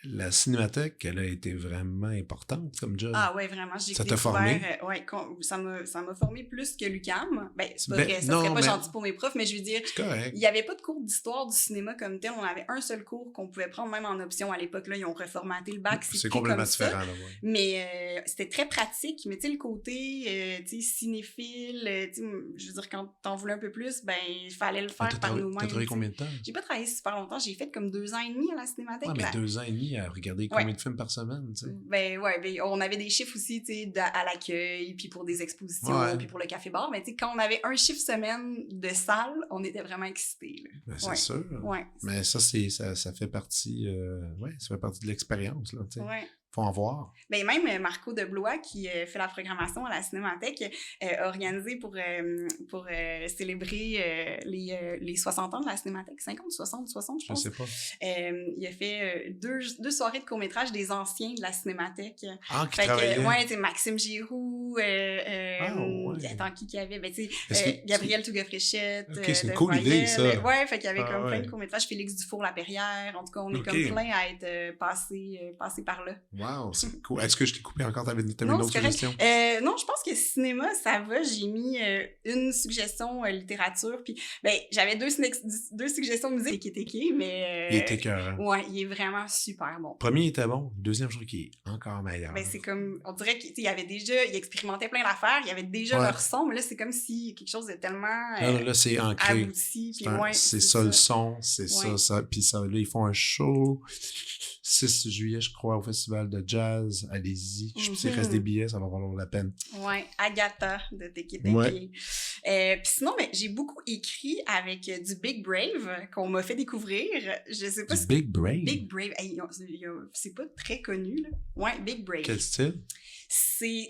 [SPEAKER 1] La cinémathèque, elle a été vraiment importante comme job.
[SPEAKER 2] Ah ouais, vraiment. J'ai
[SPEAKER 1] Ça t'a
[SPEAKER 2] découvert,
[SPEAKER 1] formé?
[SPEAKER 2] Ouais, ça m'a formé plus que l'UQAM. Ben, c'est pas
[SPEAKER 1] Ben,
[SPEAKER 2] vrai, ça
[SPEAKER 1] non,
[SPEAKER 2] serait pas
[SPEAKER 1] mais-
[SPEAKER 2] gentil pour mes profs, mais je veux dire,
[SPEAKER 1] C'est correct.
[SPEAKER 2] il n'y avait pas de cours d'histoire du cinéma comme tel. On avait un seul cours qu'on pouvait prendre même en option à l'époque. Là, ils ont reformaté le bac.
[SPEAKER 1] C'est
[SPEAKER 2] plus
[SPEAKER 1] complètement
[SPEAKER 2] comme ça.
[SPEAKER 1] différent. Là, ouais.
[SPEAKER 2] Mais c'était très pratique. Mais tu sais, le côté tu sais, cinéphile, tu sais, je veux dire, quand t'en voulais un peu plus, ben, il fallait le faire par nous-mêmes.
[SPEAKER 1] T'as travaillé
[SPEAKER 2] tu sais.
[SPEAKER 1] combien de temps?
[SPEAKER 2] J'ai pas travaillé super longtemps. J'ai fait comme 2 ans et demi à la Cinémathèque.
[SPEAKER 1] Ouais, mais
[SPEAKER 2] là.
[SPEAKER 1] 2 ans et demi à regarder combien de films par semaine, tu sais.
[SPEAKER 2] Ben ouais, ben, on avait des chiffres aussi, tu sais, à l'accueil, puis pour des expositions,
[SPEAKER 1] Ouais.
[SPEAKER 2] puis pour le café-bar. Mais tu sais, quand on avait un chiffre semaine de salle, on était vraiment excités. Là.
[SPEAKER 1] Ben, c'est
[SPEAKER 2] Ouais.
[SPEAKER 1] sûr.
[SPEAKER 2] Ouais.
[SPEAKER 1] Mais ça, ça fait partie, ça fait partie de l'expérience, là, tu sais.
[SPEAKER 2] Ouais.
[SPEAKER 1] Faut en voir.
[SPEAKER 2] Ben même Marco de Blois, qui fait la programmation à la Cinémathèque, a organisé pour célébrer les 60 ans de la Cinémathèque. 50, 60, je
[SPEAKER 1] Je
[SPEAKER 2] pense.
[SPEAKER 1] sais pas.
[SPEAKER 2] Il a fait deux soirées de court-métrage des anciens de la Cinémathèque.
[SPEAKER 1] Ah, qui
[SPEAKER 2] Fait
[SPEAKER 1] travaillait.
[SPEAKER 2] que, ouais, tu sais, Maxime Giroux,
[SPEAKER 1] ouais.
[SPEAKER 2] attends, qui y avait? Ben, tu
[SPEAKER 1] Est-ce
[SPEAKER 2] sais,
[SPEAKER 1] que-
[SPEAKER 2] Gabriel Touga-Fréchette.
[SPEAKER 1] Ok, c'est une
[SPEAKER 2] de
[SPEAKER 1] cool idée,
[SPEAKER 2] Voyelle.
[SPEAKER 1] ça.
[SPEAKER 2] Ouais, fait qu'il y avait
[SPEAKER 1] Ah,
[SPEAKER 2] comme plein
[SPEAKER 1] ouais.
[SPEAKER 2] de courts-métrages. Félix Dufour-Laperrière. En tout cas, on est
[SPEAKER 1] Ok.
[SPEAKER 2] comme plein à être passé par là.
[SPEAKER 1] Wow, c'est cool. Est-ce que je t'ai coupé encore? T'avais une
[SPEAKER 2] Non,
[SPEAKER 1] autre
[SPEAKER 2] c'est correct.
[SPEAKER 1] suggestion?
[SPEAKER 2] Non, je pense que cinéma, ça va. J'ai mis une suggestion littérature. Puis, ben, j'avais deux suggestions de musique qui mais.
[SPEAKER 1] Il était écœurant.
[SPEAKER 2] Ouais, il est vraiment super bon.
[SPEAKER 1] Le premier était bon. Le deuxième, je trouve qu'il est encore meilleur.
[SPEAKER 2] Ben, c'est comme, on dirait qu'il y avait déjà, il expérimentait plein d'affaires, il y avait déjà
[SPEAKER 1] Ouais.
[SPEAKER 2] leur son, mais là, c'est comme si quelque chose de tellement
[SPEAKER 1] Non, là, c'est ancré.
[SPEAKER 2] abouti. Puis,
[SPEAKER 1] C'est
[SPEAKER 2] ouais,
[SPEAKER 1] ça le son, c'est
[SPEAKER 2] Ouais.
[SPEAKER 1] ça. Puis ça, là, ils font un show 6 juillet, je crois, au Festival de Jazz. Allez-y. Je sais, il reste des billets, ça va valoir la peine.
[SPEAKER 2] Ouais, Agatha de Teki Teki.
[SPEAKER 1] Ouais.
[SPEAKER 2] Puis sinon, ben, j'ai beaucoup écrit avec du Big Brave qu'on m'a fait découvrir. Je sais pas
[SPEAKER 1] Du
[SPEAKER 2] si...
[SPEAKER 1] Big Brave?
[SPEAKER 2] Big Brave. Hey, c'est pas très connu, là. Ouais, Big Brave.
[SPEAKER 1] Quel style?
[SPEAKER 2] C'est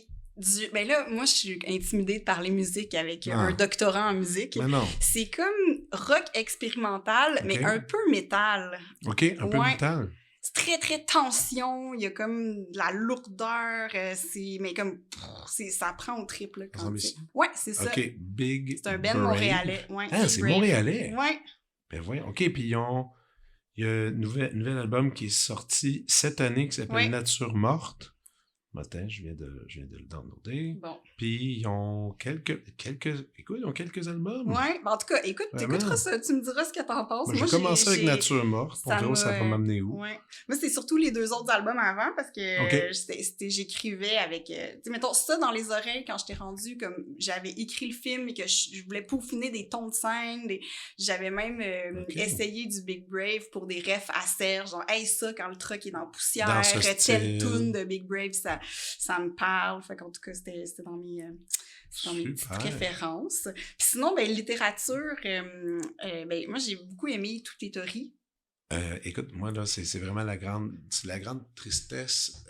[SPEAKER 2] ben là, moi, je suis intimidée de parler musique avec
[SPEAKER 1] Ah.
[SPEAKER 2] un doctorat en musique.
[SPEAKER 1] Mais non.
[SPEAKER 2] C'est comme rock expérimental, mais un peu métal.
[SPEAKER 1] OK, un peu métal.
[SPEAKER 2] C'est très, très tension. Il y a comme de la lourdeur. Mais comme, ça prend au triple. Ouais, c'est ça.
[SPEAKER 1] OK, Big
[SPEAKER 2] C'est un band montréalais. Ouais,
[SPEAKER 1] c'est montréalais?
[SPEAKER 2] Ouais.
[SPEAKER 1] Ben voyons. OK, puis il y a un nouvel album qui est sorti cette année qui s'appelle Nature morte. Matin, je viens de le downloader.
[SPEAKER 2] Bon.
[SPEAKER 1] Puis ils ont quelques albums.
[SPEAKER 2] Ouais, en tout cas, écoute, t'écouteras ça, tu me diras ce que t'en penses.
[SPEAKER 1] Moi, j'ai commencé avec Nature morte, pour voir ça va m'amener où.
[SPEAKER 2] Ouais. Moi, c'est surtout les 2 autres albums avant, parce que j'écrivais avec... tu sais, mettons, ça dans les oreilles, quand j'étais rendue, comme j'avais écrit le film et que je voulais peaufiner des tons de scène, j'avais même essayé du Big Brave pour des refs à Serge, genre, hey, ça, quand le truck est dans la poussière, telle tune de Big Brave, ça me parle. Fait qu'en tout cas, c'était dans mes petites références. Puis sinon, littérature, moi, j'ai beaucoup aimé Toutes les théories.
[SPEAKER 1] Écoute, moi, là, c'est vraiment la grande tristesse,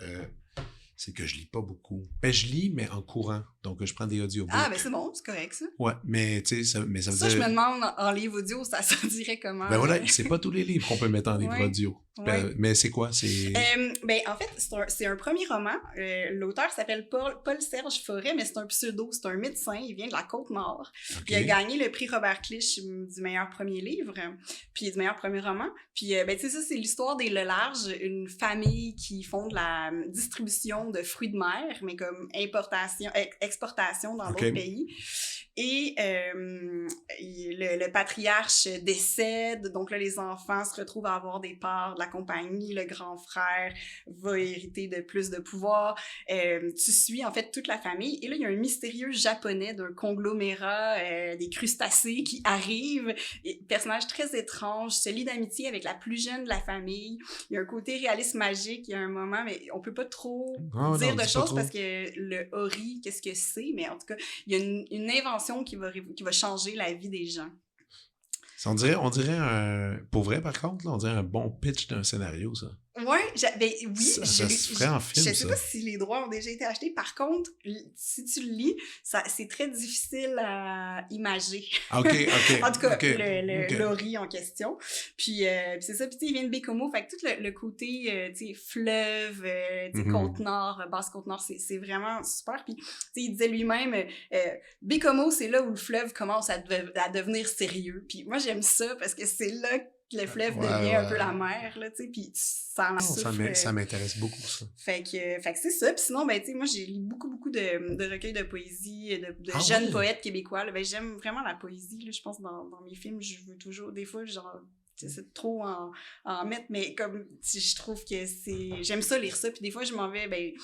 [SPEAKER 1] c'est que je lis pas beaucoup. Ben, je lis, mais en courant. Donc, je prends des audiobooks.
[SPEAKER 2] Ah, ben c'est bon, c'est correct, ça.
[SPEAKER 1] Ouais, mais tu sais, ça veut dire...
[SPEAKER 2] Ça, je me demande, en livre audio, ça dirait comment?
[SPEAKER 1] Ben voilà, c'est pas tous les livres qu'on peut mettre en livre audio. Ben, mais c'est quoi?
[SPEAKER 2] En fait, c'est un premier roman. L'auteur s'appelle Paul-Serge Forêt, mais c'est un pseudo. C'est un médecin. Il vient de la Côte-Nord. Okay. Il a gagné le prix Robert Clich du meilleur premier livre, puis du meilleur premier roman. Puis, tu sais, ça, c'est l'histoire des Lelarge, une famille qui font de la distribution de fruits de mer, mais comme exportation dans d'autres pays. Et le patriarche décède, donc là, les enfants se retrouvent à avoir des parts de la compagnie, le grand frère va hériter de plus de pouvoir. Tu suis, en fait, toute la famille. Et là, il y a un mystérieux japonais d'un conglomérat, des crustacés qui arrive. Personnage très étrange, se lie d'amitié avec la plus jeune de la famille. Il y a un côté réaliste magique, il y a un moment, mais on peut pas trop dire de choses parce que le Ori, qu'est-ce que c'est? Mais en tout cas, il y a une invention qui va changer la vie des gens.
[SPEAKER 1] On dirait pour vrai, par contre, là, on dirait un bon pitch d'un scénario, ça.
[SPEAKER 2] Ouais, oui.
[SPEAKER 1] Ça se ferait en film,
[SPEAKER 2] je sais pas si les droits ont déjà été achetés. Par contre, si tu le lis, c'est très difficile à imager.
[SPEAKER 1] OK.
[SPEAKER 2] En tout cas, l'Ori en question. Puis c'est ça, puis il vient de Bécomo, fait que tout le côté, tu sais, fleuve, Côte-Nord, Basse-Côte-Nord, c'est vraiment super. Puis, tu sais, il disait lui-même, Bécomo, c'est là où le fleuve commence à devenir sérieux. Puis moi, j'aime ça parce que c'est là que le fleuve devient un peu la mer, là, tu sais, puis
[SPEAKER 1] ça m'intéresse beaucoup, ça.
[SPEAKER 2] Fait que c'est ça. Puis sinon, tu sais, moi, j'ai lu beaucoup de recueils de poésie, de jeunes poètes québécois, là. Ben, j'aime vraiment la poésie, là. Je pense, dans mes films, je veux toujours, des fois, genre, j'essaie de trop en mettre, mais comme, je trouve que j'aime ça lire ça, puis des fois, je m'en vais,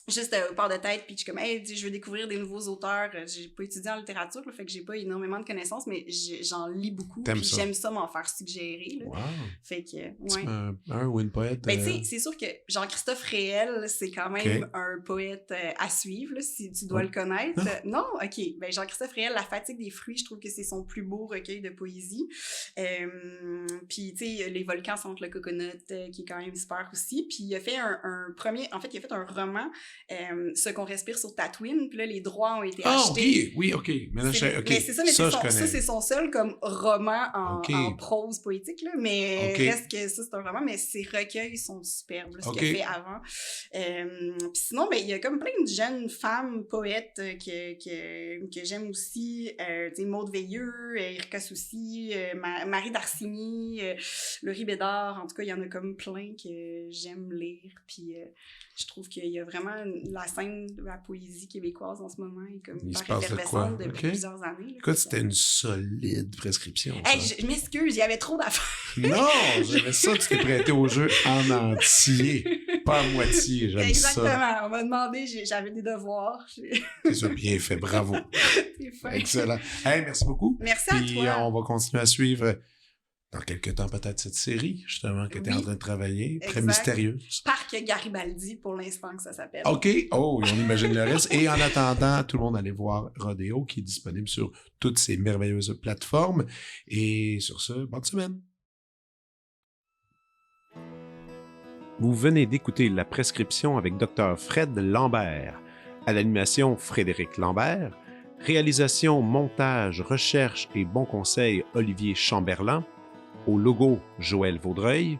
[SPEAKER 2] juste au port de tête, puis je suis comme, hey, je veux découvrir des nouveaux auteurs. J'ai pas étudié en littérature, là, fait que j'ai pas énormément de connaissances, mais j'en lis beaucoup, puis j'aime ça m'en faire suggérer, là.
[SPEAKER 1] Wow.
[SPEAKER 2] Fait que, ouais.
[SPEAKER 1] Un ou une poète?
[SPEAKER 2] Ben, tu sais, c'est sûr que Jean-Christophe Réel, c'est quand même un poète à suivre, là, si tu dois le connaître. Non? OK. Ben, Jean-Christophe Réel, La fatigue des fruits, je trouve que c'est son plus beau recueil de poésie. Puis, tu sais, Les volcans sentent le coconut, qui est quand même super aussi. Puis, il a fait un premier... En fait, il a fait un roman, Ce qu'on respire sur Tatooine, puis là, les droits ont été achetés.
[SPEAKER 1] Ah, OK, oui. Mais
[SPEAKER 2] c'est ça, c'est son seul comme roman en prose poétique, là, mais reste que ça, c'est un roman, mais ses recueils sont superbes, là, ce qu'il a fait avant. Puis sinon, il y a comme plein de jeunes femmes poètes que j'aime aussi, tu sais, Maude Veilleux, Erika Soucy, Marie Darcigny, Laurie Bédard, en tout cas, il y en a comme plein que j'aime lire, puis je trouve qu'il y a vraiment la scène de la poésie québécoise en ce moment est comme hyper effervescente depuis plusieurs années. Là,
[SPEAKER 1] écoute, c'était une solide prescription.
[SPEAKER 2] Hey, je m'excuse, il y avait trop d'affaires.
[SPEAKER 1] Non, j'aimais ça, tu t'es prêté au jeu en entier, pas à moitié, j'aime
[SPEAKER 2] Exactement.
[SPEAKER 1] ça.
[SPEAKER 2] Exactement, on m'a demandé, j'avais des devoirs.
[SPEAKER 1] C'est ça, bien fait, bravo.
[SPEAKER 2] C'est fin.
[SPEAKER 1] Excellent. Hey, merci beaucoup.
[SPEAKER 2] Merci à toi.
[SPEAKER 1] Puis on va continuer à suivre dans quelques temps peut-être cette série, justement, que tu es en train de travailler, très mystérieuse.
[SPEAKER 2] Parc Garibaldi, pour l'instant, que ça s'appelle.
[SPEAKER 1] OK. Oh, on imagine le reste. Et en attendant, tout le monde allez voir Rodéo, qui est disponible sur toutes ces merveilleuses plateformes. Et sur ce, bonne semaine. Vous venez d'écouter La Prescription avec Dr. Fred Lambert. À l'animation, Frédéric Lambert.
[SPEAKER 3] Réalisation, montage, recherche et bons conseils, Olivier Chamberlain. Au logo, Joël Vaudreuil.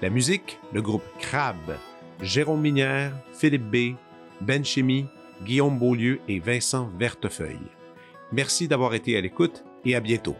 [SPEAKER 3] La musique, le groupe Crabe, Jérôme Minière, Philippe B., Ben Chimie, Guillaume Beaulieu et Vincent Vertefeuille. Merci d'avoir été à l'écoute et à bientôt.